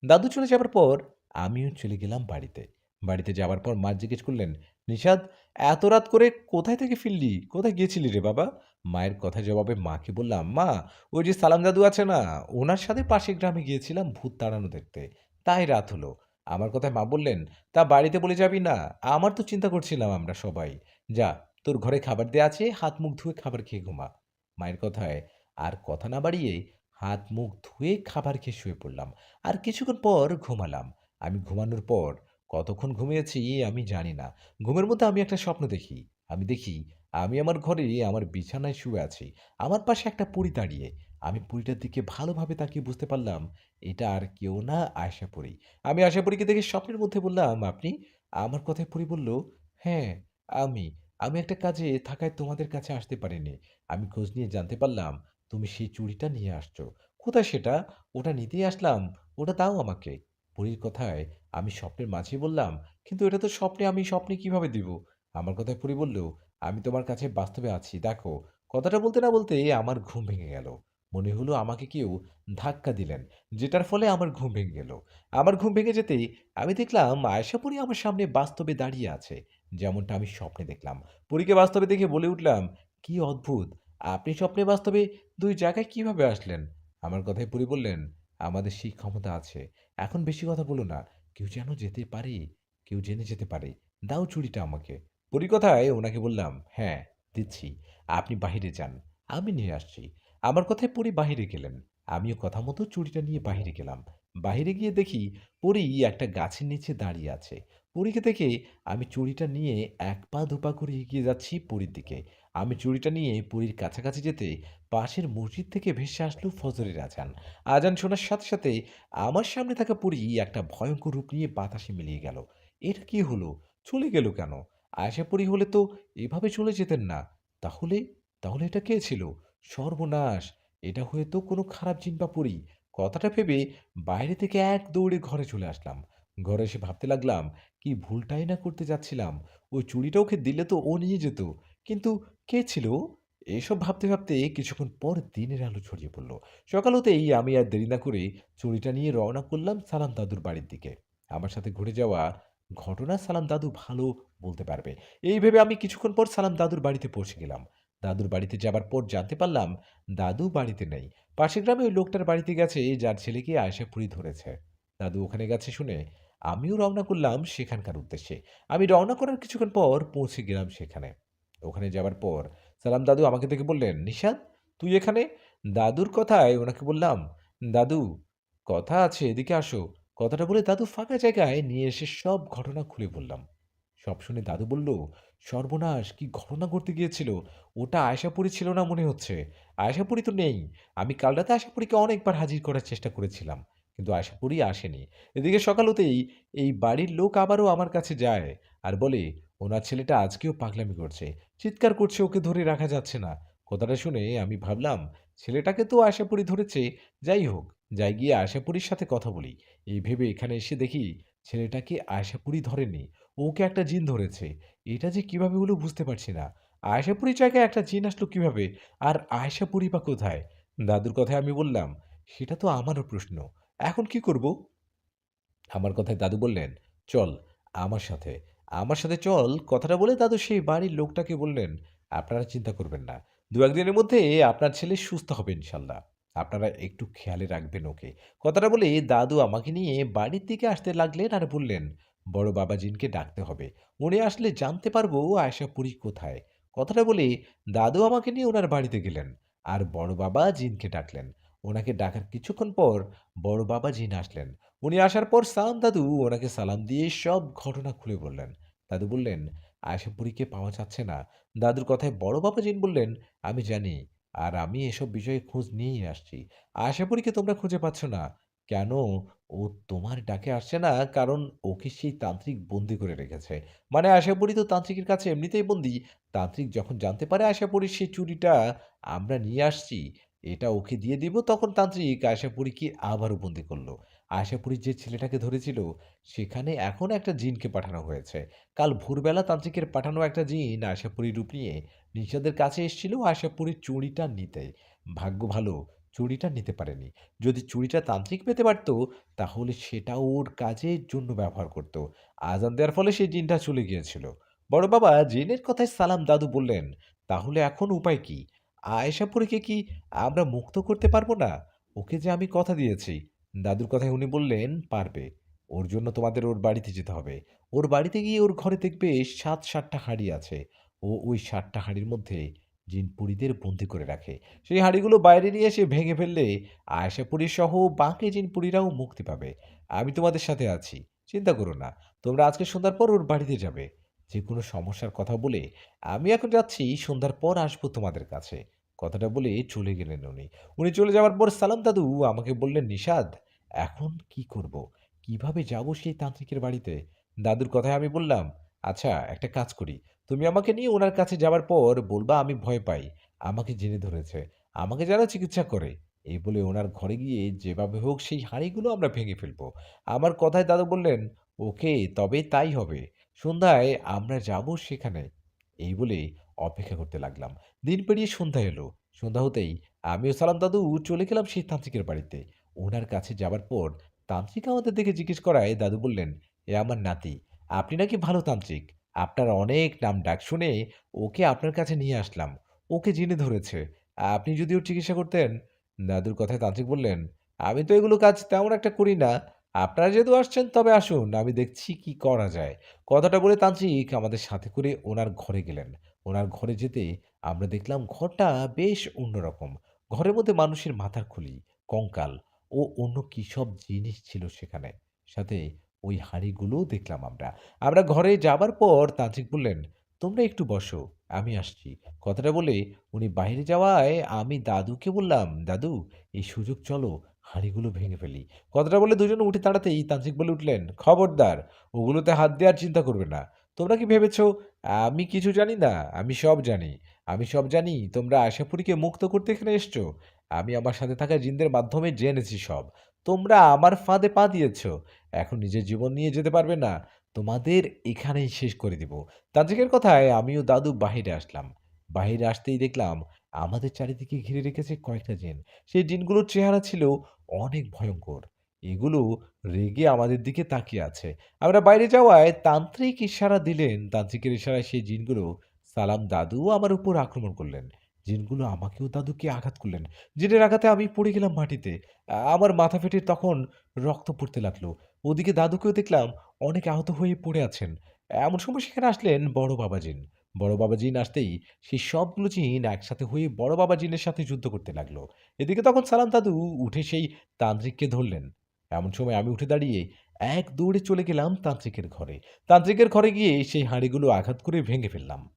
দাদু চলে যাবার পর আমিও চলে গেলাম বাড়িতে। বাড়িতে যাওয়ার পর মা জিজ্ঞেস করলেন, নিশাদ, এত রাত করে কোথায় থেকে ফিরলি? কোথায় গিয়েছিলি রে বাবা? মায়ের কথা জবাবে মাকে বললাম, মা, ওই যে সালাম দাদু আছে না, ওনার সাথে পাশের গ্রামে গিয়েছিলাম ভূত তাড়ানো দেখতে। তাই রাত হলো। আমার কথায় মা বললেন, তা বাড়িতে বলে যাবি না? আমার তো চিন্তা করছিলাম আমরা সবাই। যা, তোর ঘরে খাবার দেয়া আছে, হাত মুখ ধুয়ে খাবার খেয়ে ঘুমা। মায়ের কথায় আর কথা না বাড়িয়ে হাত মুখ ধুয়ে খাবার খেয়ে শুয়ে পড়লাম। আর কিছুক্ষণ পর ঘুমালাম। আমি ঘুমানোর পর কতক্ষণ ঘুমিয়েছি আমি জানি না। ঘুমের মধ্যে আমি একটা স্বপ্ন দেখি। আমি দেখি আমি আমার ঘরে আমার বিছানায় শুয়ে আছি। আমার পাশে একটা পরী দাঁড়িয়ে। আমি পরীটার দিকে ভালোভাবে তাকিয়ে বুঝতে পারলাম এটা আর কেউ না, আয়েশা পরী। আমি আয়েশা পরীকে দেখে স্বপ্নের মধ্যে বললাম, "আপনি?" আমার কথায় পরী বলল, "হ্যাঁ, আমি। আমি একটা কাজে থাকায় তোমাদের কাছে আসতে পারিনি। আমি খোঁজ নিয়ে জানতে পারলাম তুমি সেই চুড়িটা নিয়ে আসছো। কোথায় সেটা? ওটা নিতেই আসলাম। ওটা দাও আমাকে।" পরীর কথায় আমি স্বপ্নের মাঝেই বললাম, "কিন্তু এটা তো স্বপ্নে, আমি স্বপ্নে কিভাবে দিব?" আমার কথায় পরী বলল, "আমি তোমার কাছে বাস্তবে আছি, দেখো।" কথাটা বলতে না বলতেই আমার ঘুম ভেঙে গেল। মনে হলো আমাকে কেউ ধাক্কা দিলেন, যেটার ফলে আমার ঘুম ভেঙে গেল। আমার ঘুম ভেঙে যেতেই আমি দেখলাম আয়েশা পরী আমার সামনে বাস্তবে দাঁড়িয়ে আছে, যেমনটা আমি স্বপ্নে দেখলাম। পরীকে বাস্তবে দেখে বলে উঠলাম, "কি অদ্ভুত! আপনি স্বপ্নে বাস্তবে ২ জায়গায় কিভাবে আসলেন?" আমার কথায় পরী বললেন, "আমাদের সেই ক্ষমতা আছে। এখন বেশি কথা বলো না। কেউ যেন যেতে পারে, কেউ জেনে যেতে পারে। দাও চুড়িটা আমাকে।" পরী কথায় ওনাকে বললাম, "হ্যাঁ, দিচ্ছি। আপনি বাহিরে যান। আমি নিয়ে আসছি।" আমার কথায় পরী বাহিরে গেলেন। আমিও কথা মতো চুড়িটা নিয়ে বাহিরে গেলাম। বাহিরে গিয়ে দেখি পরী একটা গাছের নিচে দাঁড়িয়ে আছে। পরীকে দেখে আমি চুড়িটা নিয়ে ১ পা ২ পা করে এগিয়ে যাচ্ছি পরীর দিকে। আমি চুড়িটা নিয়ে পরীর কাছাকাছি যেতে পাশের মসজিদ থেকে ভেসে আসলো ফজরের আজান। আজান শোনার সাথে সাথে আমার সামনে থাকা পরী একটা ভয়ংকর রূপ নিয়ে বাতাসে মিলিয়ে গেল। এটা কি হলো? চলে গেল কেন? আয়েশা পরী হলে তো এভাবে চলে যেতেন না। তাহলে তাহলে এটা কে ছিল? সর্বনাশ! এটা হয়তো কোনো খারাপ জিন বা পরী। কথাটা ভেবে বাইরে থেকে এক দৌড়ে ঘরে চলে আসলাম। ঘরে এসে ভাবতে লাগলাম, কি ভুলটাই না করতে যাচ্ছিলাম। ওই চুড়িটা ওকে দিলে তো ও নিয়ে যেত। কিন্তু কে ছিল ও? এসব ভাবতে ভাবতে কিছুক্ষণ পর দিনের আলো ছড়িয়ে পড়ল। সকাল হতেই আমি আর দেরি না করে চুড়িটা নিয়ে রওনা করলাম সালাম দাদুর বাড়ির দিকে। আমার সাথে ঘটে যাওয়া ঘটনা সালাম দাদু ভালো বলতে পারবে। এই ভেবে আমি কিছুক্ষণ পর সালাম দাদুর বাড়িতে পৌঁছে গেলাম। দাদুর বাড়িতে যাবার পর জানতে পারলাম দাদু বাড়িতে নেই। পাশের গ্রামে ওই লোকটার বাড়িতে গেছে যার ছেলেকে আয়েশা পুরী ধরেছে। দাদু ওখানে গেছে শুনে আমিও রওনা করলাম সেখানকার উদ্দেশ্যে। আমি রওনা করার কিছুক্ষণ পর পৌঁছে গেলাম সেখানে। ওখানে যাবার পর সালাম দাদু আমাকে দেখে বললেন, "নিশাত, তুই এখানে?" দাদুর কথায় ওনাকে বললাম, "দাদু, কথা আছে, এদিকে আসো।" কথাটা বলে দাদু ফাঁকা জায়গায় নিয়ে এসে সব ঘটনা খুলে বললাম। সব শুনে দাদু বলল, "সর্বনাশ! কি ঘটনা ঘটতে গিয়েছিল? ওটা আয়শাপুরী ছিল না মনে হচ্ছে। আয়শাপুরী তো নেই। আমি কাল রাতে আশাপুরীকে অনেকবার হাজির করার চেষ্টা করেছিলাম। কিন্তু আশাপুরী আসেনি। এদিকে সকাল হতেই এই বাড়ির লোক আবারও আমার কাছে যায় আর বলে, ওনার ছেলেটা আজকেও পাগলামি করছে। চিৎকার করছে, ওকে ধরে রাখা যাচ্ছে না।" কথাটা শুনে আমি ভাবলাম, ছেলেটাকে তো আশাপুরী ধরেছে। যাই হোক, যাই গিয়ে আশাপুরীর সাথে কথা বলি। এই ভেবে এখানে এসে দেখি ছেলেটাকে আশাপুরী ধরেনি। ওকে একটা জিন ধরেছে। এটা যে কিভাবে হলো বুঝতে পারছি না। আয়েশাপুরীর জায়গায় একটা জিন আসলো কিভাবে? আর আয়েশাপুরী বা কোথায়? দাদুর কথায় আমি বললাম, "সেটা তো আমারও প্রশ্ন। এখন কি করব?" আমার কথায় দাদু বললেন, "চল আমার সাথে। আমার সাথে চল।" কথাটা বলে দাদু সেই বাড়ির লোকটাকে বললেন, "আপনারা চিন্তা করবেন না। ২-১ দিনের মধ্যে আপনার ছেলে সুস্থ হবে ইনশাল্লাহ। আপনারা একটু খেয়ালে রাখবেন ওকে।" কথাটা বলে দাদু আমাকে নিয়ে বাড়ির দিকে আসতে লাগলেন আর বললেন, "বড় বাবা জিনকে ডাকতে হবে। উনি আসলে জানতে পারবো আয়েশাপুরী কোথায়।" কথাটা বলে দাদু আমাকে নিয়ে উনার বাড়িতে গেলেন। আর বড় বাবা জিনকে ডাকলেন। উনাকে ডাকার কিছুক্ষণ পর বড় বাবা জিন আসলেন। উনি আসার পর সালাম দাদু ওনাকে সালাম দিয়ে সব ঘটনা খুলে বললেন। দাদু বললেন, "আয়েশাপুরীকে পাওয়া যাচ্ছে না।" দাদুর কথায় বড় বাবা জিন বললেন, "আমি জানি। আর আমি এসব বিষয়ে খোঁজ নিয়েই আসছি। আয়েশাপুরীকে তোমরা খুঁজে পাচ্ছ না। কেন? ও তোমার ডাকে আসছে না, কারণ ওকে সেই তান্ত্রিক বন্দী করে রেখেছে। মানে আয়েশাপুরী তো তান্ত্রিকের কাছে এমনিতেই বন্দী। তান্ত্রিক যখন জানতে পারে আয়েশাপুরীর সেই চুড়িটা আমরা নিয়ে আসছি, এটা ওকে দিয়ে দিব, তখন তান্ত্রিক আয়েশাপুরীকে আবারও বন্দী করল। আশাপুরীর যে ছেলেটাকে ধরেছিল, সেখানে এখন একটা জিনকে পাঠানো হয়েছে। কাল ভোরবেলা তান্ত্রিকের পাঠানো একটা জিন আশাপুরীর রূপ নিয়ে নিষাদের কাছে এসেছিল আশাপুরীর চুড়িটা নিতে। ভাগ্য ভালো, চুড়িটা নিতে পারেনি। যদি চুড়িটা তান্ত্রিক পেতে পারত, তাহলে সেটা ওর কাজের জন্য ব্যবহার করত। আজান দেওয়ার ফলে সেই জিনটা চলে গিয়েছিল। বড় বাবা জিনের কথায় সালাম দাদু বললেন, "তাহলে এখন উপায় কি? আয়েশাপুরীকে কি আমরা মুক্ত করতে পারবো না? ওকে যে আমি কথা দিয়েছি।" দাদুর কথায় উনি বললেন, "পারবে। ওর জন্য তোমাদের ওর বাড়িতে যেতে হবে। ওর বাড়িতে গিয়ে ওর ঘরে দেখবে ৭-৭টা হাঁড়ি আছে। ও ওই ৭টা হাঁড়ির মধ্যে জিন-পরীদের বন্দী করে রাখে। সেই হাঁড়িগুলো বাইরে নিয়ে এসে ভেঙে ফেললে আয়েশাপুরী সহ বাকি জিন-পরীরাও মুক্তি পাবে। আমি তোমাদের সাথে আছি। চিন্তা করো না। তোমরা আজকে সন্ধ্যার পর ওর বাড়িতে যাবে। যে কোনো সমস্যার কথা বলে আমি এখন যাচ্ছি, সন্ধ্যার পর আসবো তোমাদের কাছে। কথাটা বলে চলে গেলেন উনি। উনি চলে যাওয়ার পর সালাম দাদু আমাকে বললেন, নিশাদ, এখন কি করব? কিভাবে যাব সেই তান্ত্রিকের বাড়িতে? দাদুর কথায় আমি বললাম, আচ্ছা একটা কাজ করি। তুমি আমাকে নিয়ে উনার কাছে যাওয়ার পর বলবা আমি ভয় পাই। আমাকে জেনে ধরেছে। আমাকে যেন চিকিৎসা করে। এই বলে উনার ঘরে গিয়ে যেভাবে হোক সেই হাঁড়িগুলো আমরা ভেঙে ফেলবো। আমার কথায় দাদু বললেন, ওকে, তবে তাই হবে। সন্ধ্যায় আমরা যাব সেখানে। এই বলে অপেক্ষা করতে লাগলাম। দিন পেরিয়ে সন্ধ্যা এলো। সন্ধ্যা হতেই আমি ও সালাম দাদু চলে গেলাম সেই তান্ত্রিকের বাড়িতে। উনার কাছে যাবার পর তান্ত্রিক আমাদের দেখে জিজ্ঞেস করায় দাদু বললেন, এ আমার নাতি। আপনি নাকি ভালো তান্ত্রিক। আপনার অনেক নামডাক শুনে ওকে আপনার কাছে নিয়ে আসলাম। ওকে জিনে ধরেছে। আপনি যদি ওর চিকিৎসা করতেন। দাদুর কথায় তান্ত্রিক বললেন, আমি তো এগুলো কাজ তেমন একটা করি না। আপনারা যেহেতু আসছেন তবে আসুন, আমি দেখছি কি করা যায়। কথাটা বলে তান্ত্রিক আমাদের সাথে করে ওনার ঘরে গেলেন। ওনার ঘরে যেতে আমরা দেখলাম ঘরটা বেশ অন্যরকম। ঘরের মধ্যে মানুষের মাথার খুলি, কঙ্কাল ও অন্য কি সব জিনিস ছিল সেখানে। সাথে ওই হাঁড়িগুলোও দেখলাম আমরা। আমরা ঘরে যাবার পর তান্ত্রিক বললেন, তোমরা একটু বসো, আমি আসছি। কথাটা বলে উনি বাইরে যাওয়ায় আমি দাদুকে বললাম, দাদু, এই সুযোগ চলো হাঁড়িগুলো ভেঙে ফেলি। কথাটা বলে দুজনে উঠে দাঁড়াতেই তান্ত্রিক বলে উঠলেন, খবরদার, ওগুলোতে হাত দেওয়ার চিন্তা করবে না। তোমরা কি ভেবেছো আমি কিছু জানি না? আমি সব জানি। আমি সব জানি তোমরা আশাপুরীকে মুক্ত করতে এখানে এসছো। আমি আমার সাথে থাকা জিনদের মাধ্যমে জেনেছি সব। তোমরা আমার ফাঁদে পা দিয়েছো। এখন নিজের জীবন নিয়ে যেতে পারবে না। তোমাদের এখানেই শেষ করে দিব। তান্ত্রিকের কথায় আমি ও দাদু বাহিরে আসলাম। বাহিরে আসতেই দেখলাম আমাদের চারিদিকে ঘিরে রেখেছে কয়েকটা জিন। সেই জিনগুলোর চেহারা ছিল অনেক ভয়ংকর। এগুলো রেগে আমাদের দিকে তাকিয়ে আছে। আমরা বাইরে যাওয়ায় তান্ত্রিক ইশারা দিলেন। তান্ত্রিকের ইশারায় সেই জিনগুলো সালাম দাদু আমার উপর আক্রমণ করলেন। জিনগুলো আমাকে ও দাদুকে আঘাত করলেন। জিনের আঘাতে আমি পড়ে গেলাম মাটিতে। আমার মাথা ফেটে তখন রক্ত পড়তে লাগলো। ওদিকে দাদুকেও দেখলাম অনেক আহত হয়ে পড়ে আছেন। এমন সময় সেখানে আসলেন বড় বাবা জিন। বড় বাবা জিন আসতেই সেই সবগুলো জিন একসাথে হয়ে বড় বাবা জিনের সাথে যুদ্ধ করতে লাগলো। এদিকে তখন সালাম দাদু উঠে সেই তান্ত্রিককে ধরলেন। এমন সময় আমি উঠে দাঁড়িয়ে এক দৌড়ে চলে গেলাম তান্ত্রিকের ঘরে। তান্ত্রিকের ঘরে গিয়ে সেই হাঁড়িগুলো আঘাত করে ভেঙে ফেললাম।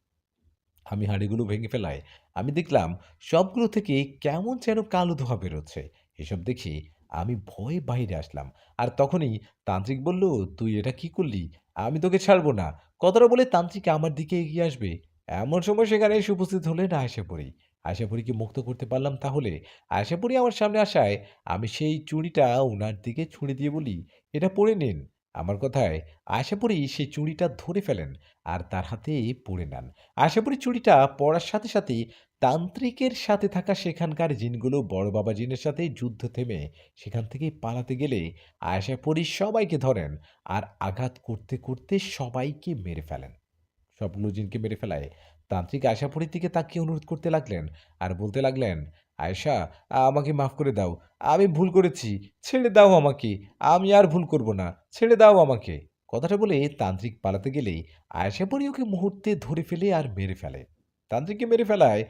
আমি হাঁড়িগুলো ভেঙে ফেলায় আমি দেখলাম সবগুলো থেকে কেমন যেন কালো ধোঁয়া বেরোচ্ছে। এসব দেখে আমি ভয়ে বাইরে আসলাম। আর তখনই তান্ত্রিক বলল, তুই এটা কি করলি? আমি তোকে ছাড়বো না। কথাটা বলে তান্ত্রিক আমার দিকে এগিয়ে আসবে। এমন সময় সেখানে এসে উপস্থিত হলেন আয়শাপুরী। আয়শাপুরীকে মুক্ত করতে পারলাম তাহলে? আয়শাপুরী আমার সামনে আসায় আমি সেই চুড়িটা উনার দিকে ছুঁড়ে দিয়ে বলি, এটা পরে নিন। আমার কথায় আয়শাপুরী সেই চুড়িটা ধরে ফেলেন আর তার হাতে পড়ে নেন। আশাপুরী চুড়িটা পড়ার সাথে সাথেই তান্ত্রিকের সাথে থাকা সেখানকার জিনগুলো বড় বাবা জিনের সাথে যুদ্ধ থেমে সেখান থেকে পালাতে গেলে আশাপুরী সবাইকে ধরেন আর আঘাত করতে করতে সবাইকে মেরে ফেলেন। সবগুলো জিনকে মেরে ফেলায় তান্ত্রিক আয়শাপুরীর দিকে তাকিয়ে অনুরোধ করতে লাগলেন আর বলতে লাগলেন, আয়েশা, আমাকে মাফ করে দাও। আমি ভুল করেছি। ছেড়ে দাও আমাকে। আমি আর ভুল করব না। ছেড়ে দাও আমাকে। কথাটা বলে তান্ত্রিক পালাতে গেলেই আয়েশাপুরী ওকে মুহূর্তে ধরে ফেলে আর মেরে ফেলে। তান্ত্রিককে মেরে ফেলায়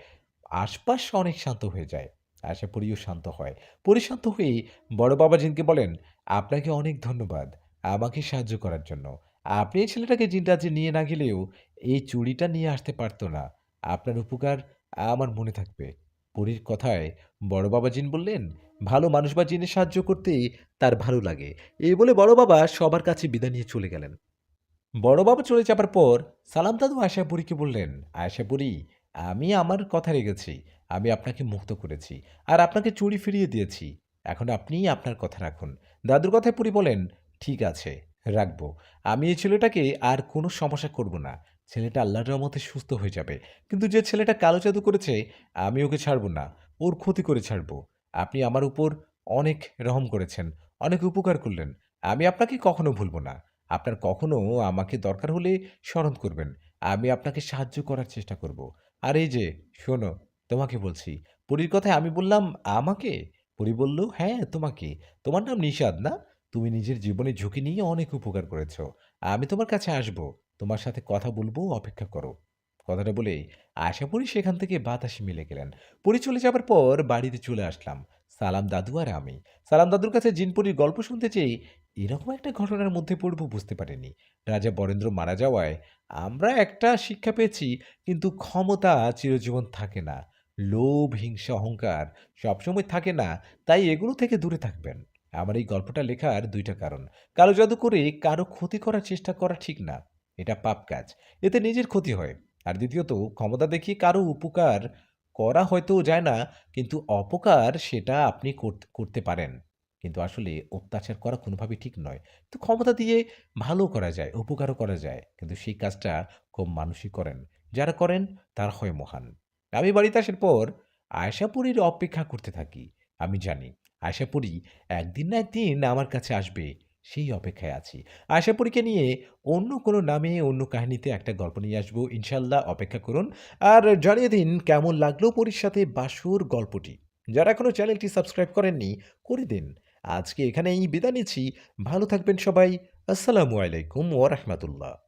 আশপাশ অনেক শান্ত হয়ে যায়। আয়েশাপুরীও শান্ত হয়। পরিশান্ত হয়ে বড় বাবা জিনকে বলেন, আপনাকে অনেক ধন্যবাদ আমাকে সাহায্য করার জন্য। আপনি এই ছেলেটাকে জিনরাজ্যে নিয়ে না গেলেও এই চুড়িটা নিয়ে আসতে পারত না। আপনার উপকার আমার মনে থাকবে। পরীর কথায় বড় বাবা জিন বললেন, ভালো মানুষ বা জিনের সাহায্য করতে তার ভালো লাগে। এই বলে বড় বাবা সবার কাছে বিদায় নিয়ে চলে গেলেন। বড় বাবা চলে যাবার পর সালাম দাদু আয়শাপুরীকে বললেন, আয়শাপুরী, আমি আমার কথা রেখেছি। আমি আপনাকে মুক্ত করেছি আর আপনাকে চুড়ি ফিরিয়ে দিয়েছি। এখন আপনি আপনার কথা রাখুন। দাদুর কথায় পুরী বলেন, ঠিক আছে, রাখবো। আমি এই ছেলেটাকে আর কোনো সমস্যা করব না। ছেলেটা আল্লাহর রহমতে সুস্থ হয়ে যাবে। কিন্তু যে ছেলেটা কালো জাদু করেছে আমি ওকে ছাড়বো না। ওর ক্ষতি করে ছাড়বো। আপনি আমার উপর অনেক রহম করেছেন, অনেক উপকার করলেন। আমি আপনাকে কখনো ভুলব না। আপনার কখনো আমাকে দরকার হলে স্মরণ করবেন। আমি আপনাকে সাহায্য করার চেষ্টা করব। আর এই যে শোনো, তোমাকে বলছি। পরীর কথায় আমি বললাম, আমাকে? পরী বলল, হ্যাঁ, তোমাকে। তোমার নাম নিষাদ না? তুমি নিজের জীবনে ঝুঁকি নিয়ে অনেক উপকার করেছো। আমি তোমার কাছে আসবো। তোমার সাথে কথা বলবো, অপেক্ষা করো। কথাটা বলে আশা করি সেখান থেকে বাতাসে মিলে গেলেন। পরী চলে যাবার পর বাড়িতে চলে আসলাম। সালাম দাদু আর আমি সালাম দাদুর কাছে জিনপরির গল্প শুনতে চেয়ে এরকম একটা ঘটনার মধ্যে পড়ব বুঝতে পারিনি। রাজা বরেন্দ্র মারা যাওয়ায় আমরা একটা শিক্ষা পেয়েছি, কিন্তু ক্ষমতা চিরজীবন থাকে না। লোভ, হিংসা, অহংকার সবসময় থাকে না। তাই এগুলো থেকে দূরে থাকবেন। আমার এই গল্পটা লেখার ২টা কারণ। কালো জাদু করে কারো ক্ষতি করার চেষ্টা করা ঠিক না। এটা পাপ কাজ। এতে নিজের ক্ষতি হয়। আর দ্বিতীয়ত, ক্ষমতা দেখিয়ে কারো উপকার করা হয়তো যায় না, কিন্তু অপকার সেটা আপনি করতে পারেন। কিন্তু আসলে অত্যাচার করা কোনোভাবেই ঠিক নয়। তো ক্ষমতা দিয়ে ভালো করা যায়, উপকারও করা যায়। কিন্তু সেই কাজটা কম মানুষই করেন। যারা করেন তারা হয় মহান। আমি বাড়িতে আসার পর আয়শাপুরীর অপেক্ষা করতে থাকি। আমি জানি আয়শাপুরী একদিন না একদিন আমার কাছে আসবে। সেই অপেক্ষায় আছি। আয়শাপুরীকে নিয়ে অন্য কোনো নামে, অন্য কাহিনীতে একটা গল্প নিয়ে আসবো। ইনশাআল্লাহ অপেক্ষা করুন। আর জানিয়ে দিন কেমন লাগলো পরীর সাথে বাসুর গল্পটি। যারা এখনো চ্যানেলটি সাবস্ক্রাইব করেননি, করে দিন। আজকে এখানেই বিদায় নিচ্ছি। ভালো থাকবেন সবাই। আসসালামু আলাইকুম ওয়া রাহমাতুল্লাহ।